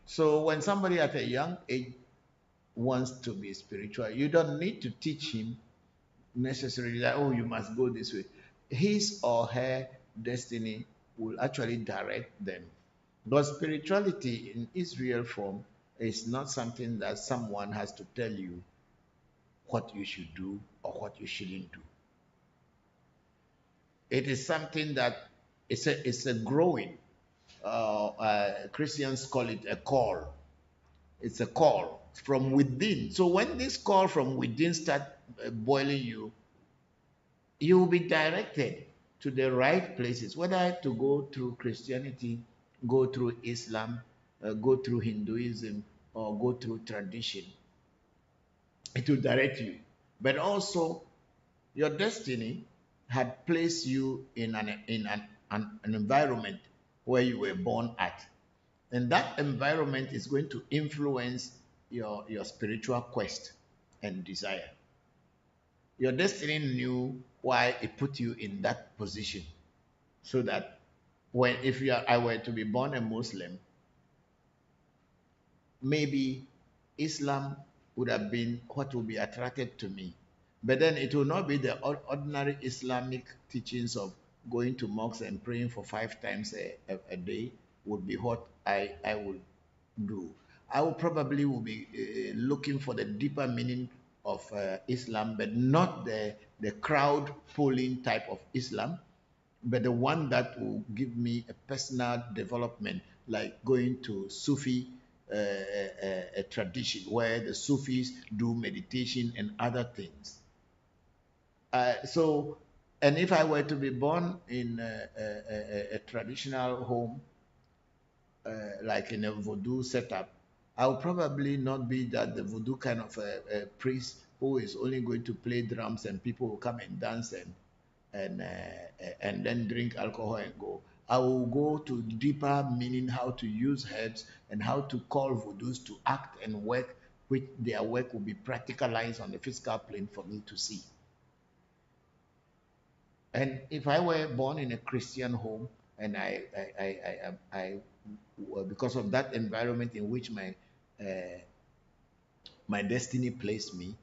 So when somebody at a young age wants to be spiritual, you don't need to teach him necessarily that, oh, you must go this way. His or her destiny will actually direct them. But spirituality in its real form is not something that someone has to tell you what you should do or what you shouldn't do. It is something that it's a growing. Christians call it a call. It's a call from within. So when this call from within starts boiling you, you will be directed to the right places, whether to go through Christianity, go through Islam, go through Hinduism, or go through tradition. It will direct you. But also, your destiny had placed you in an environment where you were born at. And that environment is going to influence your spiritual quest and desire. Your destiny knew why it put you in that position. So that if I were to be born a Muslim, maybe Islam would have been what would be attracted to me. But then it will not be the ordinary Islamic teachings of going to mosques and praying for 5 times a day would be what I would do. I will probably be looking for the deeper meaning of Islam, but not the crowd pulling type of Islam, but the one that will give me a personal development, like going to Sufi a tradition where the Sufis do meditation and other things. And if I were to be born in a traditional home, like in a voodoo setup, I'll probably not be that the voodoo kind of a priest who is only going to play drums and people will come and dance and then drink alcohol and go. I will go to deeper meaning, how to use herbs and how to call voodoos to act and work, which their work will be practicalized on the physical plane for me to see. And if I were born in a Christian home and I because of that environment in which my destiny placed me,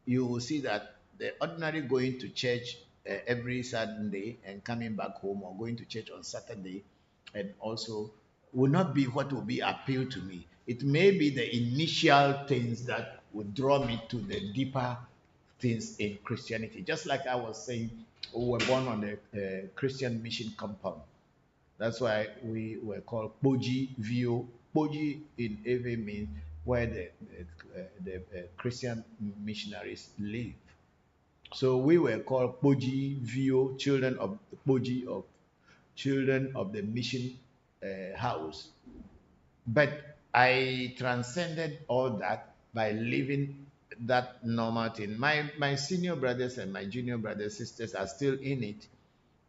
you will see that the ordinary going to church every Sunday and coming back home, or going to church on Saturday, and also will not be what will be appeal to me. It may be the initial things that would draw me to the deeper things in Christianity. Just like I was saying, we were born on the Christian mission compound. That's why we were called Boji Vio. Boji in Ewe means where the Christian missionaries live. So we were called Boji Vio, children of Boji, of children of the mission house. But I transcended all that by living that normal thing. My senior brothers and my junior brothers, sisters are still in it,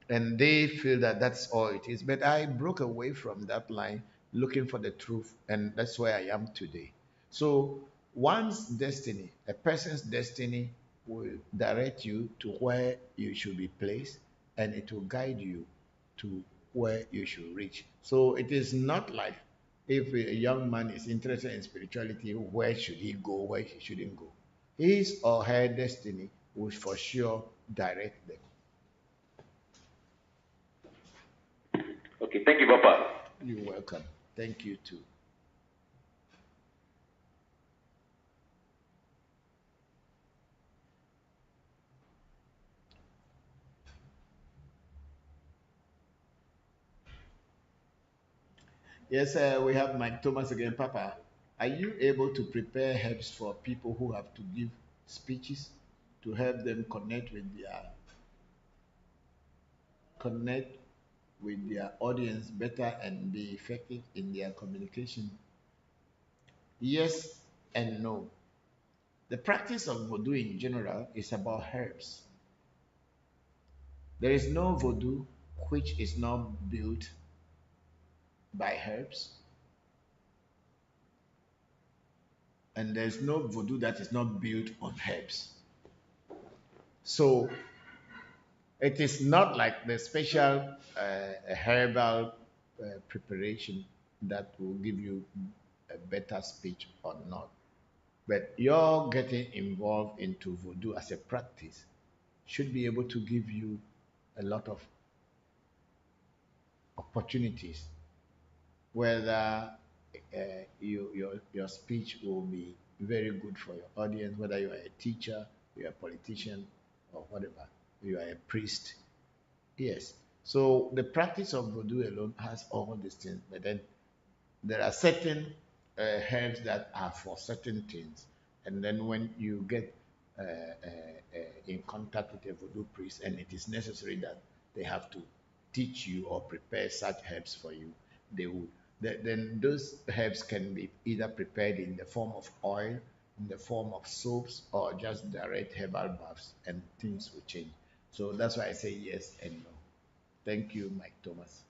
and they feel that that's all it is. But I broke away from that line, looking for the truth, and that's where I am today. So one's destiny, a person's destiny, will direct you to where you should be placed, and it will guide you to where you should reach. So it is not like if a young man is interested in spirituality, where should he go, where he shouldn't go. His or her destiny will for sure direct them. Okay, thank you, Papa. You're welcome. Thank you too. Yes, we have Mike Thomas again. Papa, are you able to prepare herbs for people who have to give speeches to help them connect with their audience better and be effective in their communication? Yes and no. The practice of voodoo in general is about herbs. There is no voodoo which is not built by herbs, and there's no voodoo that is not built on herbs. So it is not like the special herbal preparation that will give you a better speech or not. But your getting involved into voodoo as a practice should be able to give you a lot of opportunities, whether your speech will be very good for your audience, whether you are a teacher, you are a politician, or whatever, you are a priest. Yes. So the practice of voodoo alone has all these things, but then there are certain herbs that are for certain things, and then when you get in contact with a voodoo priest, and it is necessary that they have to teach you or prepare such herbs for you, they would. Then those herbs can be either prepared in the form of oil, in the form of soaps, or just direct herbal baths, and things will change. So that's why I say yes and no. Thank you, Mike Thomas.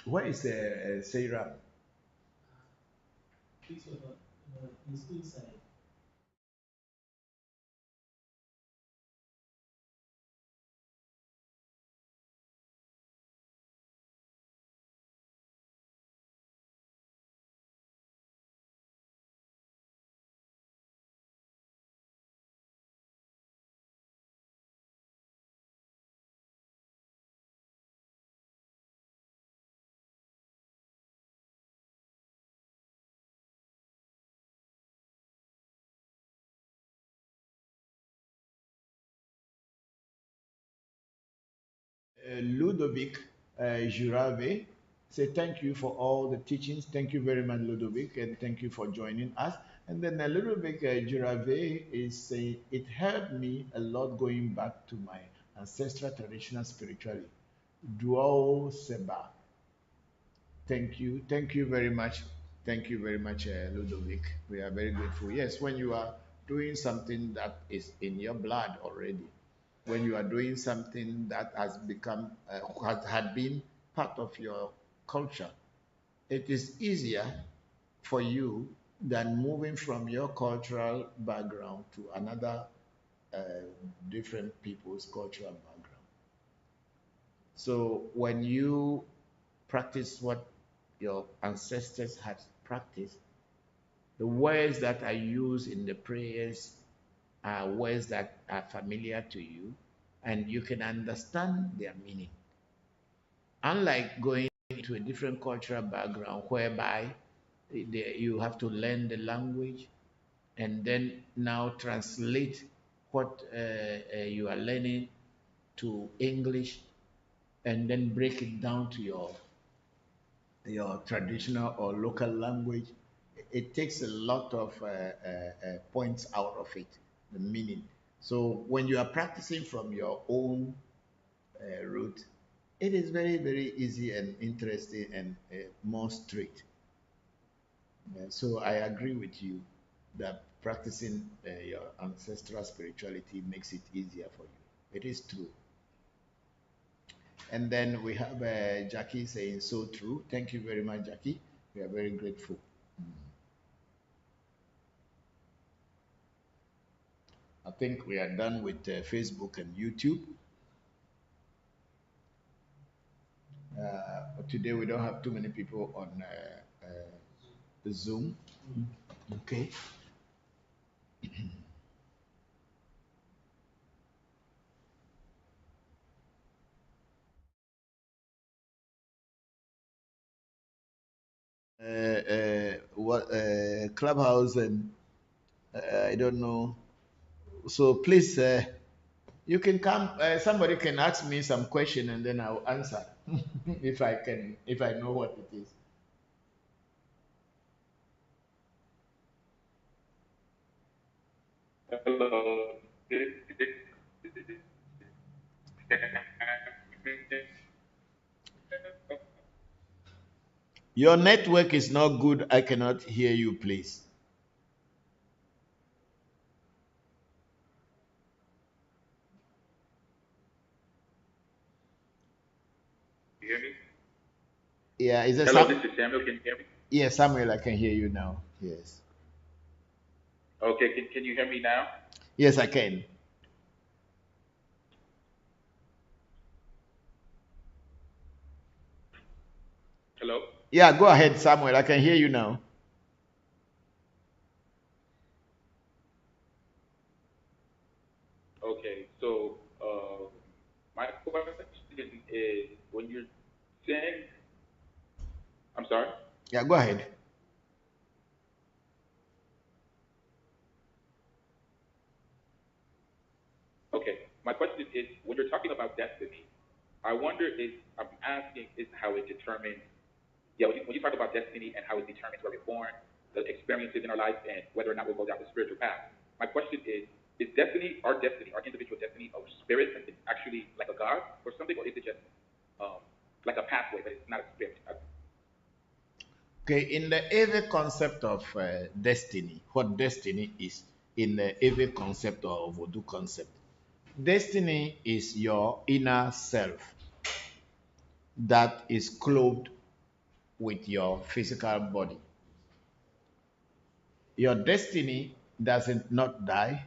Where is Sarah? It's inside. Ludovic Jurave say thank you for all the teachings. Thank you very much, Ludovic, and thank you for joining us. And then Ludovic Jurave is saying it helped me a lot going back to my ancestral traditional spirituality. Duo Seba. Thank you very much. Thank you very much, Ludovic. We are very grateful. Yes, when you are doing something that is in your blood already, when you are doing something that has become had been part of your culture, it is easier for you than moving from your cultural background to another uh, different people's cultural background. So when you practice what your ancestors had practiced, the words that are used in the prayers are words that are familiar to you, and you can understand their meaning. Unlike going into a different cultural background whereby you have to learn the language and then now translate what you are learning to English, and then break it down to your traditional or local language. It takes a lot of points out of it, the meaning. So when you are practicing from your own route, it is very, very easy and interesting and more straight. So I agree with you that practicing your ancestral spirituality makes it easier for you. It is true. And then we have Jackie saying, so true. Thank you very much, Jackie. We are very grateful. I think we are done with Facebook and YouTube. Today we don't have too many people on the Zoom. Okay. Clubhouse and I don't know. So please, you can come. Somebody can ask me some question and then I'll answer if I know what it is. Hello. Your network is not good. I cannot hear you, please. You hear me? Yeah, is it Hello, this is Samuel. Can you hear me? Yes, Samuel, I can hear you now. Yes. Okay, can you hear me now? Yes, I can. Hello? Yeah, go ahead, Samuel. I can hear you now. Okay, so my question is when you're saying, I'm sorry? Yeah, go ahead. Okay, my question is when you're talking about destiny, I wonder is, I'm asking is how it determines, yeah, when you talk about destiny and how it determines where we're born, the experiences in our life, and whether or not we'll go down the spiritual path. My question is destiny, our individual destiny, of spirit, and it's actually like a God or something, or is it just like a pathway, but it's not a spirit? Okay, in the Ave concept of destiny, what destiny is, in the Ave concept or Vodou concept, destiny is your inner self that is clothed with your physical body. Your destiny doesn't not die,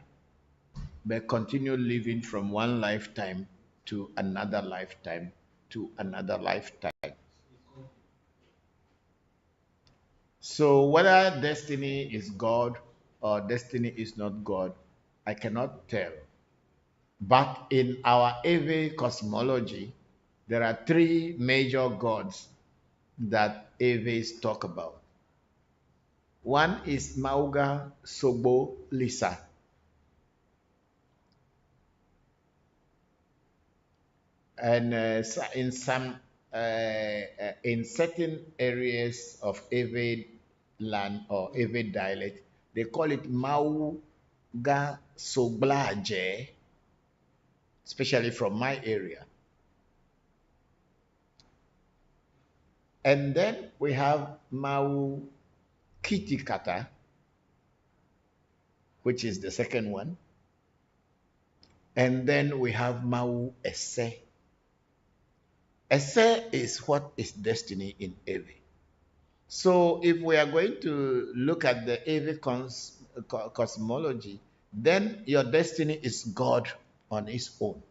but continue living from one lifetime to another lifetime to another lifetime. So whether destiny is God or destiny is not God, I cannot tell. But in our Ave cosmology, there are three major gods that Aves talk about. One is Mauga Sobo Lisa. And in certain areas of Ave land or Ave dialect, they call it Mauga Soblaje, especially from my area. And then we have Mau Kitikata, which is the second one. And then we have Mau Esse. Esse is what is destiny in Ave. So if we are going to look at the Ave cosmology, then your destiny is God on his own.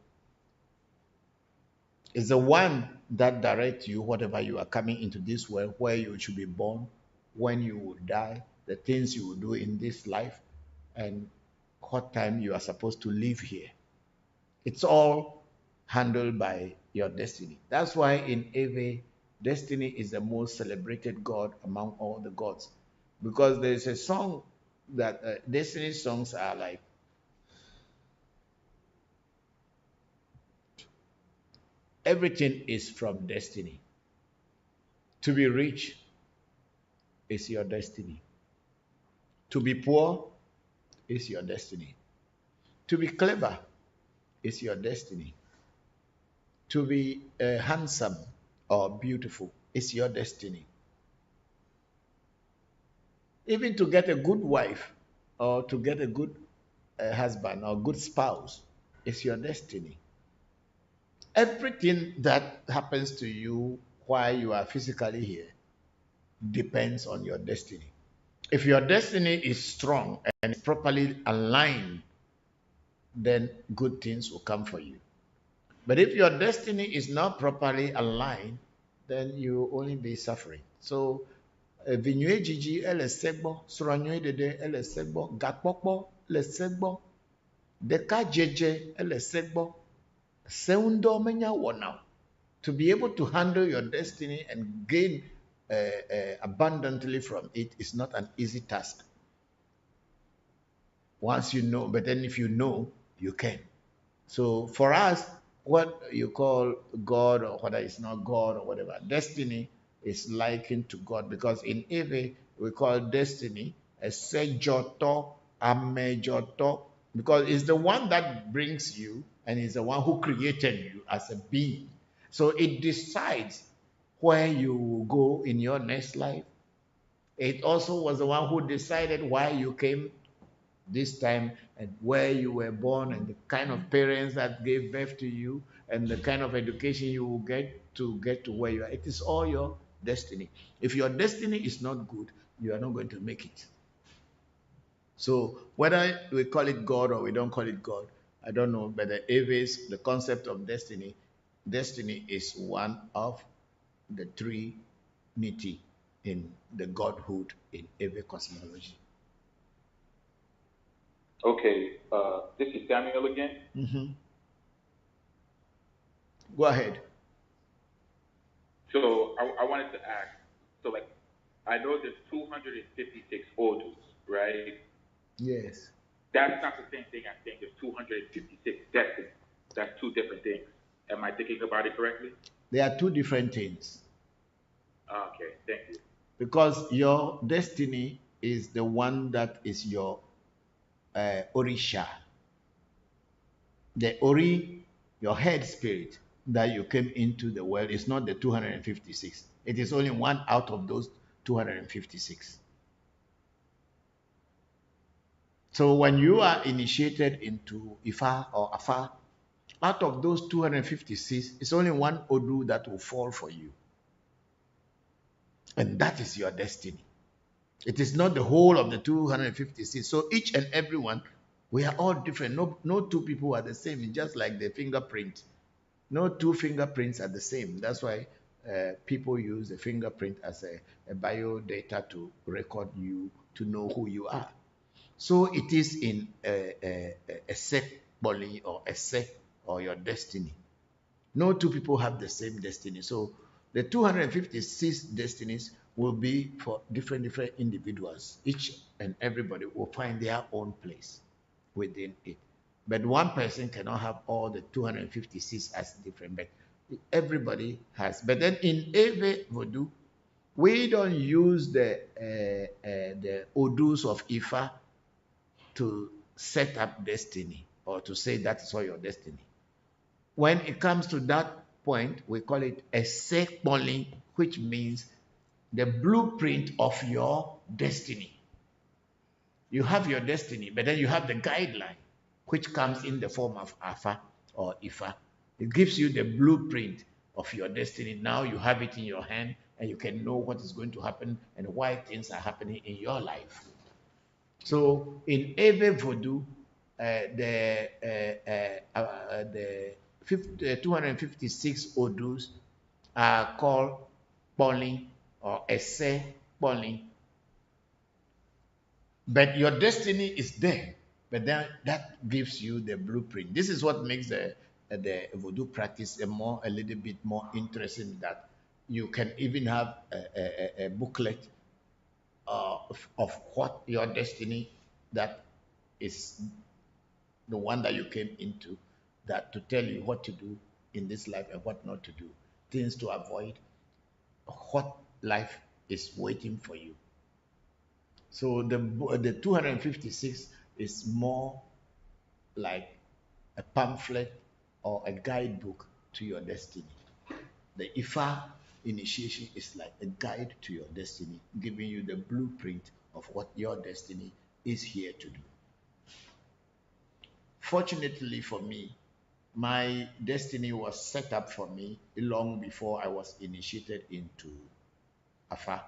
It's the one that directs you, whatever you are coming into this world, where you should be born, when you will die, the things you will do in this life, and what time you are supposed to live here. It's all handled by your destiny. That's why in Ave, destiny is the most celebrated God among all the gods. Because there is a song that destiny songs are like everything is from destiny. To be rich is your destiny. To be poor is your destiny. To be clever is your destiny. To be handsome or beautiful is your destiny. Even to get a good wife or to get a good husband or good spouse is your destiny. Everything that happens to you while you are physically here depends on your destiny. If your destiny is strong and properly aligned, then good things will come for you. But if your destiny is not properly aligned, then you will only be suffering. So, vinywe jiji ele segbo, suranywe dede ele segbo, gakpokpo ele segbo, deka jeje ele segbo, seundo menya wonao. To be able to handle your destiny and gain abundantly from it is not an easy task. Once you know, but then if you know, you can. So for us, what you call God or whether it's not God or whatever, destiny is likened to God because in Eve we call destiny a sejoto, amejoto, because it's the one that brings you and is the one who created you as a being. So it decides where you will go in your next life. It also was the one who decided why you came this time and where you were born and the kind of parents that gave birth to you and the kind of education you will get to where you are. It is all your destiny. If your destiny is not good, you are not going to make it. So whether we call it God or we don't call it God, I don't know, but the concept of destiny is one of the Trinity in the Godhood in every cosmology. Okay, this is Samuel again. Mm-hmm. Go ahead. So I wanted to ask, so like, I know there's 256 odus, right? Yes. That's not the same thing as saying there's 256 destinies. That's two different things. Am I thinking about it correctly? They are two different things. Okay, thank you. Because your destiny is the one that is your Orisha. The Ori, your head spirit that you came into the world is not the 256. It is only one out of those 256. So when you are initiated into Ifa or Afa, out of those 256, it's only one Odu that will fall for you. And that is your destiny. It is not the whole of the 256. So each and every one, we are all different. No two people are the same. It's just like the fingerprint. No two fingerprints are the same. That's why people use the fingerprint as a bio data to record you, to know who you are. So it is in a set body or a set or your destiny. No two people have the same destiny. So the 256 destinies will be for different individuals. Each and everybody will find their own place within it. But one person cannot have all the 256 as different, but everybody has. But then in Eve Voodoo, we don't use the Odus of Ifa to set up destiny or to say that is all your destiny. When it comes to that point, we call it a sekpoli, which means the blueprint of your destiny. You have your destiny, but then you have the guideline, which comes in the form of Afa or Ifa. It gives you the blueprint of your destiny. Now you have it in your hand and you can know what is going to happen and why things are happening in your life. So in Eve Voodoo, the 256 Odus are called Poli or Esse Poli. But your destiny is there. But then that gives you the blueprint. This is what makes the Voodoo practice a little bit more interesting, that you can even have a booklet of what your destiny that is the one that you came into, that to tell you what to do in this life and what not to do, things to avoid, what life is waiting for you. So the 256 is more like a pamphlet or a guidebook to your destiny. The Ifa initiation is like a guide to your destiny, giving you the blueprint of what your destiny is here to do. Fortunately for me, my destiny was set up for me long before I was initiated into Afa.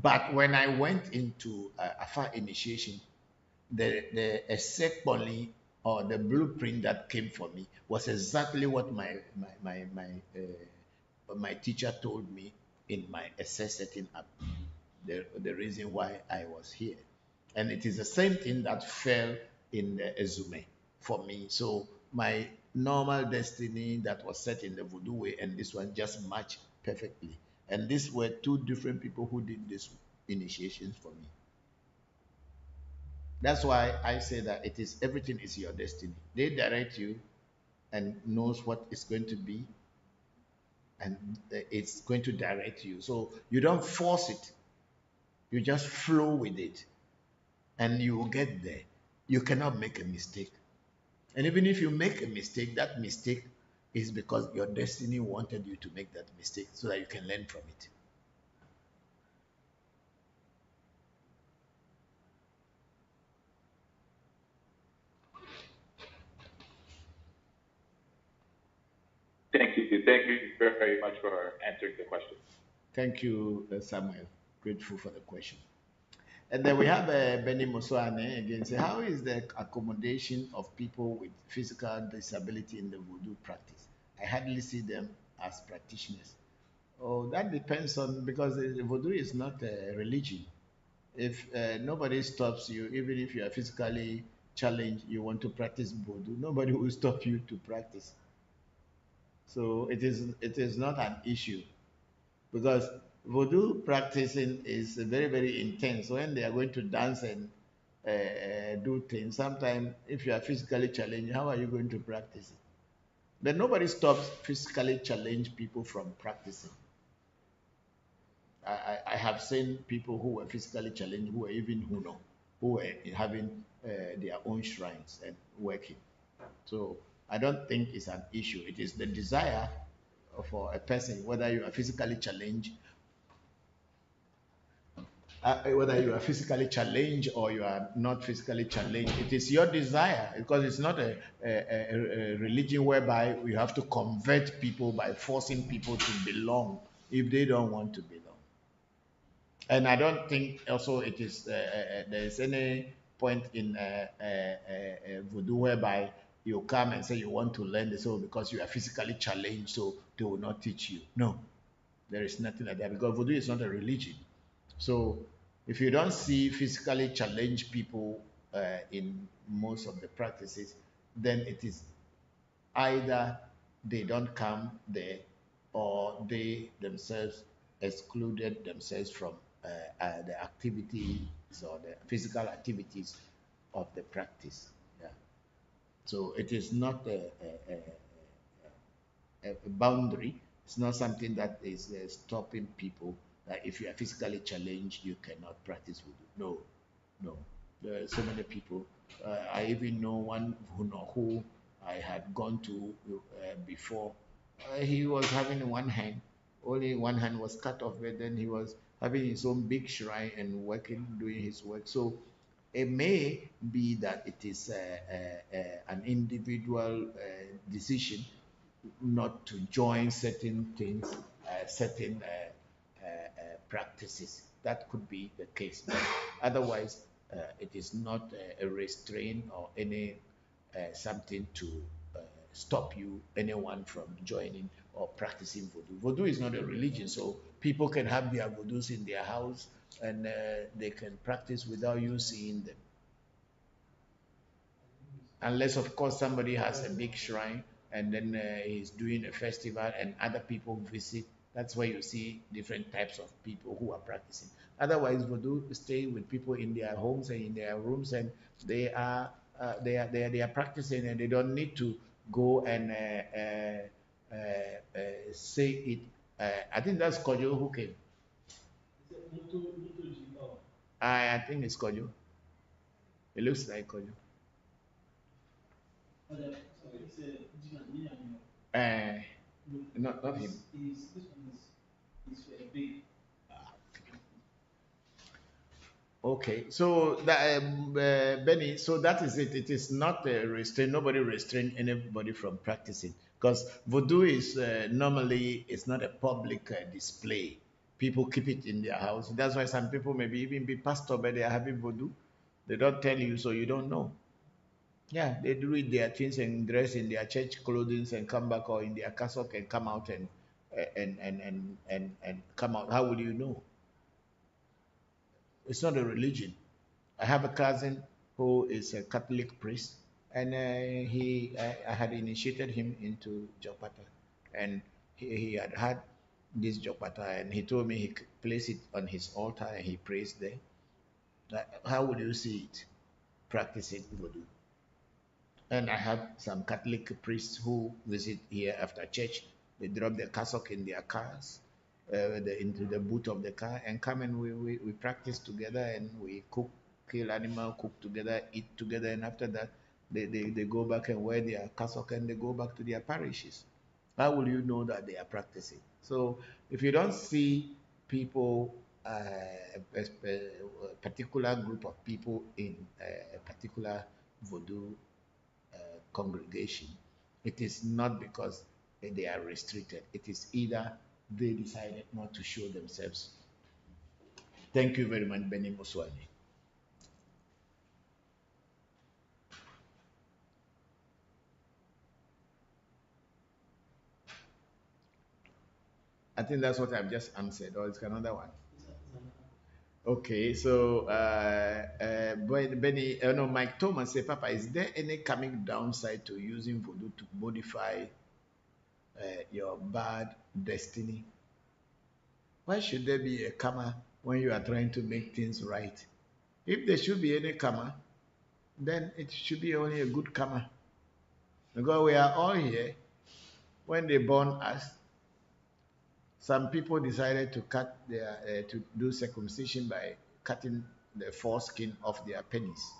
But when I went into Afa initiation, the Esekpoli or the blueprint that came for me was exactly what my teacher told me in my essay setting up, the reason why I was here. And it is the same thing that fell in the Ezume for me. So my normal destiny that was set in the voodoo way and this one just matched perfectly. And these were two different people who did this initiations for me. That's why I say that everything is your destiny. They direct you and knows what it's going to be, and it's going to direct you. So you don't force it. You just flow with it, and you will get there. You cannot make a mistake. And even if you make a mistake, that mistake is because your destiny wanted you to make that mistake so that you can learn from it. Thank you. Thank you very, very much for answering the question. Thank you, Samuel. Grateful for the question. And then we have Benny Mosoane again. Say, how is the accommodation of people with physical disability in the voodoo practice? I hardly see them as practitioners. Oh, that depends on, because voodoo is not a religion. If nobody stops you, even if you are physically challenged, you want to practice voodoo, nobody will stop you to practice. So it is not an issue, because voodoo practicing is very, very intense. When they are going to dance and do things, sometimes if you are physically challenged, how are you going to practice it? But nobody stops physically challenged people from practicing. I have seen people who were physically challenged, who were even Huno, who were having their own shrines and working. So I don't think it's an issue. It is the desire for a person, whether you are physically challenged, or you are not physically challenged. It is your desire, because it's not a religion whereby you have to convert people by forcing people to belong if they don't want to belong. And I don't think also it is there is any point in voodoo whereby you come and say you want to learn this, so because you are physically challenged, so they will not teach you. No, there is nothing like that, because voodoo is not a religion. So if you don't see physically challenged people in most of the practices, then it is either they don't come there, or they themselves excluded themselves from the activities or the physical activities of the practice. Yeah. So it is not a boundary. It's not something that is stopping people. That if you are physically challenged, you cannot practice voodoo. No. There are so many people. I even know one who I had gone to before. He was having one hand, only one hand was cut off, but then he was having his own big shrine and working, doing his work. So it may be that it is an individual decision not to join certain things, certain practices. That could be the case. But otherwise, it is not a restraint or any something to stop anyone from joining or practicing voodoo. Voodoo is not a religion, so people can have their voodoos in their house and they can practice without you seeing them. Unless, of course, somebody has a big shrine and then he's doing a festival and other people visit. That's where you see different types of people who are practicing. Otherwise, voodoo stay with people in their homes and in their rooms, and they are practicing, and they don't need to go and say it. I think that's Kojo who came. I think it's Kojo. It looks like Kojo. Not him. Okay, so that, Benny, so that is it. It is not restrain. Nobody restrain anybody from practicing, because voodoo is normally it's not a public display. People keep it in their house. That's why some people maybe even be pastor, but they are having voodoo. They don't tell you, so you don't know. Yeah, they do it their things and dress in their church clothing and come back, or in their cassock and come out and come out. How will you know? It's not a religion. I have a cousin who is a Catholic priest, and I had initiated him into Jopata, and he had this Jopata, and he told me he could place it on his altar and he prays there. How would you see it? Practice it, voodoo. And I have some Catholic priests who visit here after church. They drop their cassock in their cars, into the boot of the car, and come and we practice together, and we cook, kill animal, cook together, eat together, and after that, they go back and wear their cassock and they go back to their parishes. How will you know that they are practicing? So if you don't see people, a particular group of people in a particular voodoo congregation, it is not because they are restricted. It is either they decided not to show themselves. Thank you very much, Benny Muswani. I think that's what I've just answered, or it's another one. Okay, so Benny, no, Mike Thomas say, Papa, is there any coming downside to using voodoo to modify your bad destiny? Why should there be a karma when you are trying to make things right? If there should be any karma, then it should be only a good karma. Because we are all here. When they born us, some people decided to cut their to do circumcision by cutting the foreskin off their penis.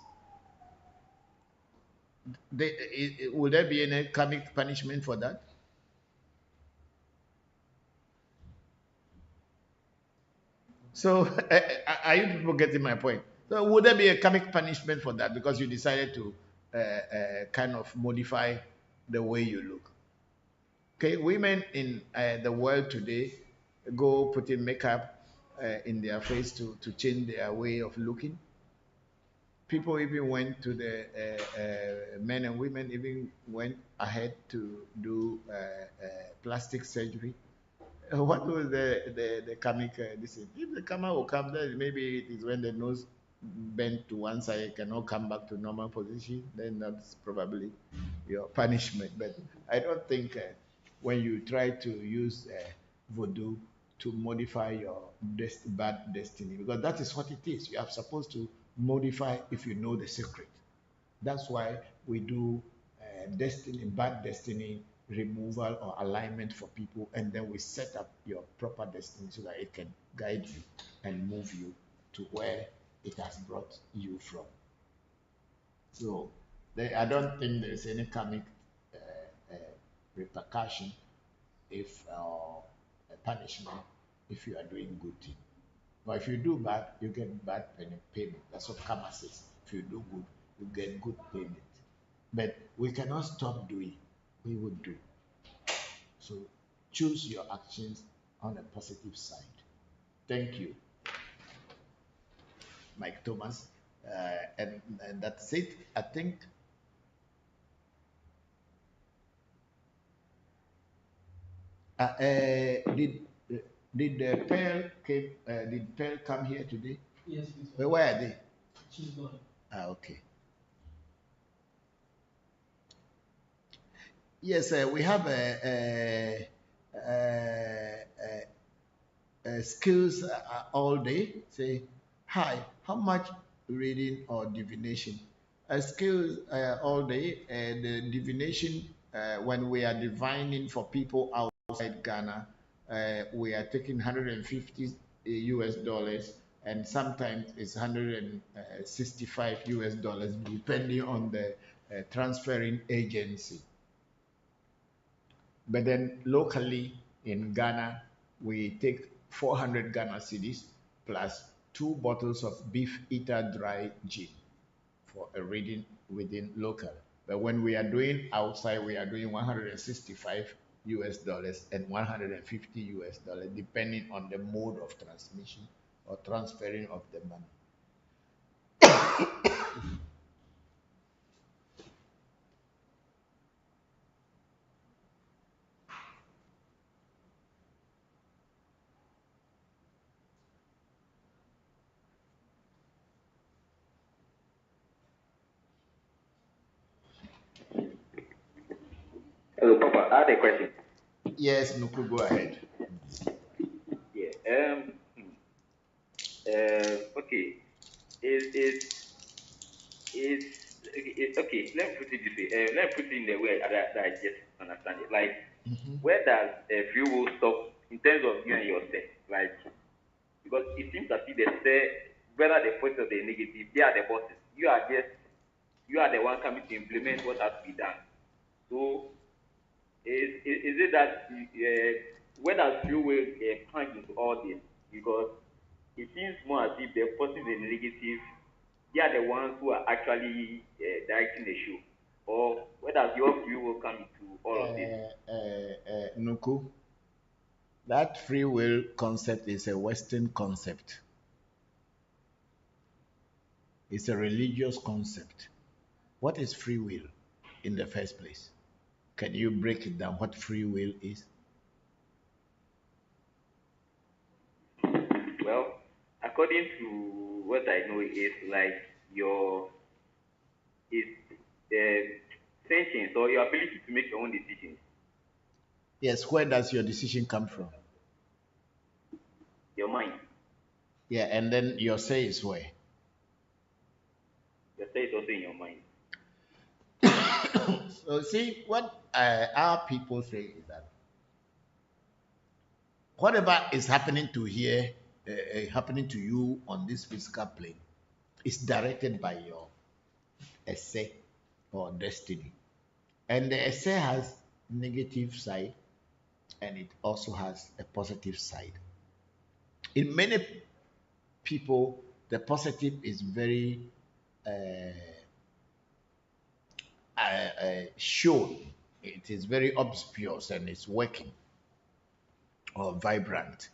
Will there be any karmic punishment for that? So, are you people getting my point? So, would there be a karmic punishment for that because you decided to kind of modify the way you look? Okay, women in the world today go putting makeup in their face to change their way of looking. People even went to the men and women even went ahead to do plastic surgery. What was the comic? This is, if the camera will come there, maybe it is when the nose bent to one side, it cannot come back to normal position. Then that's probably your punishment. But I don't think when you try to use voodoo to modify your bad destiny, because that is what it is. You are supposed to modify if you know the secret. That's why we do bad destiny removal or alignment for people, and then we set up your proper destiny so that it can guide you and move you to where it has brought you from. So I don't think there's any karmic repercussion if a punishment if you are doing good thing. But if you do bad, you get bad payment. That's what karma says. If you do good, you get good payment. But we cannot stop doing. We will do. So choose your actions on a positive side. Thank you, Mike Thomas. And that's it. I think. Did Pearl come here today? Yes, Where are they? she's gone. Okay. Yes, we have skills all day. Say, hi, how much reading or divination? Skills all day, and divination when we are divining for people outside Ghana, we are taking 150 US dollars, and sometimes it's 165 US dollars, depending on the transferring agency. But then locally in Ghana, we take 400 Ghana cedis plus 2 bottles of beef eater dry gin for a reading within local. But when we are doing outside, we are doing 165 US dollars and 150 US dollars, depending on the mode of transmission or transferring of the money. Hello, Papa. I had a question. Yes, Nuku, go ahead. Yeah. Okay. Is okay. Let me put it this way. Let me put it in the way that I just understand it. Like, where does free will stop in terms of you and yourself? Like, because it seems as if they say whether the positive or the negative, they are the bosses. You are the one coming to implement what has to be done. So, is it that where does free will punch into all this? Because it seems more as if the positive and the negative, they are the ones who are actually directing the show. Or where does your free will come into all of this? Nuku, that free will concept is a Western concept. It's a religious concept. What is free will in the first place? Can you break it down what free will is? Well, according to what I know, it's like your sentience or your ability to make your own decisions. Yes, where does your decision come from? Your mind. Yeah, and then your say is where? Your say is also in your mind. So see, what our people say is that whatever is happening to here, happening to you on this physical plane, is directed by your essay or destiny. And the essay has negative side and it also has a positive side. In many people, the positive is very shown. It is very obvious and it's working or vibrant.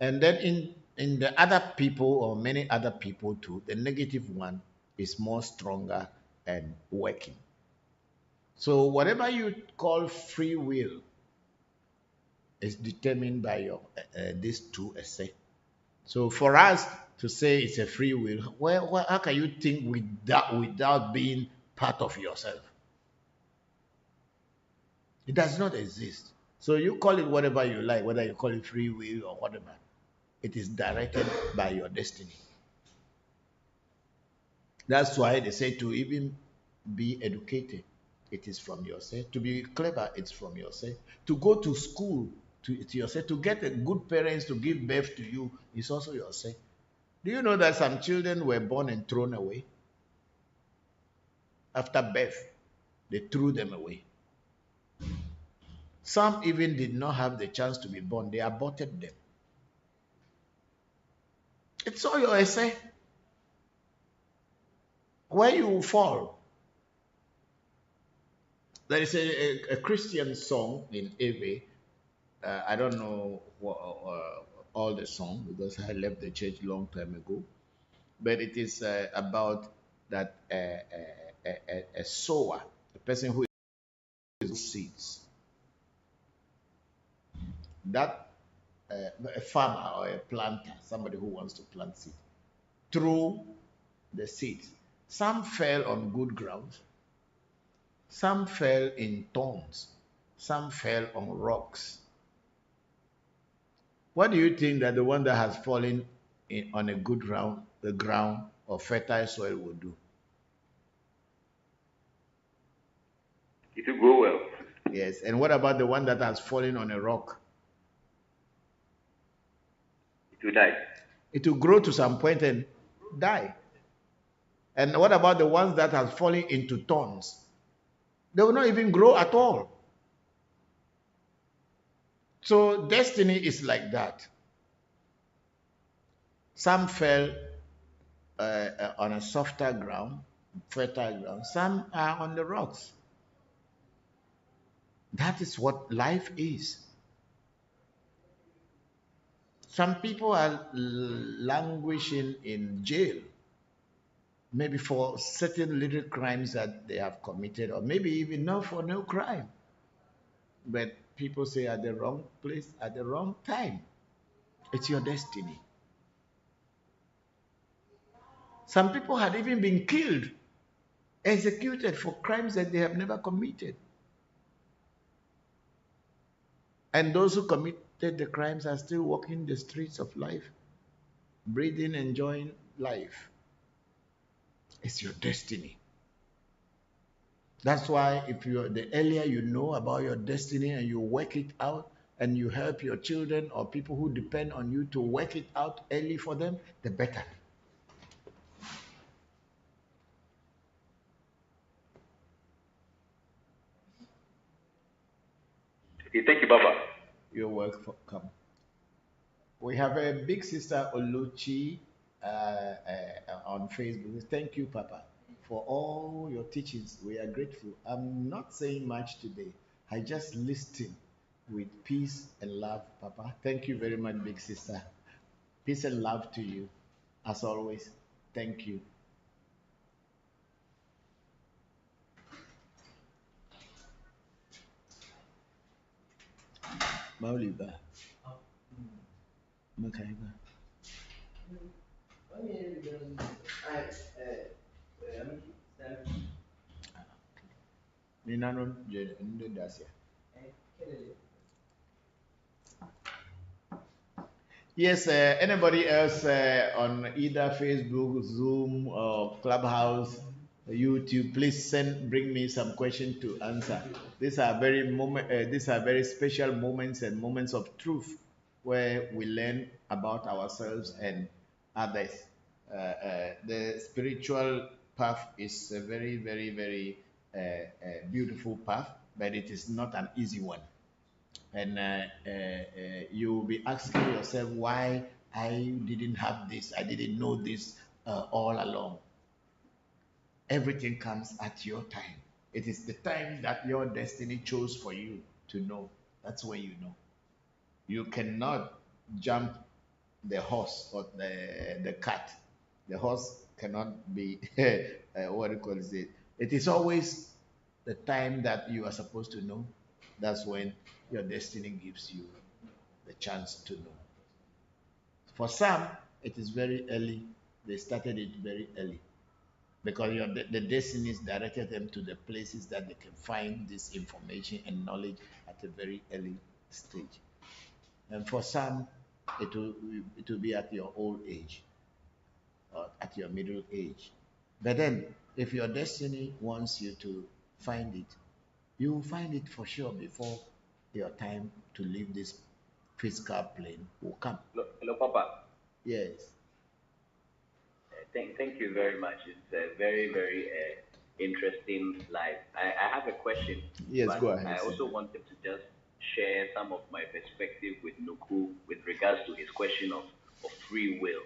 And then in the other people or many other people too, the negative one is more stronger and working. So whatever you call free will is determined by your these two essay. So for us to say it's a free will, how can you think without being part of yourself? It does not exist. So you call it whatever you like, whether you call it free will or whatever. It is directed by your destiny. That's why they say to even be educated, it is from yourself. To be clever, it's from yourself. To go to school, to yourself. To get a good parents to give birth to you is also yourself. Do you know that some children were born and thrown away? After birth, they threw them away. Some even did not have the chance to be born. They aborted them. It's all your essay. Where you fall. There is a Christian song in Ave. I don't know all the song because I left the church long time ago. But it is about that a sower, a person who is seeds. That a farmer or a planter, somebody who wants to plant seed, threw the seeds. Some fell on good ground, some fell in thorns, some fell on rocks. What do you think that the one that has fallen on a good ground, the ground or fertile soil will do? It will grow well. Yes. And what about the one that has fallen on a rock? It will die. It will grow to some point and die. And what about the ones that have fallen into thorns? They will not even grow at all. So destiny is like that. Some fell on a softer ground, fertile ground. Some are on the rocks. That is what life is. Some people are languishing in jail, maybe for certain little crimes that they have committed, or maybe even not for no crime. But people say at the wrong place at the wrong time. It's your destiny. Some people had even been killed, executed for crimes that they have never committed. And those who committed the crimes are still walking the streets of life, breathing, enjoying life. It's your destiny. That's why the earlier you know about your destiny and you work it out and you help your children or people who depend on you to work it out early for them, the better. Okay, thank you, Baba. You're welcome. We have a big sister Oluchi on Facebook. Thank you, Papa, for all your teachings. We are grateful. I'm not saying much today. I just listen with peace and love, Papa. Thank you very much, big sister. Peace and love to you, as always. Thank you. Mauliba. Makaiba. Ninanon je dasia. Yes, anybody else on either Facebook, Zoom, or Clubhouse, YouTube, please bring me some questions to answer. These are very special moments and moments of truth where we learn about ourselves and others. The spiritual path is a very, very, very beautiful path, but it is not an easy one. And you will be asking yourself why I didn't have this, I didn't know this all along. Everything comes at your time. It is the time that your destiny chose for you to know. That's when you know. You cannot jump the horse or the cat. The horse cannot be what do you call it? It is always the time that you are supposed to know. That's when your destiny gives you the chance to know. For some, it is very early. They started it very early because the destinies directed them to the places that they can find this information and knowledge at a very early stage. And for some, it will be at your old age or at your middle age. But then, if your destiny wants you to find it, you will find it for sure before your time to leave this physical plane will come. Hello, Papa. Yes. Thank you very much. It's a very, very interesting life. I have a question. Yes, but go ahead. I also wanted to just share some of my perspective with Nuku with regards to his question of free will.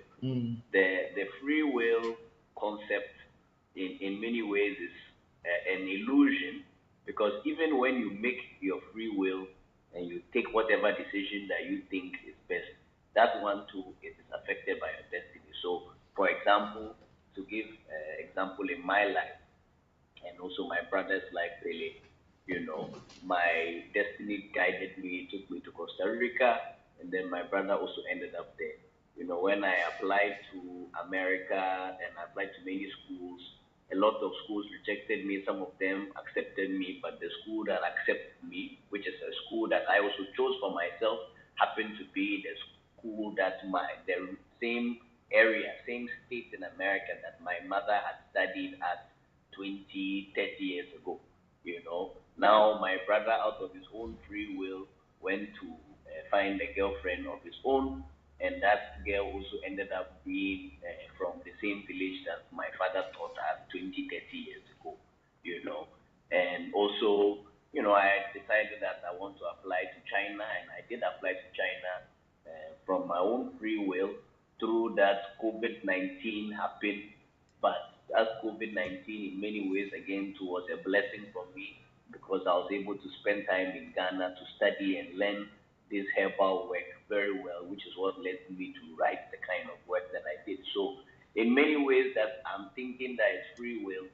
The free will concept in many ways is an illusion, because even when you make your free will and you take whatever decision that you think is best, that one too is affected by your destiny. So, for example, to give example in my life and also my brother's life, really, my destiny guided me, took me to Costa Rica, and then my brother also ended up there. When I applied to America and I applied to many schools, a lot of schools rejected me. Some of them accepted me, but the school that accepted me, which is a school that I also chose for myself, happened to be school that the same area, same state in America that my mother had studied at 20, 30 years ago. You know, now my brother, out of his own free will, went to find a girlfriend of his own, and that girl also ended up being from the same village that my father taught at 20, 30 years ago. You know, and also, I decided that I want to apply to China, and I did apply to China from my own free will. Through that, COVID 19 happened, but as COVID 19 in many ways again too was a blessing for me because I was able to spend time in Ghana to study and learn this herbal work very well, which is what led me to write the kind of work that I did. So, in many ways, that I'm thinking that it's free will,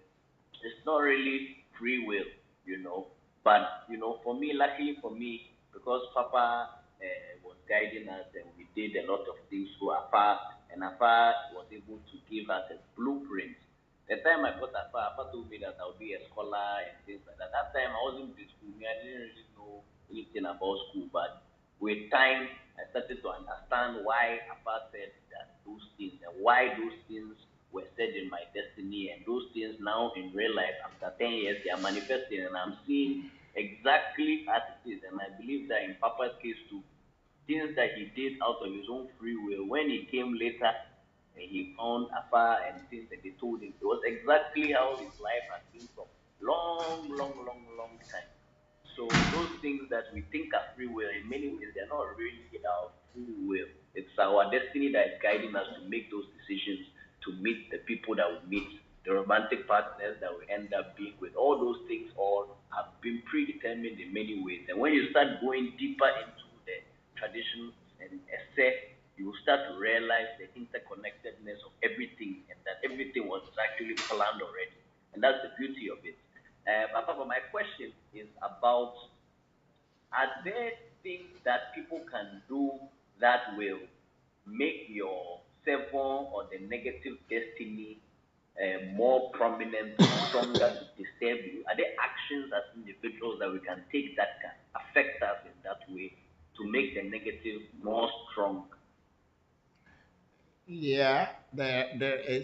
it's not really free will, you know. But for me, luckily for me, because Papa was guiding us and we did a lot of things through Afa, and Afa was able to give us a blueprint. The time I got Afa told me that I'll be a scholar and things like that. That time I wasn't in school, I didn't really know anything about school, but with time I started to understand why Afa said that those things and why those things were said in my destiny, and those things now in real life after 10 years they are manifesting and I'm seeing exactly as it is. And I believe that in Papa's case too, things that he did out of his own free will, when he came later and he found Afa and things that they told him, it was exactly how his life has been from long time. So those things that we think are free will, in many ways, they're not really our free will. It's our destiny that is guiding us to make those decisions, to meet the people that we meet, the romantic partners that we end up being with. All those things all have been predetermined in many ways. And when you start going deeper into the traditions and essay, you will start to realize the interconnectedness of everything and that everything was actually planned already. And that's the beauty of it. Papa, my question is about, are there things that people can do that will make your seven or the negative destiny more prominent, stronger to disturb you? Are there actions as individuals that we can take that can affect us in that way to make the negative more strong? Yeah,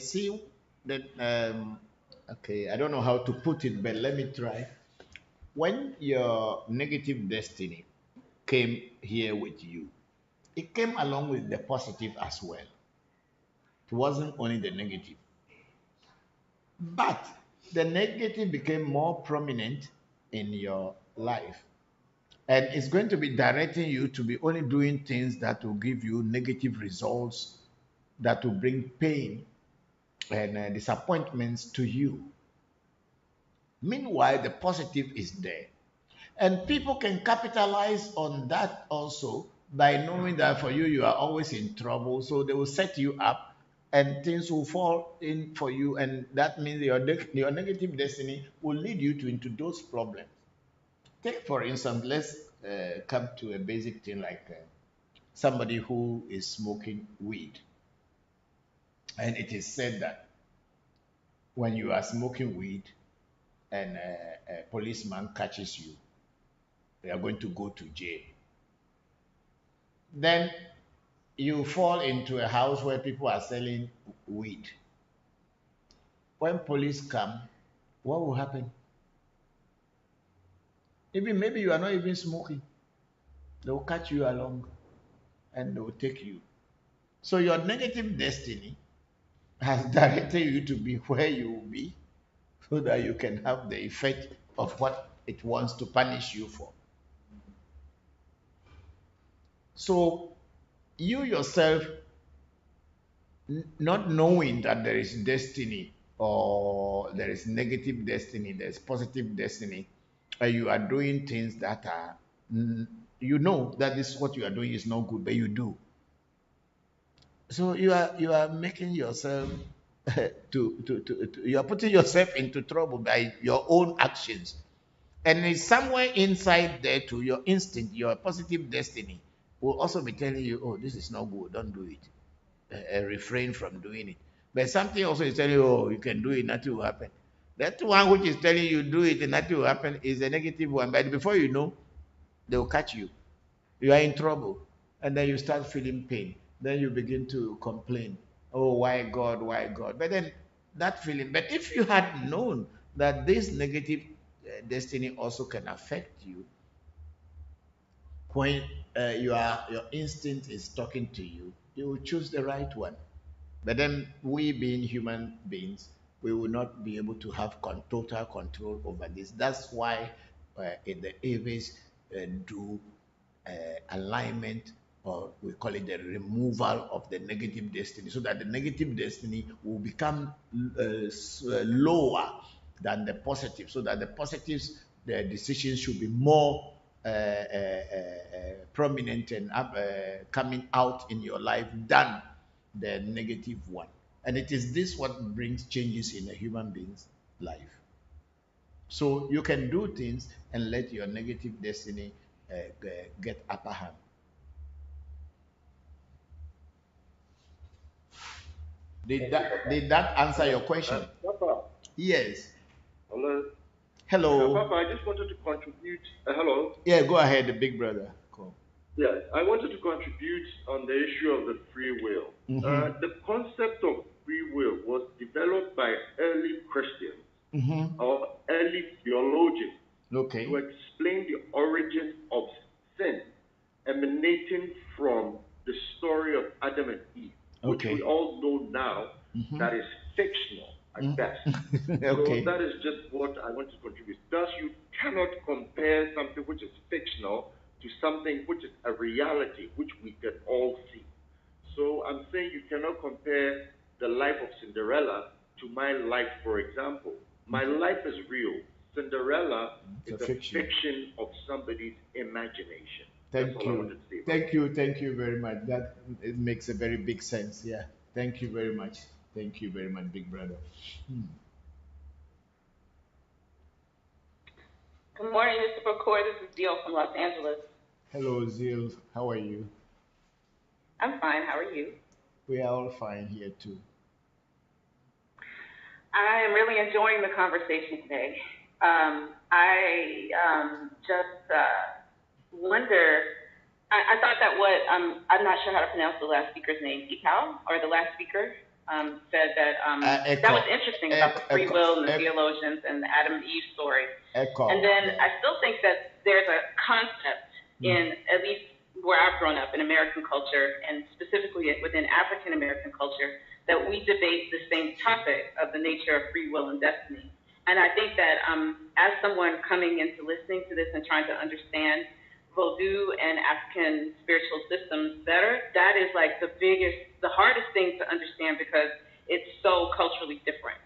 see that. Okay, I don't know how to put it, but let me try. When your negative destiny came here with you, it came along with the positive as well. It wasn't only the negative. But the negative became more prominent in your life. And it's going to be directing you to be only doing things that will give you negative results, that will bring pain and disappointments to you. Meanwhile, the positive is there. And people can capitalize on that also by knowing that for you, you are always in trouble. So they will set you up and things will fall in for you. And that means your negative destiny will lead you into those problems. Take, for instance, let's come to a basic thing like somebody who is smoking weed. And it is said that when you are smoking weed and a policeman catches you, you are going to go to jail. Then you fall into a house where people are selling weed. When police come, what will happen? Even maybe you are not even smoking. They will catch you along and they will take you. So your negative destiny has directed you to be where you will be so that you can have the effect of what it wants to punish you for. So you yourself, not knowing that there is destiny or there is negative destiny, there is positive destiny, you are doing things that are, you know that this what you are doing is not good, but you do. So you are making yourself you are putting yourself into trouble by your own actions. And it's somewhere inside there to your instinct, your positive destiny will also be telling you, oh, this is not good, don't do it. Refrain from doing it. But something also is telling you, oh, you can do it, nothing will happen. That one which is telling you do it and nothing will happen is a negative one. But before you know, they will catch you. You are in trouble. And then you start feeling pain. Then you begin to complain, oh, why God, why God? But then that feeling, but if you had known that this negative destiny also can affect you, when your instinct is talking to you, you will choose the right one. But then we being human beings, we will not be able to have total control over this. That's why in the ages do alignment, or we call it the removal of the negative destiny, so that the negative destiny will become lower than the positive, so that the positives, the decisions should be more prominent and coming out in your life than the negative one. And it is this what brings changes in a human being's life. So you can do things and let your negative destiny get upper hand. Did that answer your question? Papa. Yes. Hello. Hello. Papa, I just wanted to contribute. Hello. Yeah, go ahead, the big brother. Cool. Yeah, I wanted to contribute on the issue of the free will. The concept of free will was developed by early Christians or early theologians to explain the origin of sin emanating from the story of Adam and Eve, which we all know now that is fictional at best. So that is just what I want to contribute. Thus, you cannot compare something which is fictional to something which is a reality, which we can all see. So I'm saying you cannot compare the life of Cinderella to my life, for example. My life is real. Cinderella is a fiction of somebody's imagination. That's all I wanted to say. Thank you very much. That it makes a very big sense. Yeah. Thank you very much. Thank you very much, big brother. Good morning, Mr. Bokor. This is Zio from Los Angeles. Hello, Zil. How are you? I'm fine. How are you? We are all fine here too. I am really enjoying the conversation today. I just wonder. I thought that what I'm not sure how to pronounce the last speaker's name. Ikao, or the last speaker, said that that was interesting about the free will and the theologians and the Adam and Eve story. And then I still think that there's a concept in, at least where I've grown up in American culture, and specifically within African American culture, that we debate the same topic of the nature of free will and destiny. And I think that as someone coming into listening to this and trying to understand Vodou and African spiritual systems better, that is like the hardest thing to understand, because it's so culturally different.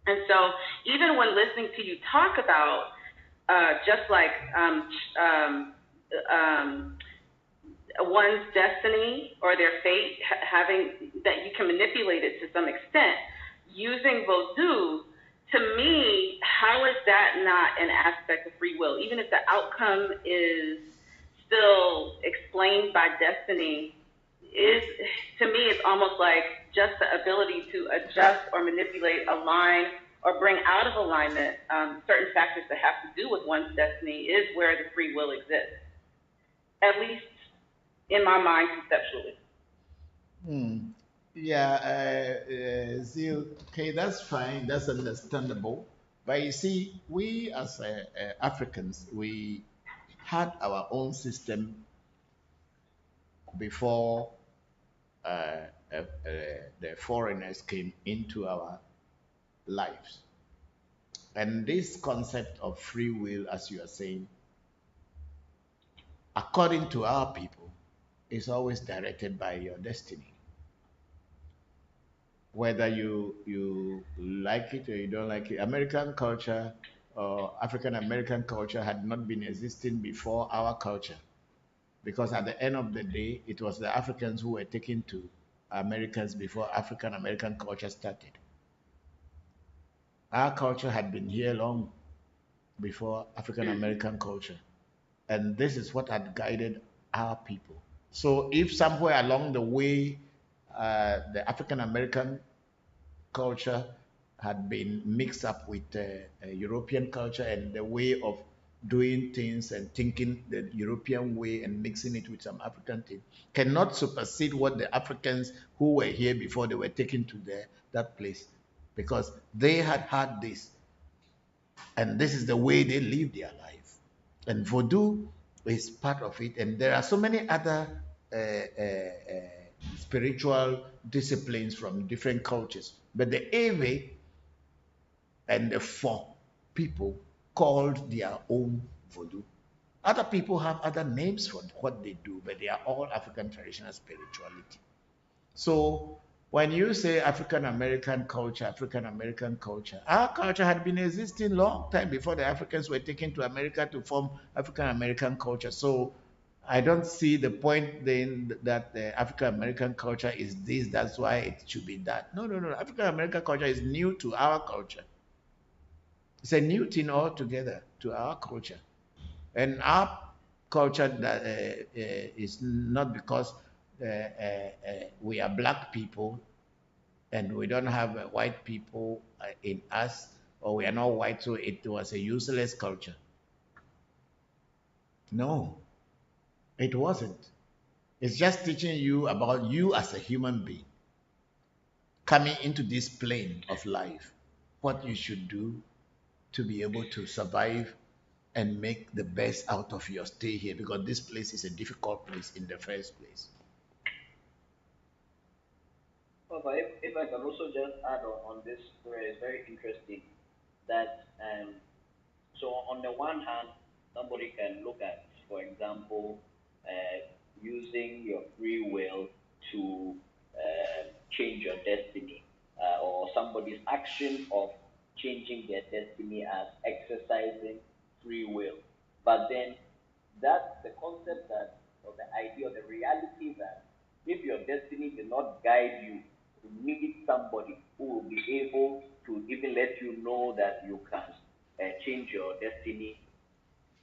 And so even when listening to you talk about just like one's destiny or their fate, having that you can manipulate it to some extent, using Vodou, to me, how is that not an aspect of free will? Even if the outcome is still explained by destiny, to me, it's almost like just the ability to adjust or manipulate, align, or bring out of alignment certain factors that have to do with one's destiny is where the free will exists, at least in my mind, conceptually. Yeah, Zil, okay, that's fine, that's understandable. But you see, we as Africans, we had our own system before the foreigners came into our lives. And this concept of free will, as you are saying, according to our people, is always directed by your destiny. Whether you like it or you don't like it, American culture or African American culture had not been existing before our culture. Because at the end of the day, it was the Africans who were taken to Americans before African American culture started. Our culture had been here long before African American culture. And this is what had guided our people. So if somewhere along the way, the African American culture had been mixed up with European culture and the way of doing things and thinking the European way and mixing it with some African thing cannot supersede what the Africans who were here before they were taken to that place, because they had this, and this is the way they live their life. And voodoo is part of it, and there are so many other spiritual disciplines from different cultures. But the Ave and the four people called their own voodoo. Other people have other names for what they do, but they are all African traditional spirituality. So when you say African American culture, our culture had been existing long time before the Africans were taken to America to form African American culture. So I don't see the point then that the African American culture is this, that's why it should be that. No. African American culture is new to our culture. It's a new thing altogether to our culture. And our culture that is not because we are black people and we don't have white people in us, or we are not white, so it was a useless culture. No, it wasn't. It's just teaching you about you as a human being coming into this plane of life, what you should do to be able to survive and make the best out of your stay here, because this place is a difficult place in the first place. Papa, if I can also just add on this, where it's very interesting that so on the one hand, somebody can look at, for example, using your free will to change your destiny, or somebody's action of changing their destiny as exercising free will. But then that's the concept that, or the idea, or the reality that if your destiny did not guide you to meet somebody who will be able to even let you know that you can change your destiny,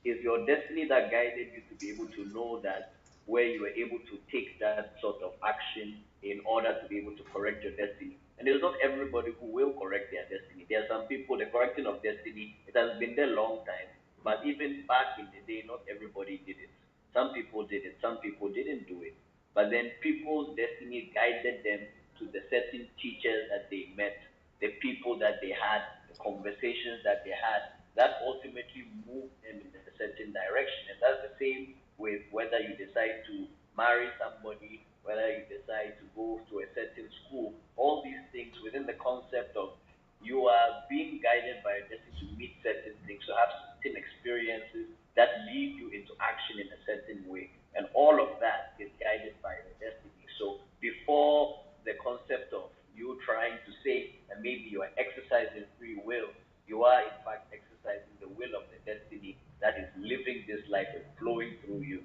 is your destiny that guided you to be able to know that where you were able to take that sort of action in order to be able to correct your destiny. And it's not everybody who will correct their destiny. There are some people, the correcting of destiny, it has been there a long time. But even back in the day, not everybody did it. Some people did it, some people didn't do it. But then people's destiny guided them to the certain teachers that they met, the people that they had, the conversations that they had, that ultimately moved them in a certain direction. And that's the same with whether you decide to marry somebody, whether you decide to go to a certain school. All these things within the concept of you are being guided by a destiny to meet certain things, to have certain experiences that lead you into action in a certain way. And all of that is guided by the destiny. So before the concept of you trying to say that maybe you are exercising free will, you are in fact exercising the will of the destiny that is living this life and flowing through you,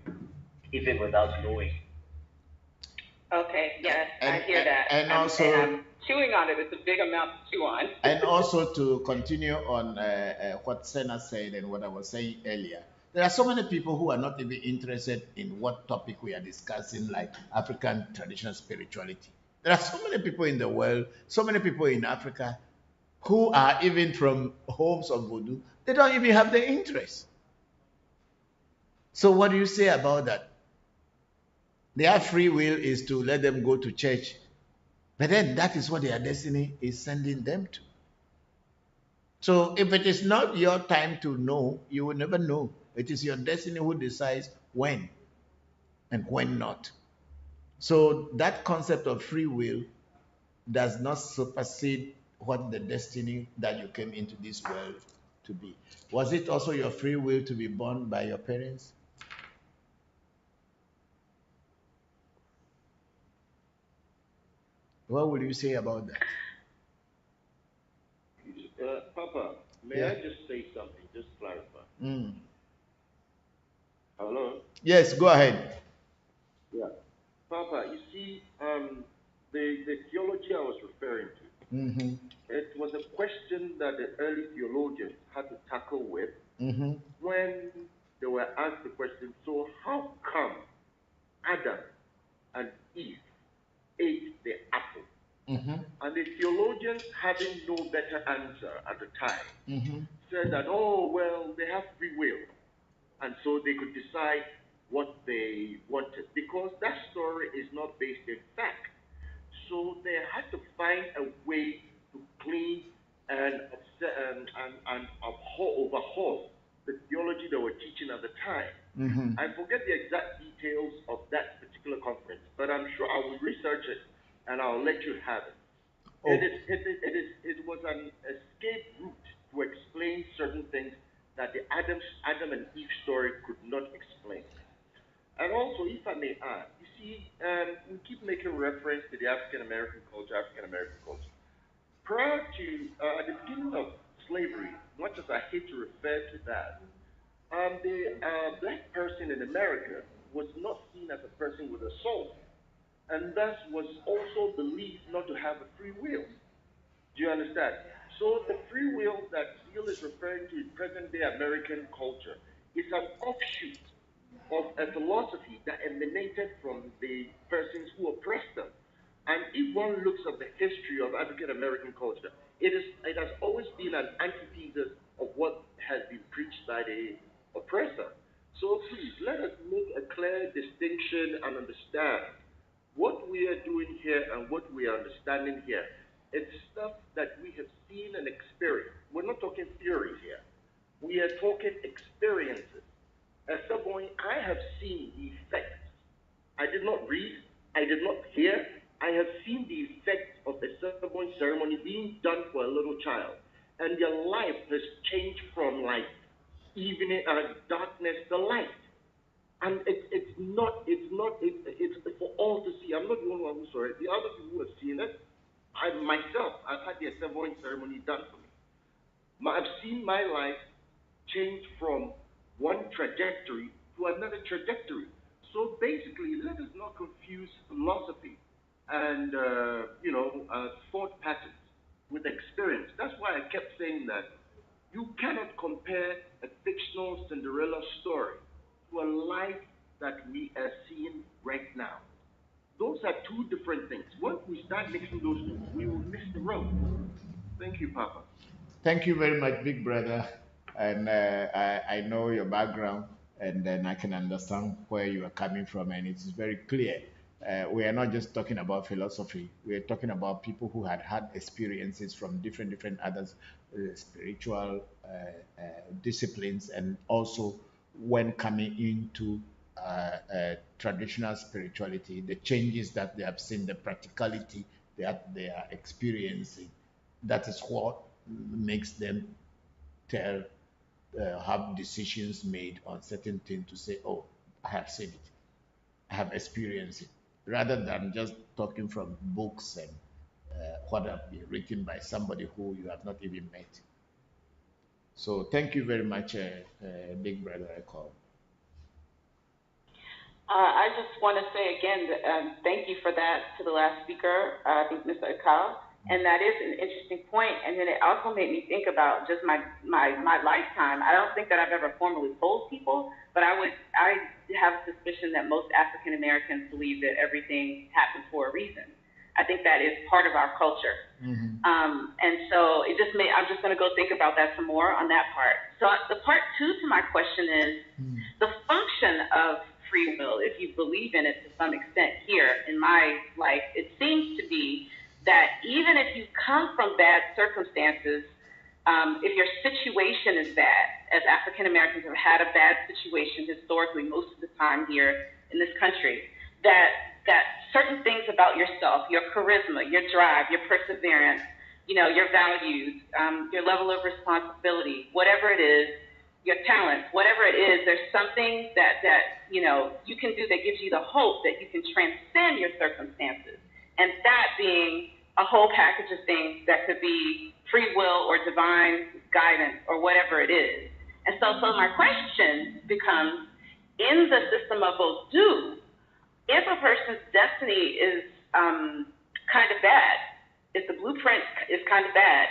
even without knowing. Okay, yes, I hear that. And also, and I'm chewing on it. It's a big amount to chew on. And also to continue on what Senna said and what I was saying earlier, there are so many people who are not even interested in what topic we are discussing, like African traditional spirituality. There are so many people in the world, so many people in Africa who are even from homes of voodoo. They don't even have the interest. So what do you say about that? Their free will is to let them go to church, but then that is what their destiny is sending them to. So if it is not your time to know, you will never know. It is your destiny who decides when and when not. So that concept of free will does not supersede what the destiny that you came into this world to be. Was it also your free will to be born by your parents? What will you say about that? Papa, may I just say something, just clarify? Hello? Yes, go ahead. Yeah. Papa, you see, the theology I was referring to, it was a question that the early theologians had to tackle with when they were asked the question, so how come Adam and Eve ate the apple? And the theologians, having no better answer at the time, said that, oh, well, they have free will. and so they could decide what they wanted because that story is not based in fact. So they had to find a way to clean and overhaul the theology they were teaching at the time. I forget the exact details of that particular conference, but I'm sure I will research it and I'll let you have it. It was an escape route to explain certain things that the Adam and Eve story could not explain. And also, if I may add, you see, we keep making reference to the African American culture. Prior to, at the beginning of slavery, much as I hate to refer to that, the black person in America was not seen as a person with a soul, and thus was also believed not to have a free will. Do you understand? So the free will that Steele is referring to in present-day American culture is an offshoot of a philosophy that emanated from the persons who oppressed them. And if one looks at the history of African American culture, it has always been an antithesis of what has been preached by the oppressor. So please, let us make a clear distinction and understand what we are doing here and what we are understanding here. It's stuff that we have seen and experienced. We're not talking theory here. We are talking experiences. As a boy, I have seen the effects. I did not read, I did not hear. I have seen the effects of the ceremony being done for a little child. And their life has changed from like evening darkness to light. And it's for all to see. I'm not the only one who saw it. The other people who have seen it, I've had the ceremony done for me. I've seen my life change from one trajectory to another trajectory. So basically, let us not confuse philosophy and thought patterns with experience. That's why I kept saying that you cannot compare a fictional Cinderella story to a life that we are seeing right now. Those are two different things. Once we start mixing those two, we will miss the road. Thank you, Papa. Thank you very much, big brother. And I know your background, and then I can understand where you are coming from, and it is very clear. We are not just talking about philosophy. We are talking about people who had experiences from different others, spiritual disciplines, and also when coming into traditional spirituality, the changes that they have seen, the practicality that they are experiencing. That is what makes them have decisions made on certain things to say, oh, I have seen it, I have experienced it, rather than just talking from books and what have been written by somebody who you have not even met. So thank you very much, big brother Ecole. I just want to say again, thank you for that to the last speaker, I think Mr. Akal. And that is an interesting point. And then it also made me think about just my lifetime. I don't think that I've ever formally told people, but I have a suspicion that most African Americans believe that everything happens for a reason. I think that is part of our culture. And so I'm just going to go think about that some more on that part. So the part two to my question is the function of free will, if you believe in it to some extent here in my life, it seems to be that even if you come from bad circumstances, if your situation is bad, as African Americans have had a bad situation historically most of the time here in this country, that certain things about yourself, your charisma, your drive, your perseverance, your values, your level of responsibility, whatever it is, your talents, whatever it is, there's something that you can do that gives you the hope that you can transcend your circumstances. And that being a whole package of things that could be free will or divine guidance or whatever it is. And so my question becomes, in the system of Vodou, if a person's destiny is kind of bad, if the blueprint is kind of bad,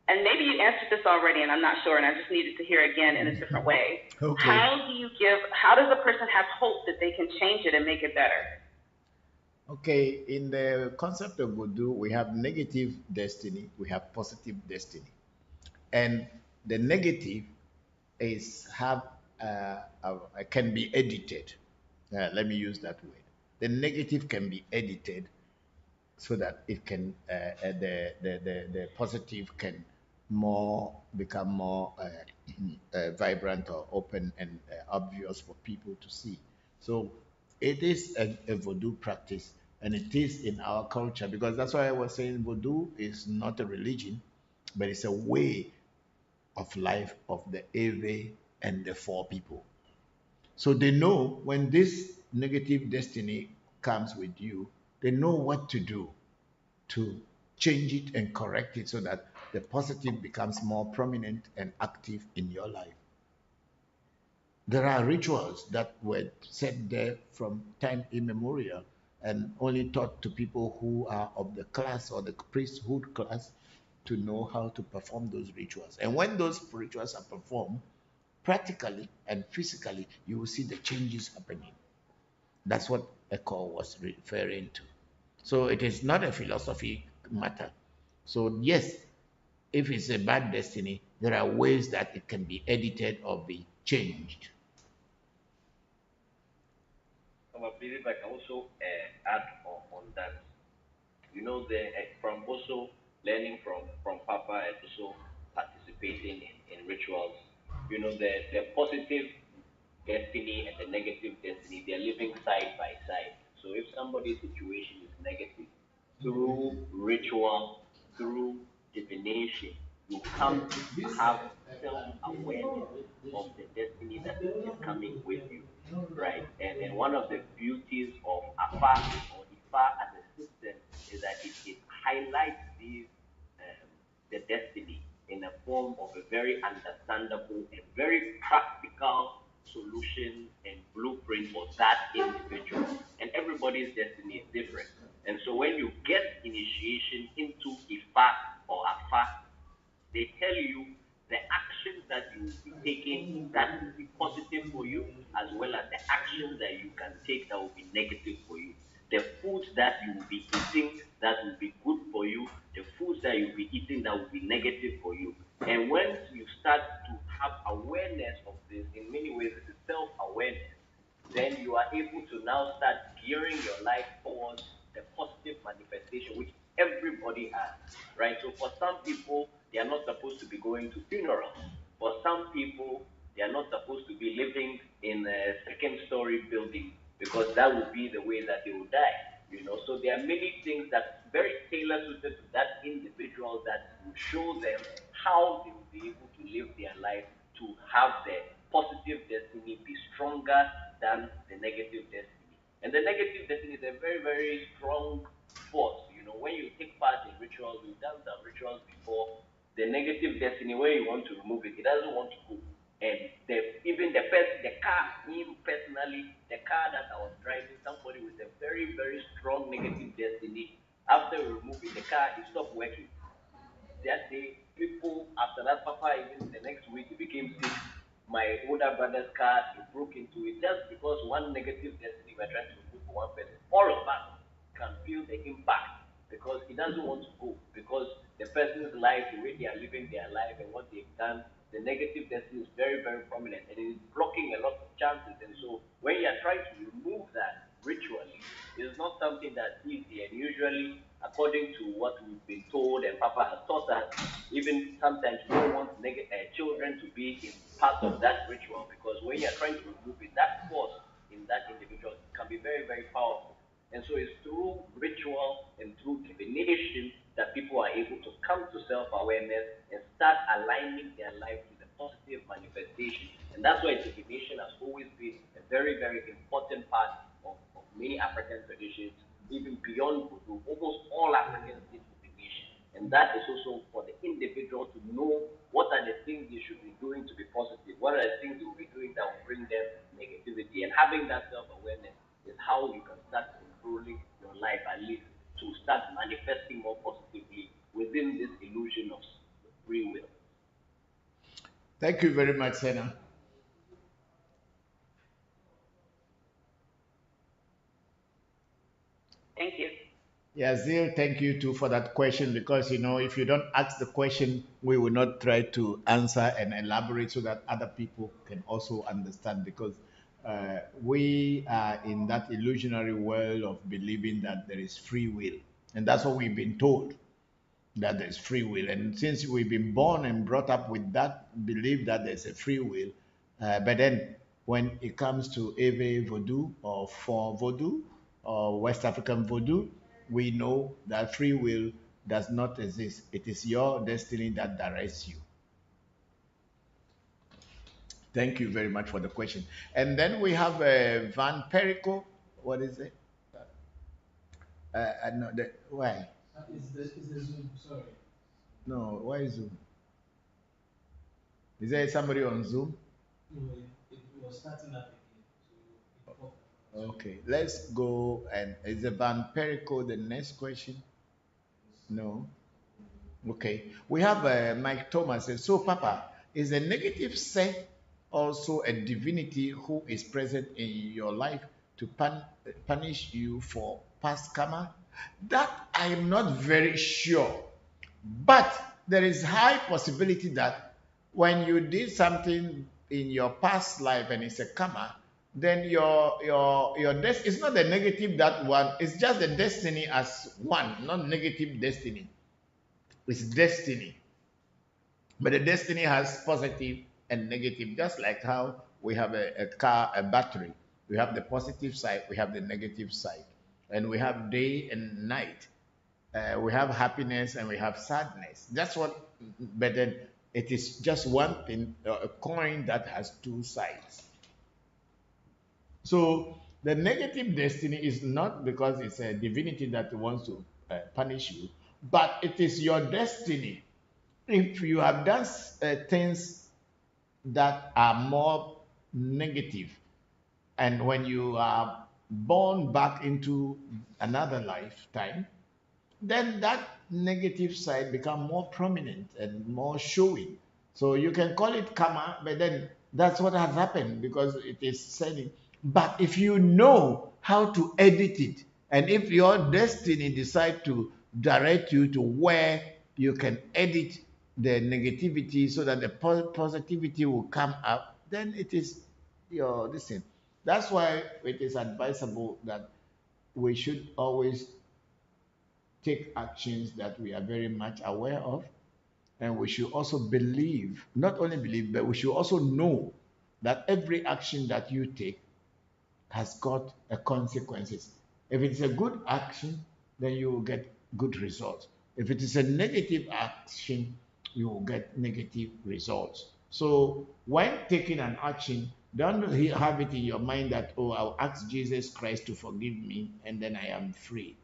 and maybe you answered this already and I'm not sure and I just needed to hear again in a different way. Okay. How does a person have hope that they can change it and make it better? Okay, in the concept of Vodou, we have negative destiny, we have positive destiny. And the negative is have can be edited. Let me use that word. The negative can be edited so that it can the positive can become more vibrant or open and obvious for people to see. So it is a voodoo practice, and it is in our culture, because that's why I was saying voodoo is not a religion, but it's a way of life of the Ewe and the four people. So they know when this negative destiny comes with you, they know what to do to change it and correct it so that the positive becomes more prominent and active in your life. There are rituals that were set there from time immemorial and only taught to people who are of the class or the priesthood class to know how to perform those rituals. And when those rituals are performed, practically and physically, you will see the changes happening. That's what Echo was referring to. So it is not a philosophy matter. So yes, if it's a bad destiny, there are ways that it can be edited or be changed. I believe I can also add on that. You know, from also learning from Papa and also participating in rituals. You know, the positive destiny and the negative destiny, they're living side by side. So if somebody's situation is negative, through ritual, through divination, you come to have self-awareness of the destiny that is coming with you, right? And one of the beauties of Afa or Ifa as a system is that it highlights the destiny in a form of a very understandable and very practical solution and blueprint for that individual. And everybody's destiny is different. And so when you get initiation into Ifa or Afa, they tell you the actions that you will be taking that will be positive for you, as well as the actions that you can take that will be negative for you. The foods that you will be eating that will be good for you, the foods that you'll be eating that will be negative for you. And once you start to have awareness of this, in many ways, it is self-awareness, then you are able to now start gearing your life towards the positive manifestation, which everybody has, right? So for some people, they are not supposed to be going to funerals. For some people, they are not supposed to be living in a second-story building because that would be the way that they will die, you know. So there are many things that very tailor-suited to that individual that will show them how they will be able to live their life to have the positive destiny be stronger than the negative destiny. And the negative destiny is a very, very strong force. You know, when you take part in rituals, we've done some rituals before, the negative destiny, where you want to remove it, it doesn't want to go. And even the car, me personally, the car that I was driving, somebody with a very, very strong negative destiny, after removing the car, it stopped working. That day, people, after that, Papa, even the next week, he became sick. My older brother's car, he broke into it just because one negative destiny we're trying to remove for one person. All of us can feel the impact because he doesn't want to go, because the person's life, the way they are living their life and what they've done, the negative destiny is very, very prominent and it is blocking a lot of chances. And so when you are trying to remove that ritually, it's not something that's easy. And usually, according to what we've been told and Papa has taught us, even sometimes we don't want children to be in part of that ritual, because when you're trying to remove it, that force in that individual can be very, very powerful. And so it's through ritual and through divination that people are able to come to self-awareness and start aligning their life to the positive manifestation. And that's why divination has always been a very, very important part of many African traditions, even beyond voodoo. Almost all Africans did divination. And that is also for the individual to know what are the things they should be doing to be positive, what are the things they will be doing that will bring them negativity. And having that self-awareness is how you can start controlling your life, at least to start manifesting more positively within this illusion of free will. Thank you very much, Senna. Thank you. Yeah, Zil, thank you too for that question because if you don't ask the question, we will not try to answer and elaborate so that other people can also understand because we are in that illusionary world of believing that there is free will. And that's what we've been told, that there's free will. And since we've been born and brought up with that belief that there's a free will, but then when it comes to Eve Voodoo or for Voodoo or West African Voodoo, we know that free will does not exist. It is your destiny that directs you. Thank you very much for the question. And then we have Van Perico. What is it? No, why? Is the Zoom, sorry. No, why Zoom? Is there somebody on Zoom? No, it was starting up again. So it popped up. Okay, let's go. And is the Van Perico the next question? No. Okay, we have Mike Thomas says, so Papa, is a negative set also a divinity who is present in your life to punish you for past karma? That I am not very sure, but there is high possibility that when you did something in your past life and it's a karma, then your it's not the negative that one, it's just the destiny as one, not negative destiny. It's destiny. But the destiny has positive and negative, just like how we have a car, a battery. We have the positive side, we have the negative side. And we have day and night. We have happiness and we have sadness. That's what, but then it is just one thing, a coin that has two sides. So the negative destiny is not because it's a divinity that wants to punish you, but it is your destiny. If you have done things that are more negative, and when you are born back into another lifetime, then that negative side become more prominent and more showing. So you can call it karma, but then that's what has happened because it is saying. But if you know how to edit it, and if your destiny decide to direct you to where you can edit the negativity so that the positivity will come up, then it is your listen. That's why it is advisable that we should always take actions that we are very much aware of. And we should also believe, not only believe, but we should also know that every action that you take has got a consequences. If it's a good action, then you will get good results. If it is a negative action, you will get negative results. So when taking an action, don't have it in your mind that, oh, I'll ask Jesus Christ to forgive me and then I am free.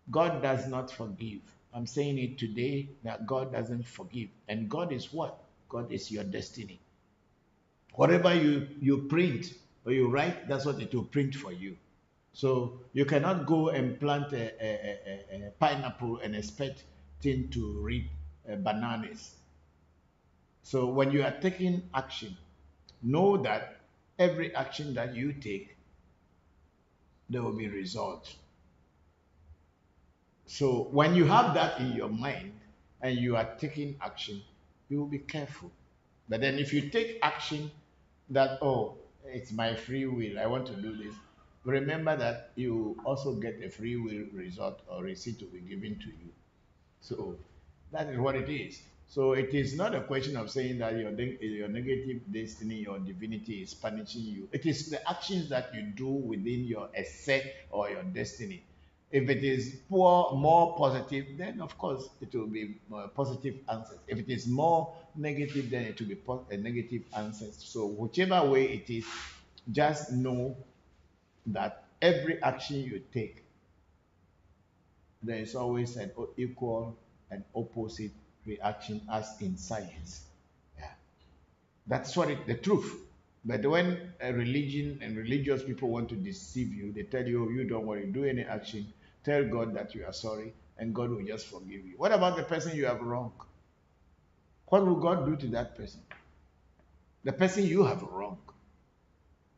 God does not forgive. I'm saying it today that God doesn't forgive. And God is what? God is your destiny. Whatever you print or you write, that's what it will print for you. So you cannot go and plant a pineapple and expect it to reap bananas. So when you are taking action, know that every action that you take, there will be results. So when you have that in your mind and you are taking action, you will be careful. But then if you take action that, oh, it's my free will, I want to do this, remember that you also get a free will result or receipt to be given to you. So that is what it is. So it is not a question of saying that your negative destiny or divinity is punishing you. It is the actions that you do within your essay or your destiny. If it is more positive, then of course it will be positive answers. If it is more negative, then it will be a negative answers. So whichever way it is, just know that every action you take, there is always an equal and opposite reaction as in science. Yeah. That's what the truth. But when a religion and religious people want to deceive you, they tell you, oh, you don't worry, do any action, tell God that you are sorry, and God will just forgive you. What about the person you have wronged? What will God do to that person? The person you have wronged,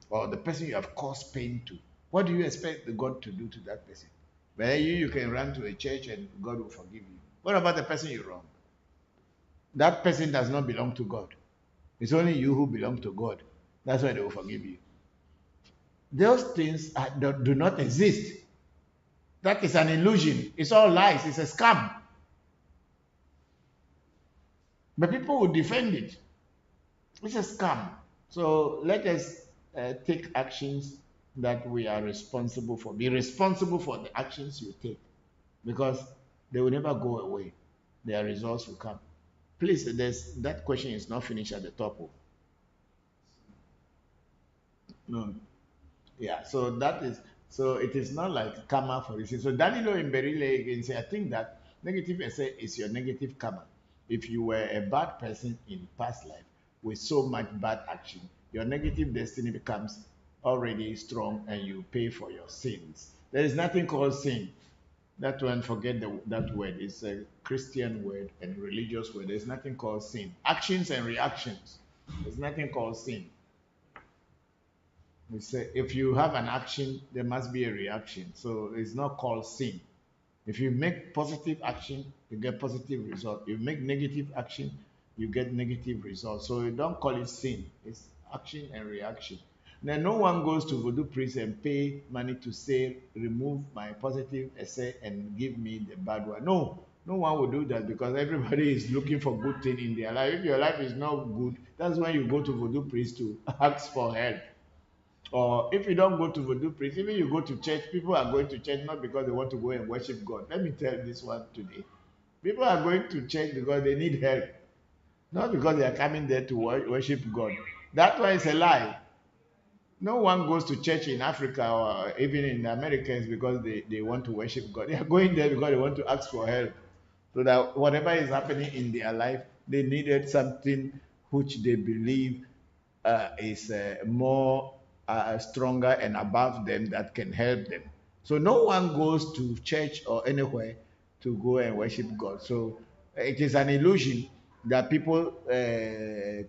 or the person you have caused pain to. What do you expect the God to do to that person? But you can run to a church and God will forgive you. What about the person you wrong? That person does not belong to God. It's only you who belong to God. That's why they will forgive you. Those things do not exist. That is an illusion. It's all lies. It's a scam. But people will defend it. It's a scam. So let us take actions that we are responsible for. Be responsible for the actions you take, because they will never go away. Their results will come. Please, that question is not finished at the top. No. Yeah, so it is not like karma for this. So Danilo in Berile again say, I think that negative essay is your negative karma. If you were a bad person in past life with so much bad action, your negative destiny becomes already strong and you pay for your sins. There is nothing called sin. That one, forget that word. It's a Christian word and religious word. There's nothing called sin. Actions and reactions. There's nothing called sin. We say if you have an action, there must be a reaction. So it's not called sin. If you make positive action, you get positive result. If you make negative action, you get negative results. So you don't call it sin. It's action and reaction. Now, no one goes to voodoo priest and pay money to say, remove my positive essay and give me the bad one. No, no one will do that, because everybody is looking for good thing in their life. If your life is not good, that's when you go to voodoo priest to ask for help. Or if you don't go to voodoo priest, even you go to church, people are going to church not because they want to go and worship God. Let me tell you this one today. People are going to church because they need help, not because they are coming there to worship God. That one is a lie. No one goes to church in Africa or even in the Americans because they want to worship God. They are going there because they want to ask for help. So that whatever is happening in their life, they needed something which they believe is more stronger and above them that can help them. So no one goes to church or anywhere to go and worship God. So it is an illusion that people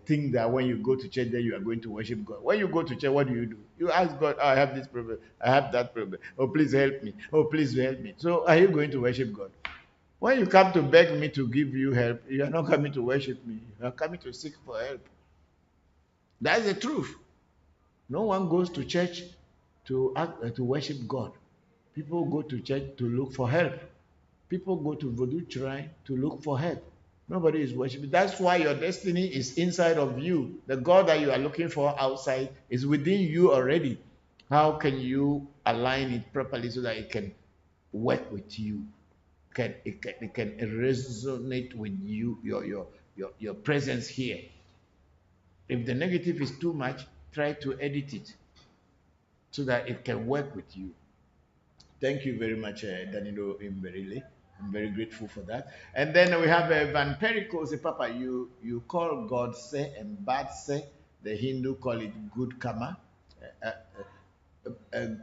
think that when you go to church, then you are going to worship God. When you go to church, what do? You ask God, oh, I have this problem, I have that problem. Oh, please help me. Oh, please help me. So are you going to worship God? When you come to beg me to give you help, you are not coming to worship me. You are coming to seek for help. That's the truth. No one goes to church to worship God. People go to church to look for help. People go to voodoo shrine to look for help. Nobody is worshiping. That's why your destiny is inside of you. The God that you are looking for outside is within you already. How can you align it properly so that it can work with you? It can resonate with you, your presence here. If the negative is too much, try to edit it so that it can work with you. Thank you very much, Danilo Imberile. I'm very grateful for that. And then we have Van Perico say, Papa, you call God say and bad say. The Hindu call it good karma.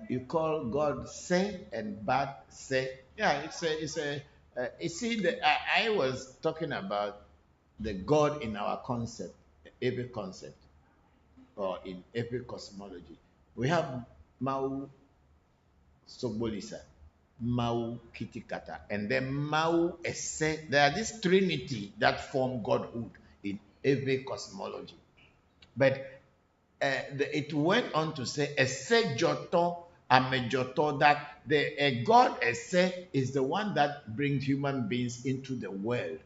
You call God say and bad say. Yeah, you see, I was talking about the God in our concept, every concept, or in every cosmology. We have Mau Sobolisa, Mau Kitikata, and then Mau Ese. There are this trinity that form godhood in every cosmology. But it went on to say, Ese Joto, Amejoto, that a God Ese is the one that brings human beings into the world,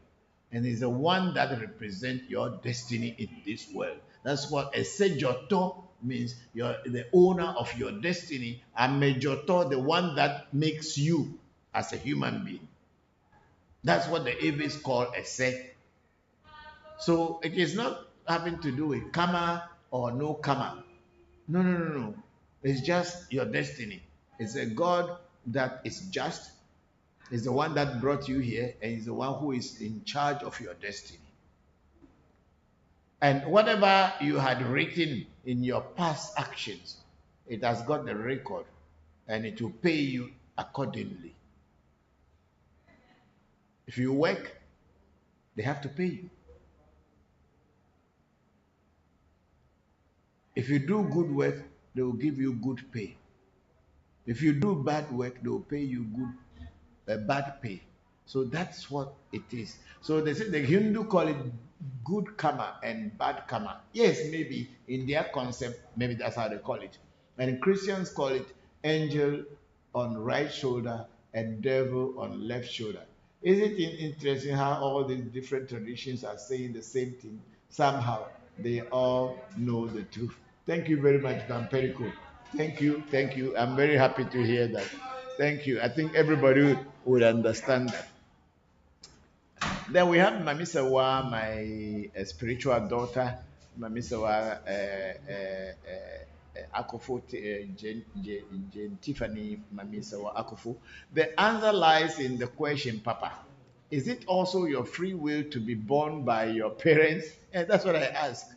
and is the one that represents your destiny in this world. That's what Ese Joto means. You're the owner of your destiny, and Mejoto, the one that makes you as a human being. That's what the Aves call Ese. So it is not having to do with karma or no karma. No. It's just your destiny. It's a God that is just. It's the one that brought you here, and is the one who is in charge of your destiny. And whatever you had written in your past actions, it has got the record, and it will pay you accordingly. If you work, they have to pay you. If you do good work, they will give you good pay. If you do bad work, they'll pay you bad pay. So that's what it is. So they say the Hindu call it good karma and bad karma. Yes, maybe in their concept, maybe that's how they call it. And Christians call it angel on right shoulder and devil on left shoulder. Is it interesting how all these different traditions are saying the same thing? Somehow they all know the truth. Thank you very much, Vampirico. Thank you, thank you. I'm very happy to hear that. Thank you. I think everybody would understand that. Then we have Mamisawa, my spiritual daughter, Mamisawa Akofo, Jane Tiffany Mamisawa Akofo. The answer lies in the question, Papa. Is it also your free will to be born by your parents? And that's what I ask.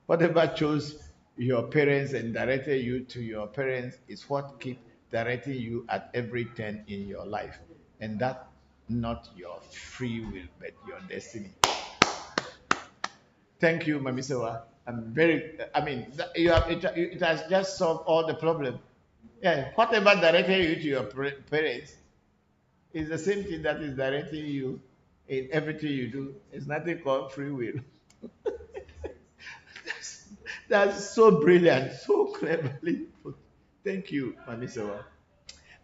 Whatever chose your parents and directed you to your parents is what keep directing you at every turn in your life. And that not your free will, but your destiny. Thank you, Mamisewa. It has just solved all the problem. Yeah, whatever directed you to your parents is the same thing that is directing you in everything you do. It's nothing called free will. That's so brilliant, so cleverly put. Thank you, Mamisewa.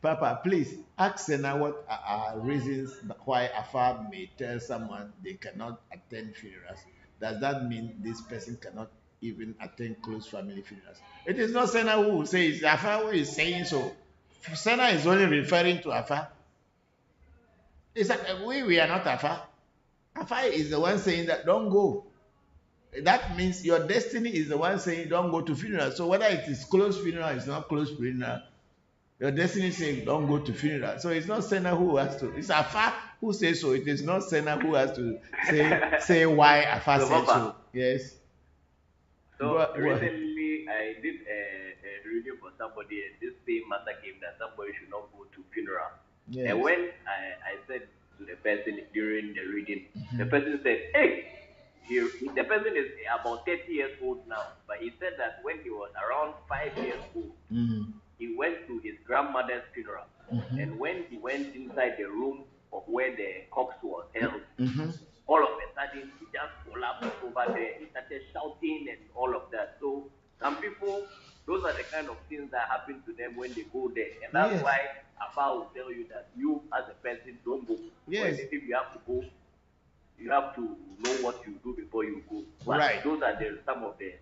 Papa, please ask Sena what are reasons why Afa may tell someone they cannot attend funerals. Does that mean this person cannot even attend close family funerals? It is not Sena who will say it. Afa who is saying so. Sena is only referring to Afa. It's like, we are not Afa. Afa is the one saying that don't go. That means your destiny is the one saying don't go to funeral. So whether it is close funeral, it's not close funeral. Your destiny says don't go to funeral. So it's not Senna who has to. It's Afa who says so. It is not Senna who has to say why Afa said so. Yes. So recently I did a review for somebody, and this same matter came that somebody should not go to funeral. Yes. And when I said to the person during the reading, the person said, "Hey." The person is about 30 years old now, but he said that when he was around 5 years old, he went to his grandmother's funeral. And when he went inside the room of where the corpse was held, all of a sudden he just collapsed over there. He started shouting and all of that. So some people, those are the kind of things that happen to them when they go there. And that's why Abba will tell you that you as a person don't go. Yes. If you have to go, you have to know what you do before you go. But right. Those are some of the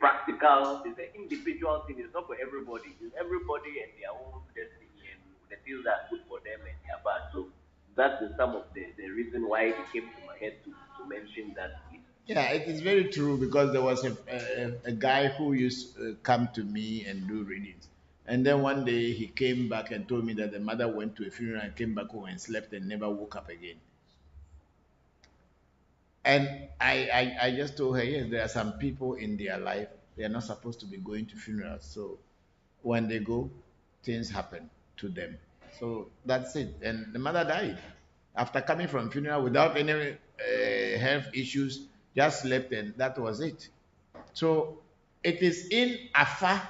practical, it's an individual thing. It's not for everybody. It's everybody and their own destiny and the things that are good for them and their bad. So that's some of the reason why it came to my head to mention that. Yeah, it is very true because there was a guy who used to come to me and do readings. And then one day he came back and told me that the mother went to a funeral and came back home and slept and never woke up again. And I just told her, yes, there are some people in their life, they are not supposed to be going to funerals. So when they go, things happen to them. So that's it. And the mother died after coming from funeral without any health issues, just slept and that was it. So it is in Afa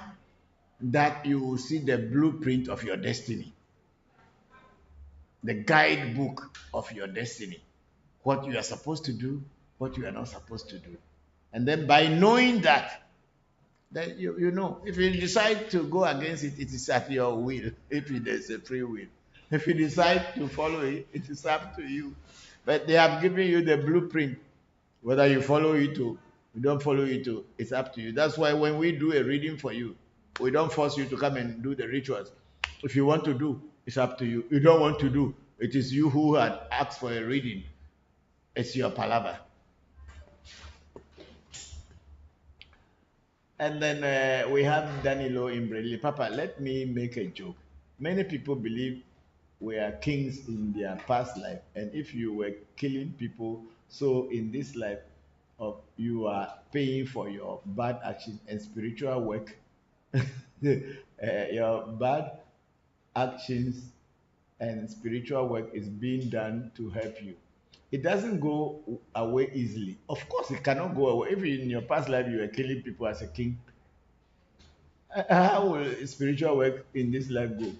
that you will see the blueprint of your destiny, the guidebook of your destiny. What you are supposed to do, what you are not supposed to do. And then by knowing that, then you know, if you decide to go against it, it is at your will, if it is a free will. If you decide to follow it, it is up to you. But they have given you the blueprint. Whether you follow it or you don't follow it, it's up to you. That's why when we do a reading for you, we don't force you to come and do the rituals. If you want to do, it's up to you. You don't want to do, it is you who had asked for a reading. It's your palaver. And then we have Danilo in Bradley. Papa, let me make a joke. Many people believe we are kings in their past life. And if you were killing people, so in this life, you are paying for your bad action and spiritual work. Your bad actions and spiritual work is being done to help you. It doesn't go away easily. Of course, it cannot go away. If in your past life you were killing people as a king, How will spiritual work in this life go?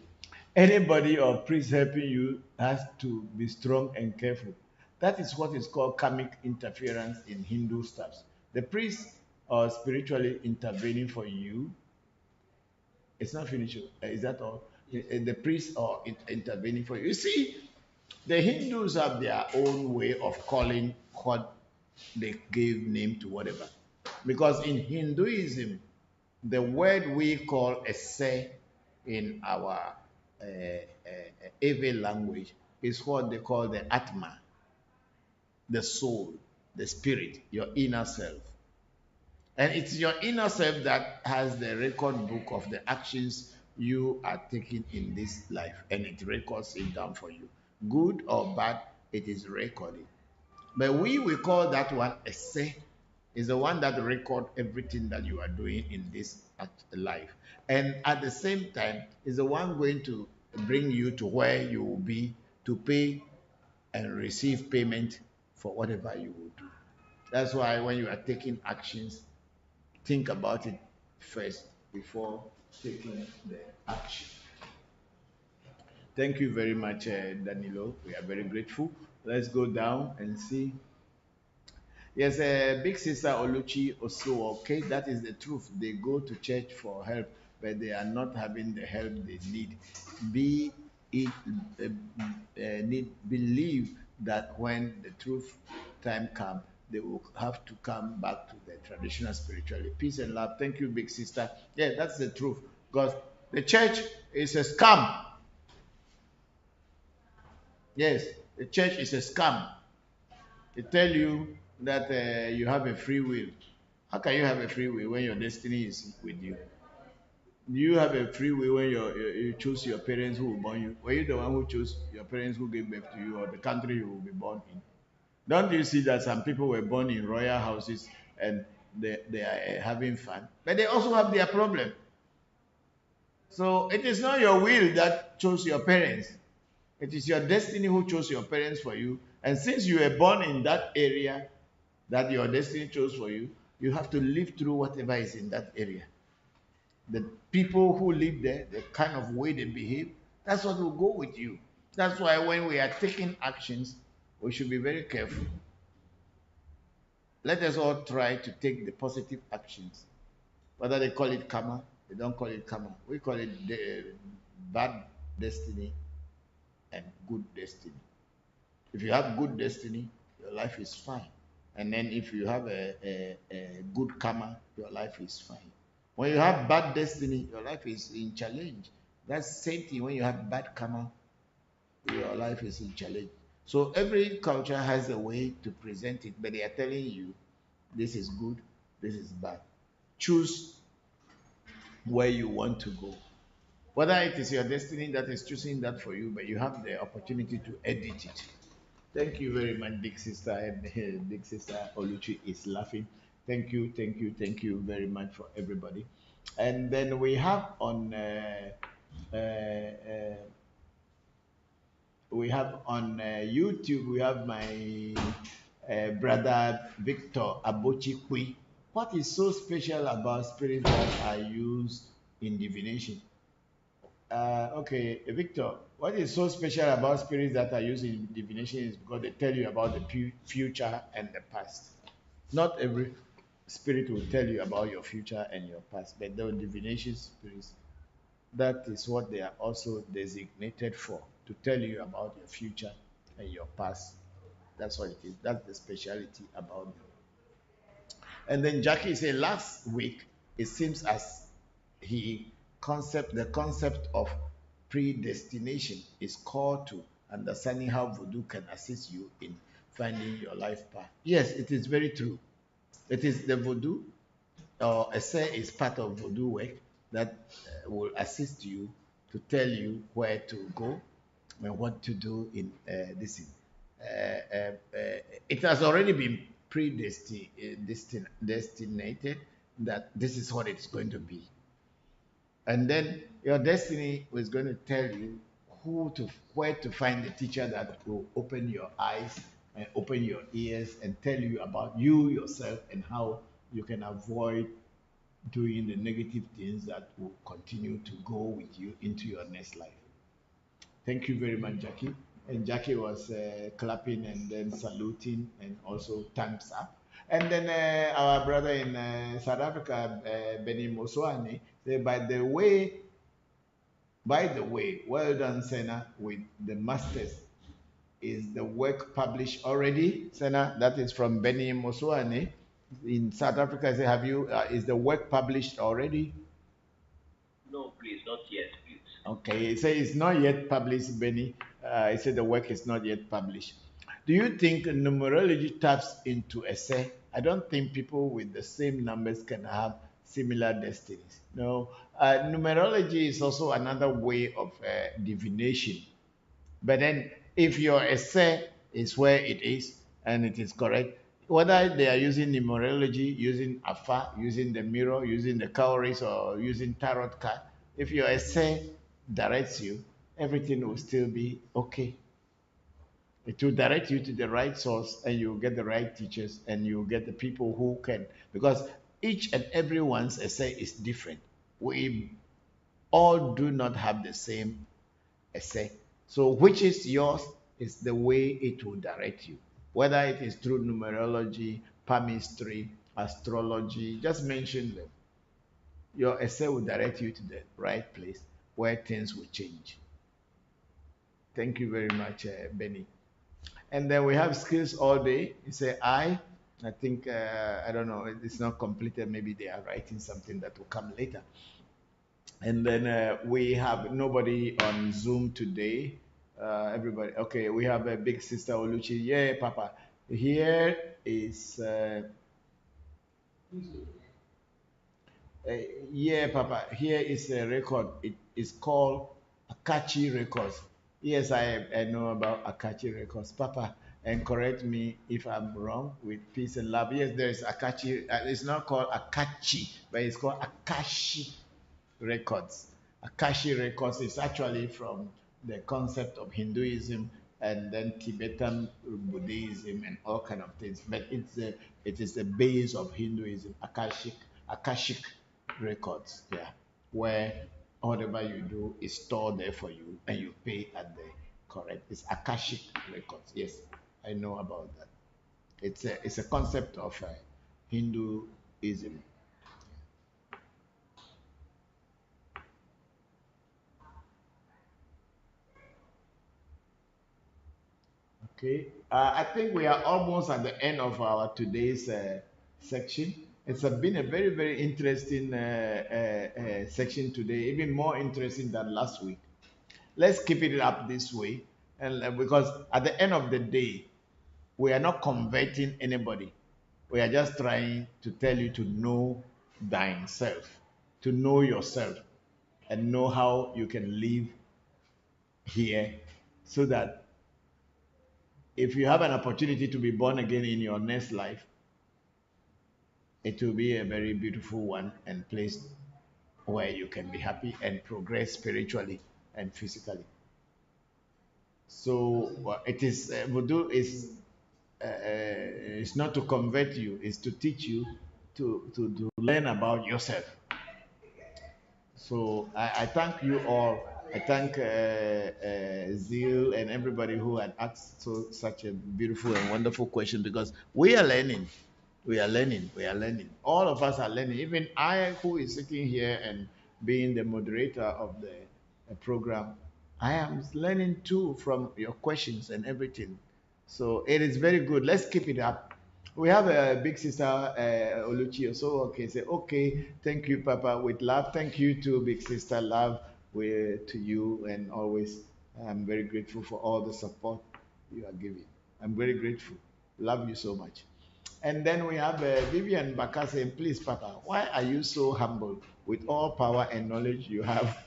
Anybody or priest helping you has to be strong and careful. That is what is called karmic interference in Hindu stuffs. The priest or spiritually intervening for you, it's not finished. Is that all? The priest or intervening for you. You see, the Hindus have their own way of calling what they gave name to whatever. Because in Hinduism, the word we call esse in our Ave language is what they call the Atma, the soul, the spirit, your inner self. And it's your inner self that has the record book of the actions you are taking in this life, and it records it down for you. Good or bad, it is recorded. But we call that one esse, is the one that record everything that you are doing in this life. And at the same time, is the one going to bring you to where you will be to pay and receive payment for whatever you will do. That's why when you are taking actions, think about it first before taking the action. Thank you very much, Danilo. We are very grateful. Let's go down and see. Yes, big sister Oluchi also, okay, that is the truth. They go to church for help, but they are not having the help they need. Be it need believe that when the truth time comes, they will have to come back to the traditional spirituality. Peace and love. Thank you, big sister. Yeah, that's the truth. Because the church is a scam. Yes, the church is a scam. They tell you that you have a free will. How can you have a free will when your destiny is with you? Do you have a free will when you choose your parents who will born you? Were you the one who chose your parents who gave birth to you, or the country you will be born in? Don't you see that some people were born in royal houses and they are having fun, but they also have their problem. So it is not your will that chose your parents. It is your destiny who chose your parents for you. And since you were born in that area that your destiny chose for you, you have to live through whatever is in that area. The people who live there, the kind of way they behave, that's what will go with you. That's why when we are taking actions, we should be very careful. Let us all try to take the positive actions. Whether they call it karma, they don't call it karma. We call it bad destiny and good destiny. If you have good destiny, your life is fine. And then if you have a good karma, your life is fine. When you have bad destiny, your life is in challenge. That's the same thing when you have bad karma, your life is in challenge. So every culture has a way to present it, but they are telling you this is good, this is bad. Choose where you want to go. Whether it is your destiny that is choosing that for you, but you have the opportunity to edit it. Thank you very much, big sister. And big sister Oluchi is laughing. Thank you, thank you, thank you very much for everybody. And then we have on YouTube, we have my brother Victor Abochikwi. What is so special about spirits that are used in divination? Okay, Victor, what is so special about spirits that are used in divination is because they tell you about the future and the past. Not every spirit will tell you about your future and your past, but the divination spirits, that is what they are also designated for, to tell you about your future and your past. That's what it is. That's the speciality about them. And then Jackie said last week, it seems as the concept of predestination is core to understanding how voodoo can assist you in finding your life path. Yes, it is very true. It is the voodoo, or essay is part of voodoo work that will assist you to tell you where to go and what to do in this. It has already been predestinated that this is what it's going to be. And then your destiny is going to tell you where to find the teacher that will open your eyes and open your ears and tell you about you yourself and how you can avoid doing the negative things that will continue to go with you into your next life. Thank you very much, Jackie. And Jackie was clapping and then saluting and also thumbs up. And then our brother in South Africa, Benny Moswani, said, by the way, well done, Senna, with the masters. Is the work published already, Senna? That is from Benny Moswani in South Africa. Say, have you? Is the work published already? No, please, not yet, please. Okay, it says it's not yet published, Benny. It said the work is not yet published. Do you think numerology taps into essay? I don't think people with the same numbers can have similar destinies. No, numerology is also another way of divination. But then, if your essay is where it is and it is correct, whether they are using numerology, using AFA, using the mirror, using the cowries, or using tarot card, if your essay directs you, everything will still be okay. It will direct you to the right source, and you'll get the right teachers, and you'll get the people who can, because each and everyone's essay is different. We all do not have the same essay. So which is yours is the way it will direct you. Whether it is through numerology, palmistry, astrology, just mention them. Your essay will direct you to the right place where things will change. Thank you very much, Benny. And then we have skills all day. You say I think, I don't know, it's not completed. Maybe they are writing something that will come later. And then we have nobody on Zoom today. Everybody, okay, we have a big sister Oluchi. Yeah, Papa. Here is, yeah, Papa. Here is a record. It is called Akachi Records. Yes, I know about Akachi Records. Papa, and correct me if I'm wrong, with peace and love. Yes, there is Akachi. It's not called Akachi, but it's called Akashi Records. Akashi Records is actually from the concept of Hinduism and then Tibetan Buddhism and all kind of things. But it is the base of Hinduism, Akashic Records, yeah, where whatever you do is stored there for you and you pay at the correct. It's Akashic Records. Yes, I know about that. It's a concept of Hinduism. Okay, I think we are almost at the end of our today's section. It's been a very, very interesting section today, even more interesting than last week. Let's keep it up this way, and because at the end of the day, we are not converting anybody. We are just trying to tell you to know thyself, to know yourself, and know how you can live here so that if you have an opportunity to be born again in your next life, it will be a very beautiful one and place where you can be happy and progress spiritually and physically. So it is voodoo is it's not to convert you, it's to teach you to learn about yourself. So I thank you all. I thank Zeal and everybody who had asked such a beautiful and wonderful question, because we are learning. We are learning. We are learning. All of us are learning. Even I, who is sitting here and being the moderator of the program, I am learning too from your questions and everything. So it is very good. Let's keep it up. We have a big sister, Oluchi. So, okay, say, okay, thank you, Papa, with love. Thank you to big sister, love to you. And always, I'm very grateful for all the support you are giving. I'm very grateful. Love you so much. And then we have Vivian Baka saying, please, Papa, why are you so humble with all power and knowledge you have?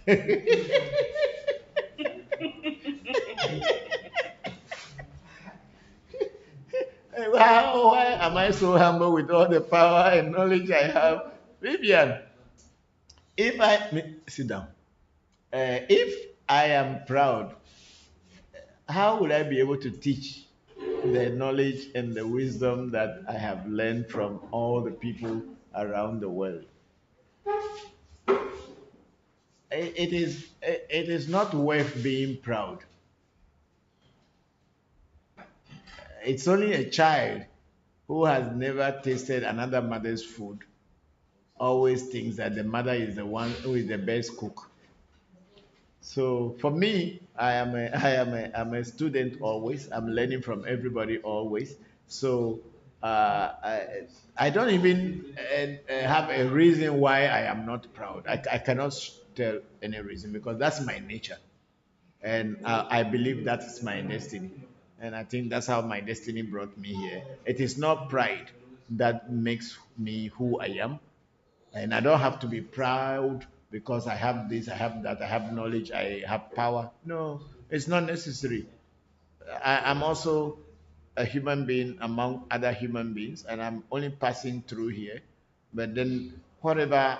Why am I so humble with all the power and knowledge I have? Vivian, if I sit down, if I am proud, how would I be able to teach the knowledge and the wisdom that I have learned from all the people around the world? It is not worth being proud. It's only a child who has never tasted another mother's food always thinks that the mother is the one who is the best cook. So for me, I'm a student always. I'm learning from everybody always. So I don't even have a reason why I am not proud. I cannot tell any reason because that's my nature, and I believe that is my destiny. And I think that's how my destiny brought me here. It is not pride that makes me who I am, and I don't have to be proud because I have this, I have that, I have knowledge, I have power. No, it's not necessary. I'm also a human being among other human beings, and I'm only passing through here. But then, whatever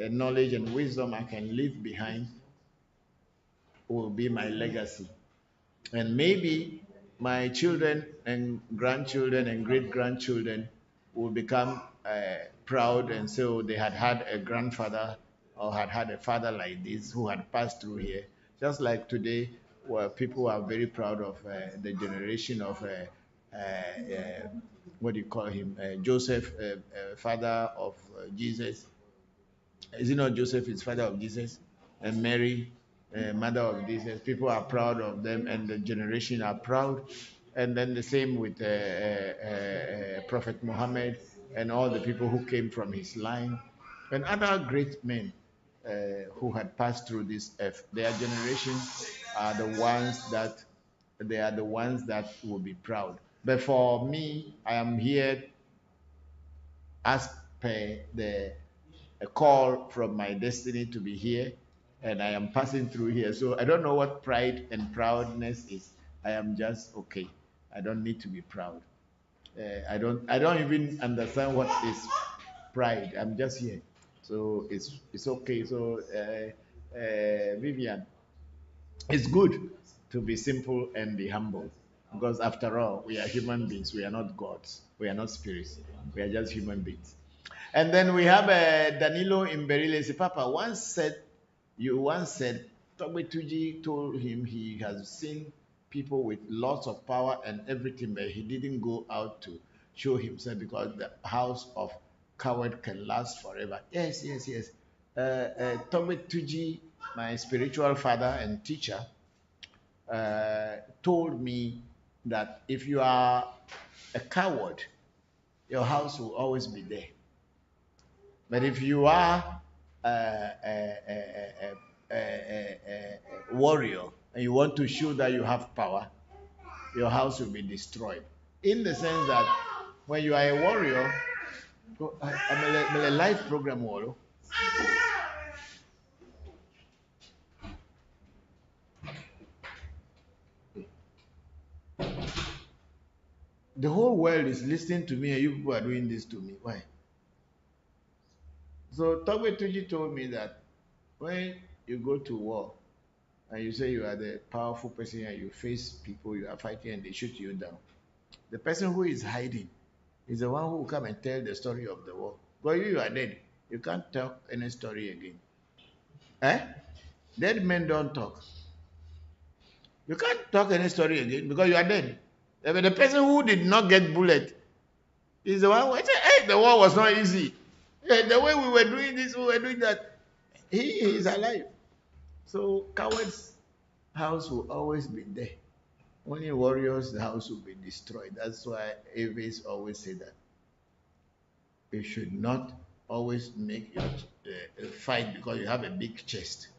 knowledge and wisdom I can leave behind will be my legacy. And maybe my children and grandchildren and great grandchildren will become proud and say, oh, they had had a grandfather or had had a father like this who had passed through here. Just like today, where people are very proud of the generation of what do you call him, Joseph, father of Jesus. Is it not Joseph is father of Jesus? And Mary, mother of Jesus. People are proud of them, and the generation are proud. And then the same with Prophet Muhammad and all the people who came from his line, and other great men who had passed through this earth. Their generation are the ones that will be proud. But for me, I am here as per a call from my destiny to be here, and I am passing through here. So I don't know what pride and proudness is. I am just okay. I don't need to be proud. I don't even understand what is pride. I'm just here, so it's okay. So Vivian, it's good to be simple and be humble, because after all, we are human beings. We are not gods. We are not spirits. We are just human beings. And then we have Danilo Imberile. Say, Papa you once said, Togbe Tuji told him he has seen people with lots of power and everything, but he didn't go out to show himself because the house of coward can last forever. Yes, yes, yes. Togbe Tuji, my spiritual father and teacher, told me that if you are a coward, your house will always be there. But if you are a warrior and you want to show that you have power, your house will be destroyed. In the sense that when you are a warrior, I'm a live program warrior. The whole world is listening to me and you people are doing this to me. Why? So Togbe Tuji told me that when you go to war and you say you are the powerful person and you face people you are fighting and they shoot you down, the person who is hiding is the one who will come and tell the story of the war. But you are dead. You can't tell any story again. Eh? Dead men don't talk. You can't talk any story again because you are dead. But the person who did not get bullet is the one who said, hey, the war was not easy. The way we were doing this, we were doing that. He is alive. So coward's house will always be there. Only warriors' house will be destroyed. That's why Aves always say that. You should not always make your fight because you have a big chest.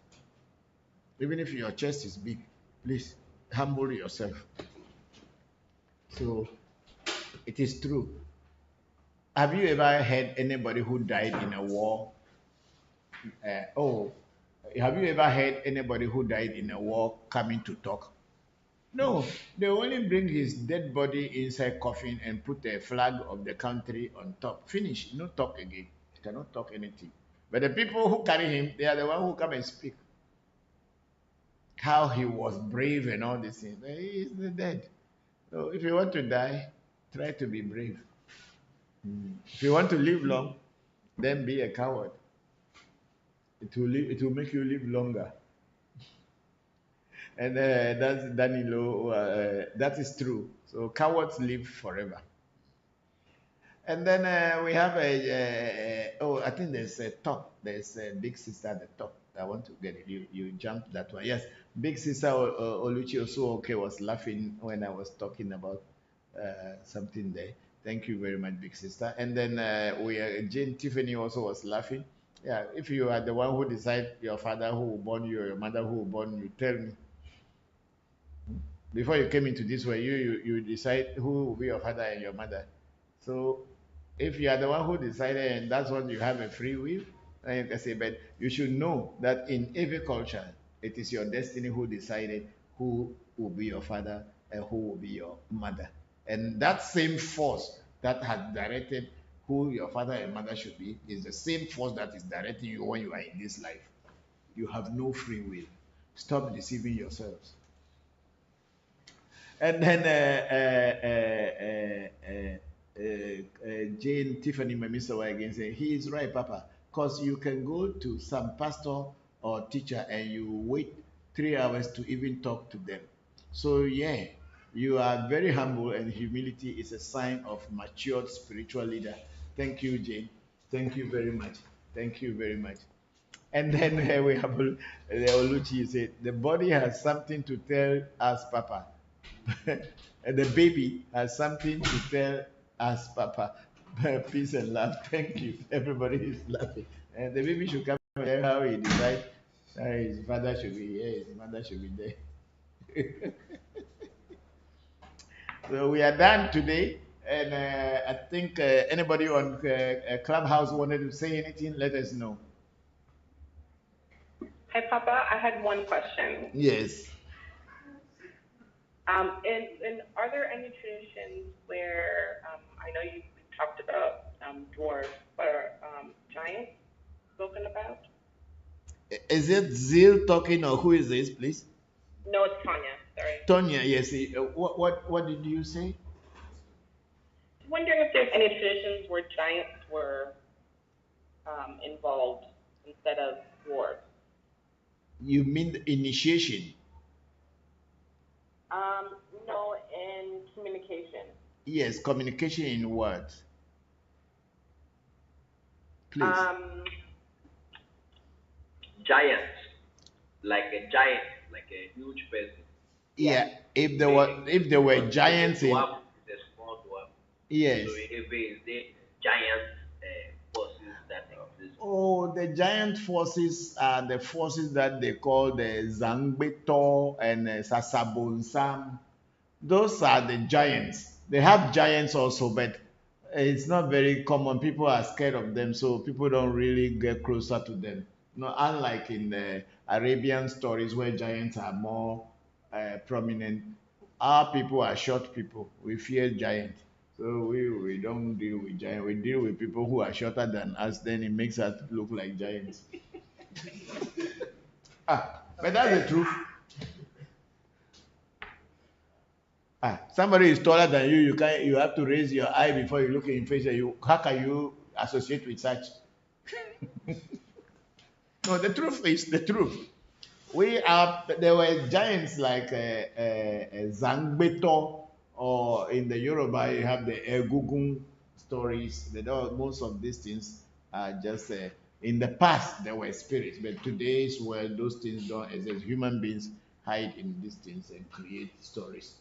Even if your chest is big, please humble yourself. So it is true. Have you ever heard anybody who died in a war? Have you ever heard anybody who died in a war coming to talk? No, they only bring his dead body inside coffin and put a flag of the country on top. Finish. No talk again. He cannot talk anything. But the people who carry him, they are the ones who come and speak. How he was brave and all these things. But he is dead. So if you want to die, try to be brave. If you want to live long, then be a coward. It will make you live longer. And that's Danilo. That is true. So cowards live forever. And then we have I think there's a top. There's a big sister at the top. I want to get it. You jumped that one. Yes, big sister Oluchi Osuoke was laughing when I was talking about something there. Thank you very much, big sister. And then Jane Tiffany also was laughing. Yeah, if you are the one who decide your father who will born you or your mother who will born you, tell me. Before you came into this world, you decide who will be your father and your mother. So if you are the one who decided and that's when you have a free will, then you can say, but you should know that in every culture, it is your destiny who decided who will be your father and who will be your mother. And that same force that has directed who your father and mother should be is the same force that is directing you when you are in this life. You have no free will. Stop deceiving yourselves. And then Jane Tiffany Mamisawa again saying, he is right, Papa, because you can go to some pastor or teacher and you wait 3 hours to even talk to them. So yeah, you are very humble and humility is a sign of matured spiritual leader. Thank you, Jane. Thank you very much. Thank you very much. And then we have the Oluchi said, the body has something to tell us, Papa. And the baby has something to tell us, Papa. Peace and love. Thank you. Everybody is laughing. And the baby should come and tell how he decides his father should be here, his mother should be there. So we are done today. And I think anybody on Clubhouse wanted to say anything, let us know. Hi, Papa. I had one question. Yes. And are there any traditions where I know you talked about dwarves, but giants spoken about? Is it Zil talking or who is this, please? No, it's Tanya. Sorry. Tonya, yes. What did you say? Wondering if there's any traditions where giants were involved instead of dwarves. You mean the initiation? No, in communication. Yes, communication in what? Please. Giants, like a giant, like a huge person. Yeah, if there were giants in. Dwarf is a small dwarf. Yes. So if is the giant forces that exist. Oh, the giant forces are the forces that they call the Zangbeto and Sasabonsam. Those are the giants. They have giants also, but it's not very common. People are scared of them, so people don't really get closer to them. No, unlike in the Arabian stories where giants are more prominent, our people are short people. We fear giants. So we don't deal with giants. We deal with people who are shorter than us, then it makes us look like giants. But that's the truth. Somebody is taller than you. You have to raise your eye before you look in face. How can you associate with such? No, the truth is the truth. There were giants like Zangbeto, or in the Yoruba you have the Egungun stories. Most of these things are just in the past there were spirits, but today's world those things don't exist. Human beings hide in these things and create stories.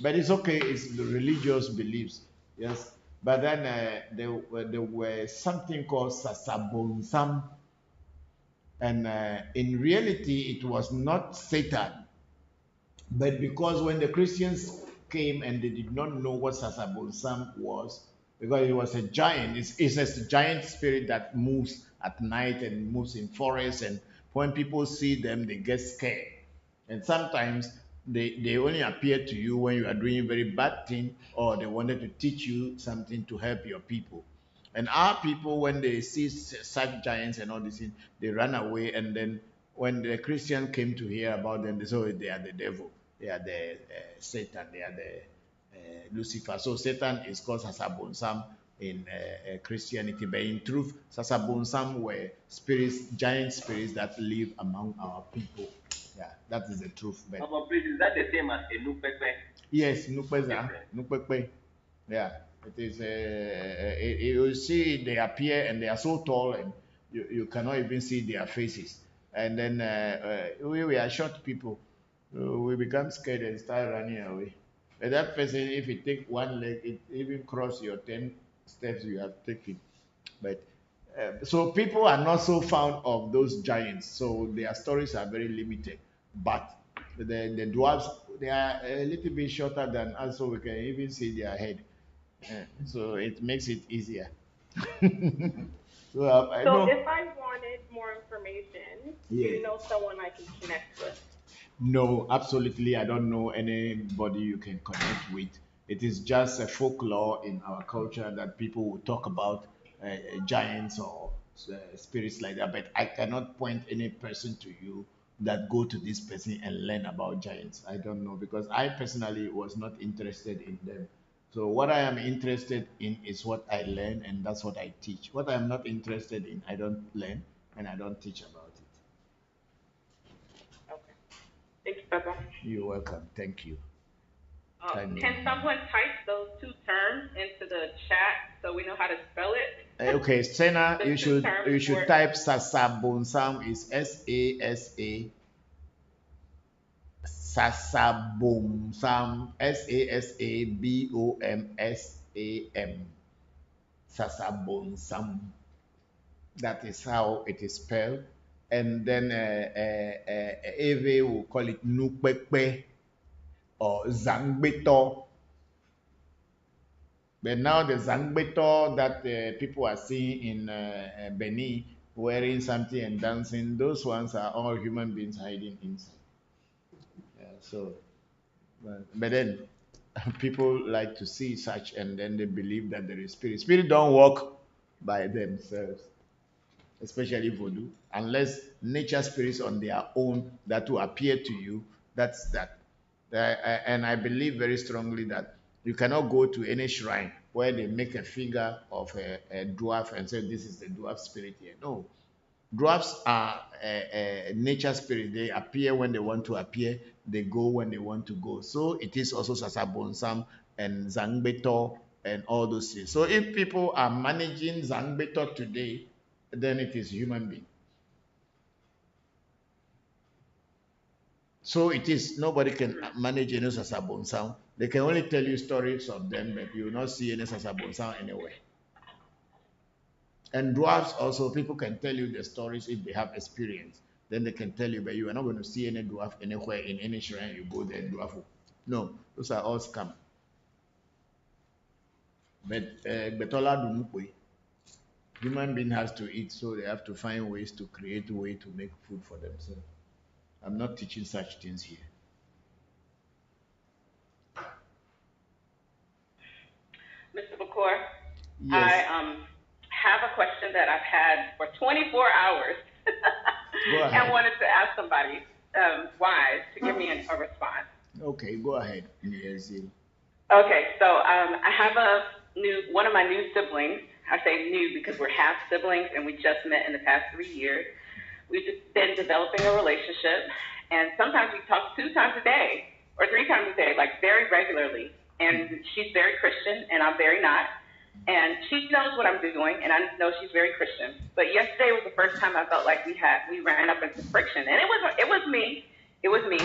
But it's okay, it's the religious beliefs, yes. But then there were something called Sasabonsam, and in reality, it was not Satan. But because when the Christians came and they did not know what Sasabonsam was, because it was a giant, it's a giant spirit that moves at night and moves in forests, and when people see them, they get scared. And sometimes they only appear to you when you are doing a very bad thing or they wanted to teach you something to help your people. And our people, when they see such giants and all these things, they run away. And then when the Christian came to hear about them, they said, oh, they are the devil. They are the Satan. They are the Lucifer. So Satan is called Sasabonsam in Christianity. But in truth, Sasabonsam were spirits, giant spirits that live among our people. Yeah, that is the truth. But please, is that the same as a Nupepe? yes, Nupeza, Nupepe. Yeah, it is. You see, they appear and they are so tall, and you cannot even see their faces. And then we are short people. We become scared and start running away. But that person, if you take one leg, it even cross your 10 steps you have taken. But so people are not so fond of those giants, so their stories are very limited. But the dwarves, they are a little bit shorter than us, so we can even see their head. So it makes it easier. So I So know. if I wanted more information, do Yes. you know someone I can connect with? No, absolutely. I don't know anybody you can connect with. It is just a folklore in our culture that people will talk about giants or spirits like that. But I cannot point any person to you that go to this person and learn about giants. I don't know because I personally was not interested in them. So what I am interested in is what I learn and that's what I teach. What I am not interested in, I don't learn and I don't teach about it. Thanks, Papa. You're welcome. Thank you. Can someone type those two terms into the chat so we know how to spell it? Okay, Sena, you should type Sasabonsam is Sasabomsam Sasabomsam Sasabonsam. That is how it is spelled. And then Eve will call it Nukpekpe or Zangbeto. But now the Zangbeto that people are seeing in Benin, wearing something and dancing, those ones are all human beings hiding inside. So, but then people like to see such and then they believe that there is spirit. Spirit don't walk by themselves, especially voodoo, unless nature spirits on their own that will appear to you. That's that. And I believe very strongly that you cannot go to any shrine where they make a figure of a dwarf and say this is the dwarf spirit here. No, dwarfs are a nature spirit. They appear when they want to appear. They go when they want to go. So it is also Sasabonsam and Zangbeto and all those things. So if people are managing Zangbeto today, then it is human being. So it is, nobody can manage any Sasabonsam. They can only tell you stories of them, but you will not see any Sasabonsam anywhere. And dwarfs also, people can tell you the stories if they have experience. Then they can tell you, but you are not going to see any dwarf anywhere in any shrine you go there, dwarf. No, those are all scam. But human being has to eat, so they have to find ways to create a way to make food for themselves. I'm not teaching such things here. Mr. Bokor, yes. I have a question that I've had for 24 hours and wanted to ask somebody wise to give me a response. Okay, go ahead. Yes. Okay, so I have one of my new siblings. I say new because we're half siblings and we just met in the past 3 years. We've just been developing a relationship, and sometimes we talk 2 times a day or 3 times a day, like very regularly. And she's very Christian, and I'm very not. And she knows what I'm doing, and I know she's very Christian. But yesterday was the first time I felt like we ran up into friction, and it was me. It was me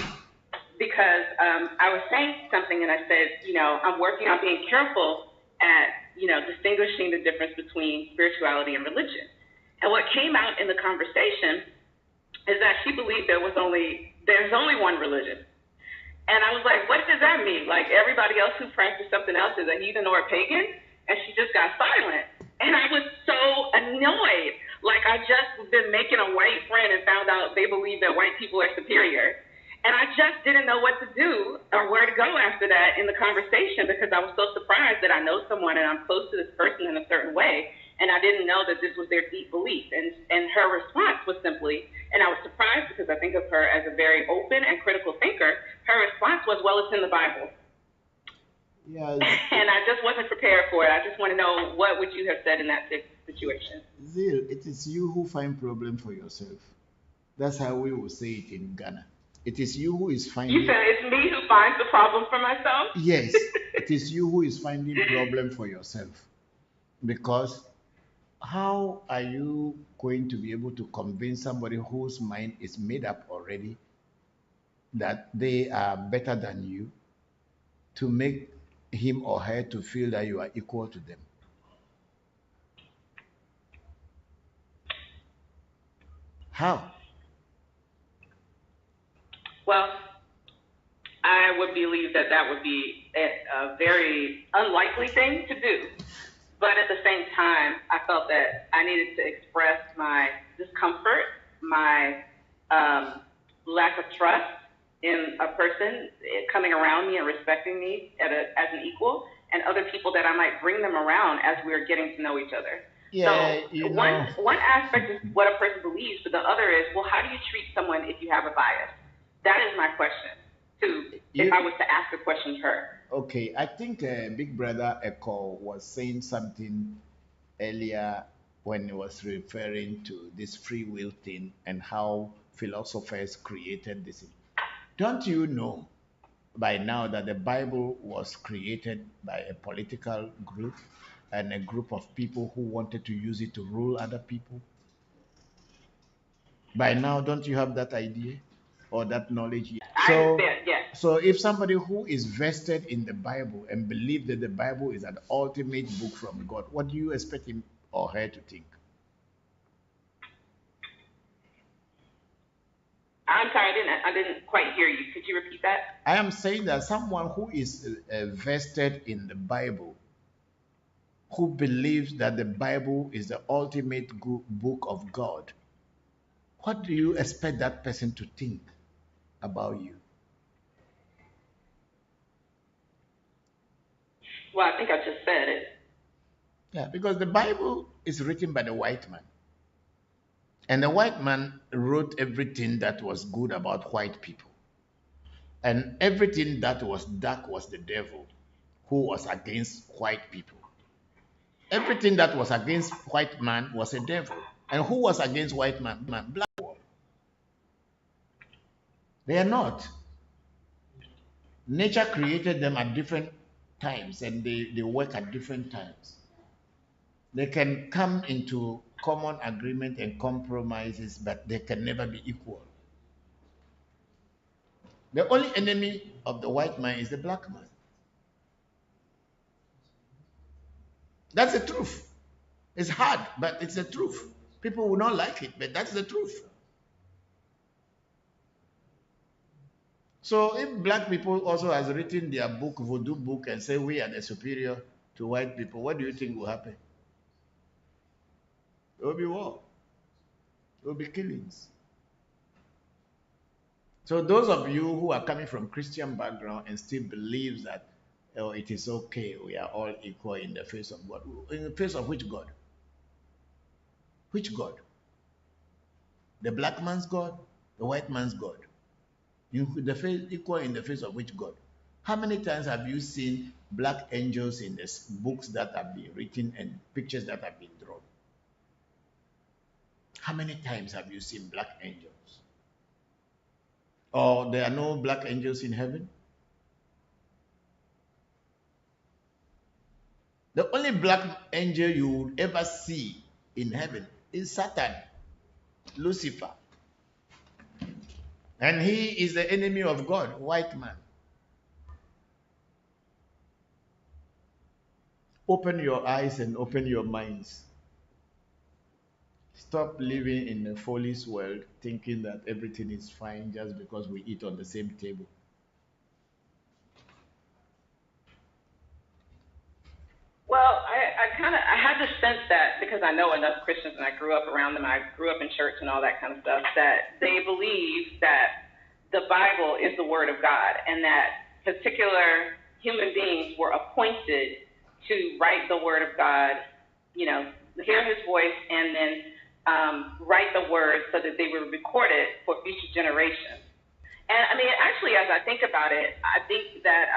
because I was saying something, and I said, I'm working on being careful at distinguishing the difference between spirituality and religion. And what came out in the conversation is that she believed there's only one religion. And I was like, what does that mean? Like everybody else who practiced something else is a heathen or a pagan? And she just got silent. And I was so annoyed. Like I just been making a white friend and found out they believe that white people are superior. And I just didn't know what to do or where to go after that in the conversation because I was so surprised that I know someone and I'm close to this person in a certain way. And I didn't know that this was their deep belief. And her response was simply, and I was surprised because I think of her as a very open and critical thinker, her response was, well, it's in the Bible. Yeah. And I just wasn't prepared for it. I just want to know what would you have said in that situation. Zeal, it is you who find problem for yourself. That's how we will say it in Ghana. It is you who is finding. You said it's me who finds the problem for myself? Yes, it is you who is finding problem for yourself. Because how are you going to be able to convince somebody whose mind is made up already that they are better than you to make him or her to feel that you are equal to them? How? Well, I would believe that that would be a very unlikely thing to do. But at the same time, I felt that I needed to express my discomfort, my lack of trust in a person coming around me and respecting me as an equal, and other people that I might bring them around as we're getting to know each other. Yeah, So one aspect is what a person believes, but the other is, well, how do you treat someone if you have a bias? That is my question, too, if I was to ask a question to her. Okay, I think Big Brother Echo was saying something earlier when he was referring to this free will thing and how philosophers created this. Don't you know by now that the Bible was created by a political group and a group of people who wanted to use it to rule other people? By now, don't you have that idea or that knowledge? So if somebody who is vested in the Bible and believe that the Bible is an ultimate book from God, what do you expect him or her to think? I'm sorry, I didn't quite hear you. Could you repeat that? I am saying that someone who is vested in the Bible, who believes that the Bible is the ultimate book of God, what do you expect that person to think about you? Well, I think I just said it. Yeah, because the Bible is written by the white man. And the white man wrote everything that was good about white people. And everything that was dark was the devil, who was against white people. Everything that was against white man was a devil. And who was against white man? Black people. They are not. Nature created them at different times and they work at different times. They can come into common agreement and compromises, but they can never be equal. The only enemy of the white man is the black man. That's the truth. It's hard, but it's the truth. People will not like it, but that's the truth. So if black people also has written their book, voodoo book, and say we are the superior to white people, what do you think will happen? There will be war. There will be killings. So those of you who are coming from Christian background and still believes that it is okay, we are all equal in the face of God. In the face of which God? Which God? The black man's God? The white man's God? Equal in the face of which God? How many times have you seen black angels in the books that have been written and pictures that have been drawn? How many times have you seen black angels? Or there are no black angels in heaven? The only black angel you will ever see in heaven is Satan, Lucifer. And he is the enemy of God, white man. Open your eyes and open your minds. Stop living in a foolish world thinking that everything is fine just because we eat on the same table. Well, I had to sense that because I know enough Christians and I grew up around them. I grew up in church and all that kind of stuff, that they believe that the Bible is the Word of God and that particular human beings were appointed to write the Word of God, hear His voice, and then write the words so that they were recorded for future generations. And I mean, actually, as I think about it, I think that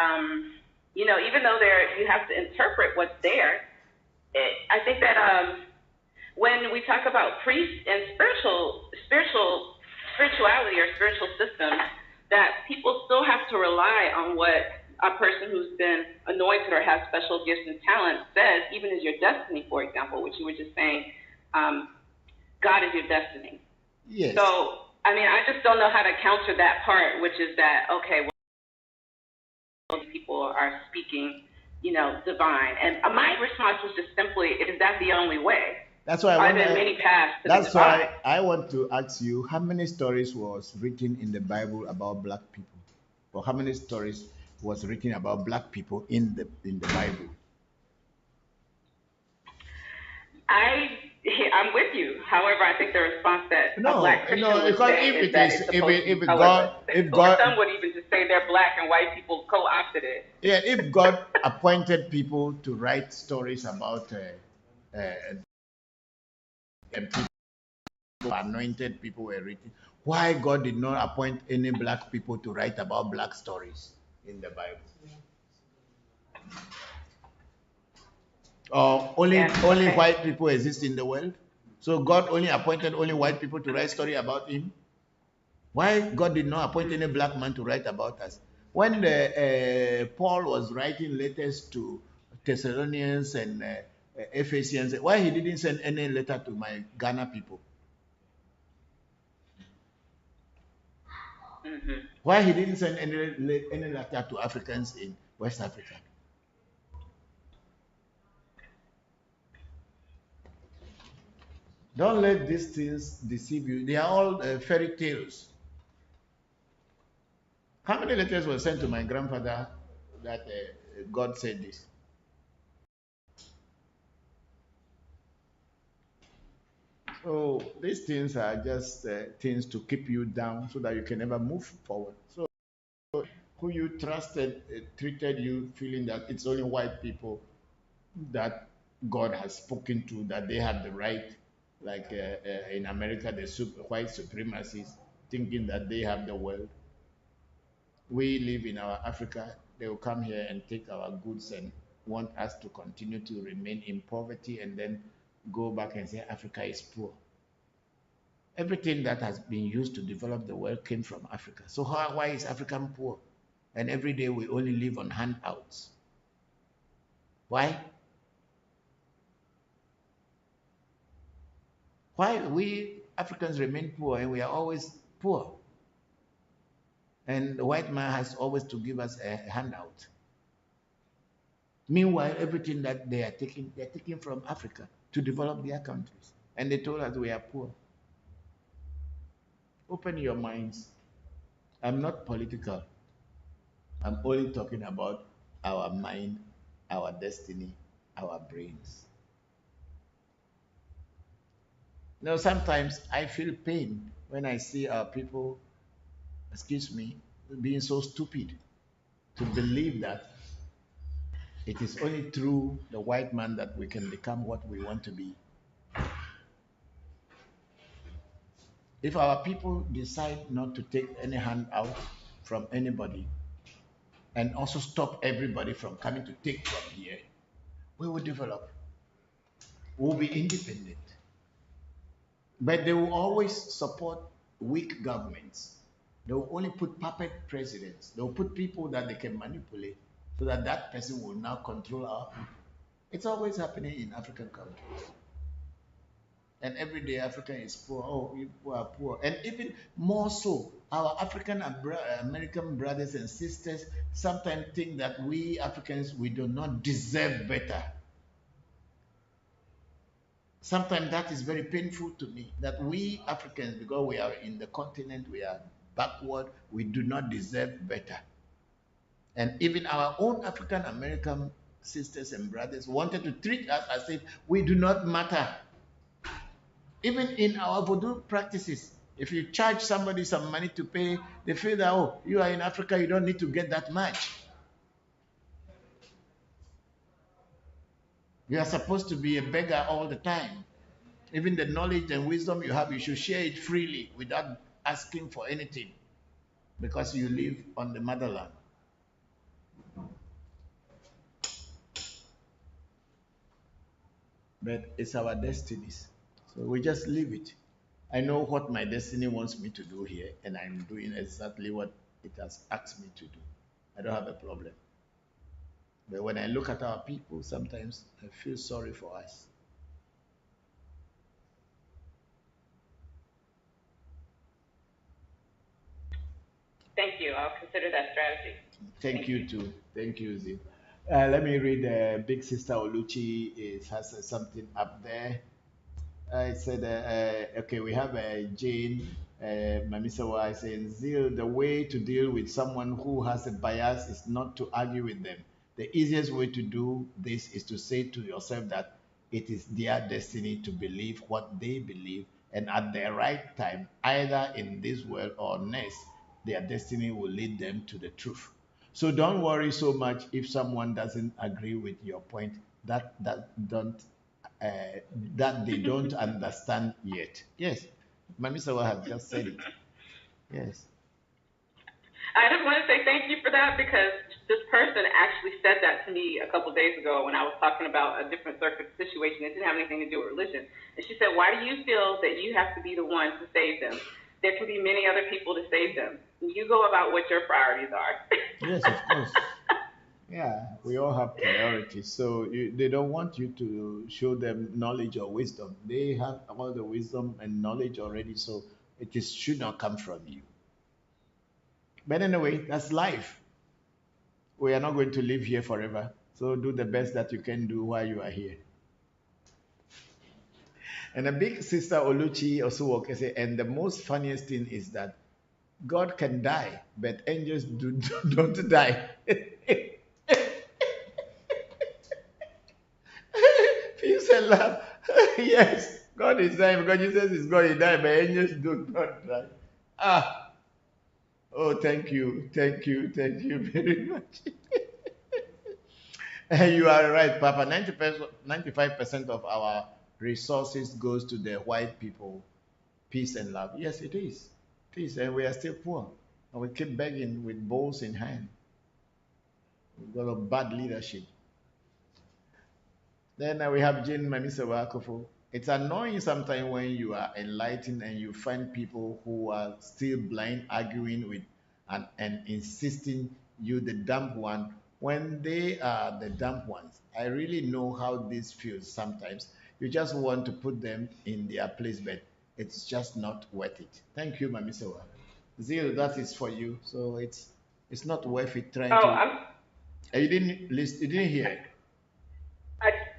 even though you have to interpret what's there, I think that when we talk about priests and spirituality or spiritual systems, that people still have to rely on what a person who's been anointed or has special gifts and talents says, even as your destiny, for example, which you were just saying, God is your destiny. Yes. So, I just don't know how to counter that part, which is that, okay, well, people are speaking, divine. And my response was just simply, is that the only way? That's why Are there many paths to the that's divine? why I want to ask you, how many stories was written in the Bible about black people? Or how many stories was written about black people in the Bible? I'm with you. However, I think the response that a black Christian would because say if is it that is it's supposed to be God, colorless. Or some would even just say they're black and white people co-opted it. yeah, if God appointed people to write stories about and people, anointed people were written, why God did not appoint any black people to write about black stories in the Bible? Or only white people exist in the world? So God only appointed only white people to write story about him? Why God did not appoint any black man to write about us? When Paul was writing letters to Thessalonians and Ephesians, why he didn't send any letter to my Ghana people? Why he didn't send any letter to Africans in West Africa? Don't let these things deceive you. They are all fairy tales. How many letters were sent to my grandfather that God said this? So these things are just things to keep you down so that you can never move forward. So who you trusted treated you feeling that it's only white people that God has spoken to, that they have the right, like in America, the white supremacists, thinking that they have the world. We live in our Africa, they will come here and take our goods and want us to continue to remain in poverty and then go back and say Africa is poor. Everything that has been used to develop the world came from Africa. So why is Africa poor? And every day we only live on handouts. Why? Why we Africans remain poor and we are always poor? And the white man has always to give us a handout. Meanwhile, everything that they're taking from Africa to develop their countries. And they told us we are poor. Open your minds. I'm not political. I'm only talking about our mind, our destiny, our brains. Now, sometimes I feel pain when I see our people, being so stupid to believe that it is only through the white man that we can become what we want to be. If our people decide not to take any handout from anybody and also stop everybody from coming to take from here, we will develop. We'll be independent. But they will always support weak governments. They will only put puppet presidents. They will put people that they can manipulate so that that person will now control our people. It's always happening in African countries. And every day Africa is poor. Oh, people are poor. And even more so, our African American brothers and sisters sometimes think that we Africans, we do not deserve better. Sometimes that is very painful to me, that we Africans, because we are in the continent, we are backward, we do not deserve better. And even our own African American sisters and brothers wanted to treat us as if we do not matter. Even in our voodoo practices, if you charge somebody some money to pay, they feel that, oh, you are in Africa, you don't need to get that much. You are supposed to be a beggar all the time. Even the knowledge and wisdom you have, you should share it freely without asking for anything, because you live on the motherland. but it's our destinies. So we just leave it. I know what my destiny wants me to do here, and I'm doing exactly what it has asked me to do. I don't have a problem. But when I look at our people, sometimes I feel sorry for us. Thank you. I'll consider that strategy. Thank you too. Thank you, Z. Let me read Big Sister Oluchi has something up there. I said, okay, we have Jane Mamisawa saying, Zeal, the way to deal with someone who has a bias is not to argue with them. The easiest way to do this is to say to yourself that it is their destiny to believe what they believe, and at the right time, either in this world or next, their destiny will lead them to the truth. So don't worry so much if someone doesn't agree with your point. Uh, that they don't understand yet. Yes, Mami Sawa has just said it. Yes. I just want to say thank you for that, because this person actually said that to me a couple of days ago when I was talking about a different circuit situation. It didn't have anything to do with religion. And she said, why do you feel that you have to be the one to save them? There can be many other people to save them. You go about what your priorities are. Yes, of course. Yeah, we all have priorities. So they don't want you to show them knowledge or wisdom. They have all the wisdom and knowledge already, so should not come from you. But anyway, that's life. We are not going to live here forever. So do the best that you can do while you are here. And a big sister Oluchi also work and say, and the most funniest thing is that God can die, but angels don't die. Peace and love. Yes, God is dying because Jesus is God, he died, but angels do not die. Ah, oh, thank you very much. You are right, Papa. 95% of our resources goes to the white people. Peace and love. Yes, it is. It is, and we are still poor. And we keep begging with bowls in hand. We've got a bad leadership. Then we have Jane Mamisawa Akofo. It's annoying sometimes when you are enlightened and you find people who are still blind, arguing with and insisting you the dumb one when they are the dumb ones. I really know how this feels sometimes. You just want to put them in their place, but it's just not worth it. Thank you, Mamisawa. Zeal, that is for you. So it's not worth it trying to. You didn't listen. You didn't hear.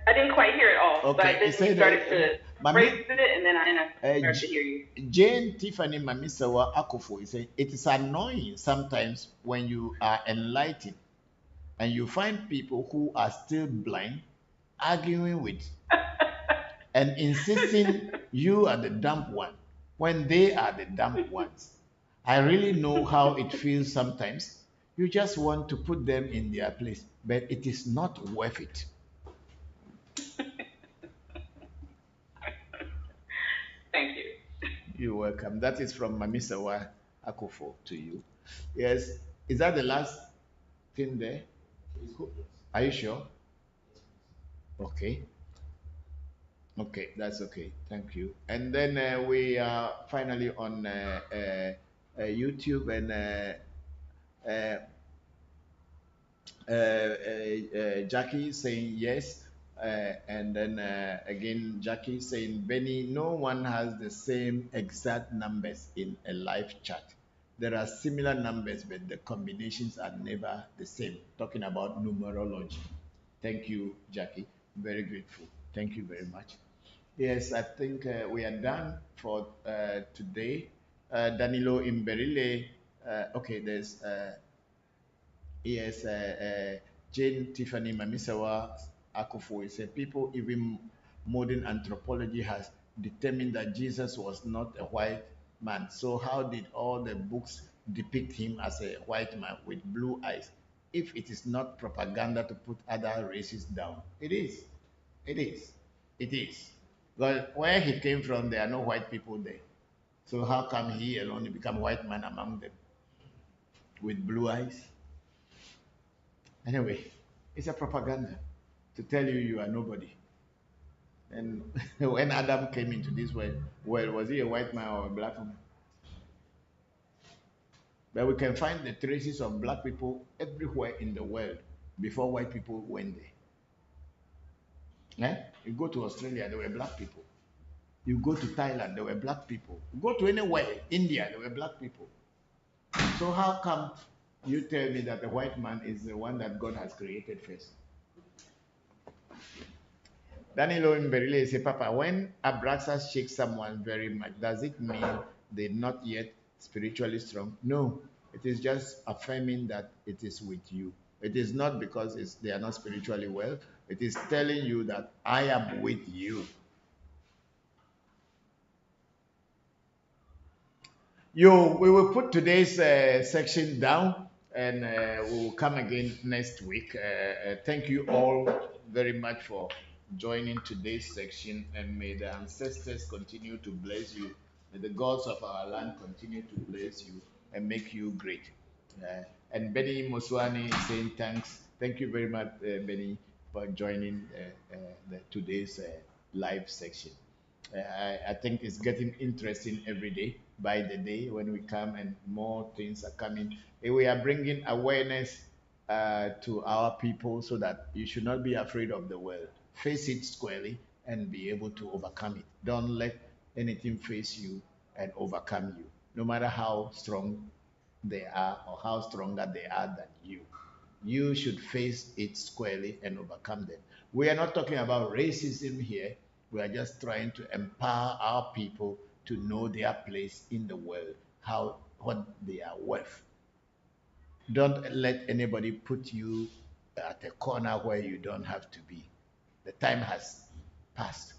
I didn't quite hear it all, okay. but then you started to phrase it, and then I started to hear you. Jane Tiffany Mamisawa Akofo is saying, it is annoying sometimes when you are enlightened and you find people who are still blind arguing with and insisting you are the dumb one when they are the dumb ones. I really know how it feels sometimes. You just want to put them in their place, but it is not worth it. Thank you. You're welcome. That is from Mamisawa Akofo to you. Yes. Is that the last thing there? Are you sure? Okay. Okay, that's okay. Thank you. And then we are finally on YouTube, and Jackie saying yes. And then again, Jackie saying, Benny, no one has the same exact numbers in a live chat. There are similar numbers, but the combinations are never the same. Talking about numerology. Thank you, Jackie. Very grateful. Thank you very much. Yes, I think we are done for today. Danilo Imberile. Okay, there's yes, Jane Tiffany Mamisawa Akufo said people, even modern anthropology has determined that Jesus was not a white man. So how did all the books depict him as a white man with blue eyes? If it is not propaganda to put other races down, it is. It is. It is. But where he came from, there are no white people there. So how come he alone become white man among them with blue eyes? Anyway, it's a propaganda to tell you you are nobody. And when Adam came into this world, well, was he a white man or a black man? But we can find the traces of black people everywhere in the world before white people went there. You go to Australia, there were black people. You go to Thailand, there were black people. You go to anywhere, India, there were black people. So how come you tell me that the white man is the one that God has created first? Danilo Mberile say, Papa, when Abraxas shakes someone very much, does it mean they're not yet spiritually strong? No, it is just affirming that it is with you. It is not because they are not spiritually well. It is telling you that I am with you. We will put today's section down and we will come again next week. Thank you all very much for joining today's section, and may the ancestors continue to bless you. May the gods of our land continue to bless you and make you great. And Benny Moswani is saying thanks. Thank you very much, Benny, for joining today's live section. I think it's getting interesting every day by the day when we come and more things are coming. We are bringing awareness to our people so that you should not be afraid of the world. Face it squarely and be able to overcome it. Don't let anything face you and overcome you, no matter how strong they are or how stronger they are than you. You should face it squarely and overcome them. We are not talking about racism here. We are just trying to empower our people to know their place in the world, what they are worth. Don't let anybody put you at a corner where you don't have to be. The time has passed.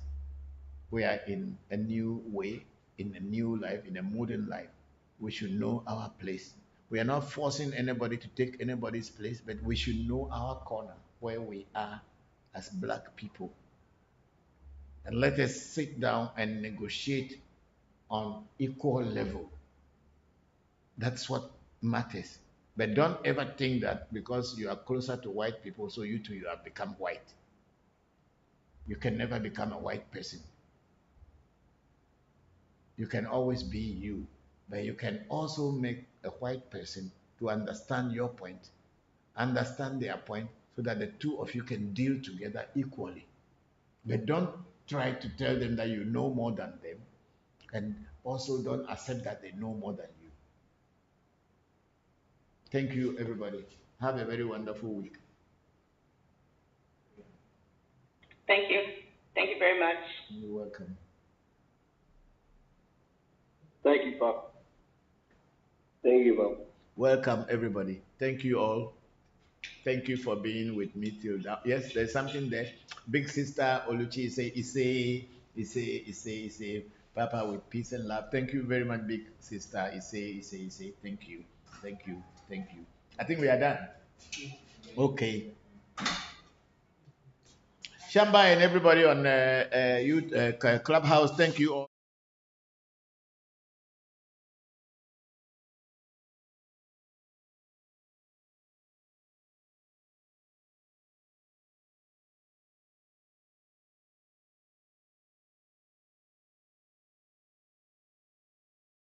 We are in a new way, in a new life, in a modern life. We should know our place. We are not forcing anybody to take anybody's place, but we should know our corner where we are as black people. And let us sit down and negotiate on equal level. That's what matters. But don't ever think that because you are closer to white people, so you have become white. You can never become a white person. You can always be you, but you can also make a white person to understand your point, understand their point, so that the two of you can deal together equally. But don't try to tell them that you know more than them, and also don't accept that they know more than you. Thank you, everybody. Have a very wonderful week. Thank you. Thank you very much. You're welcome. Thank you, Pop. Thank you, Pop. Welcome, everybody. Thank you all. Thank you for being with me till now. Yes, there's something there. Big sister Oluchi say, Papa with peace and love. Thank you very much, big sister. Say. Thank you. I think we are done. Okay. Shamba and everybody on Clubhouse, thank you all.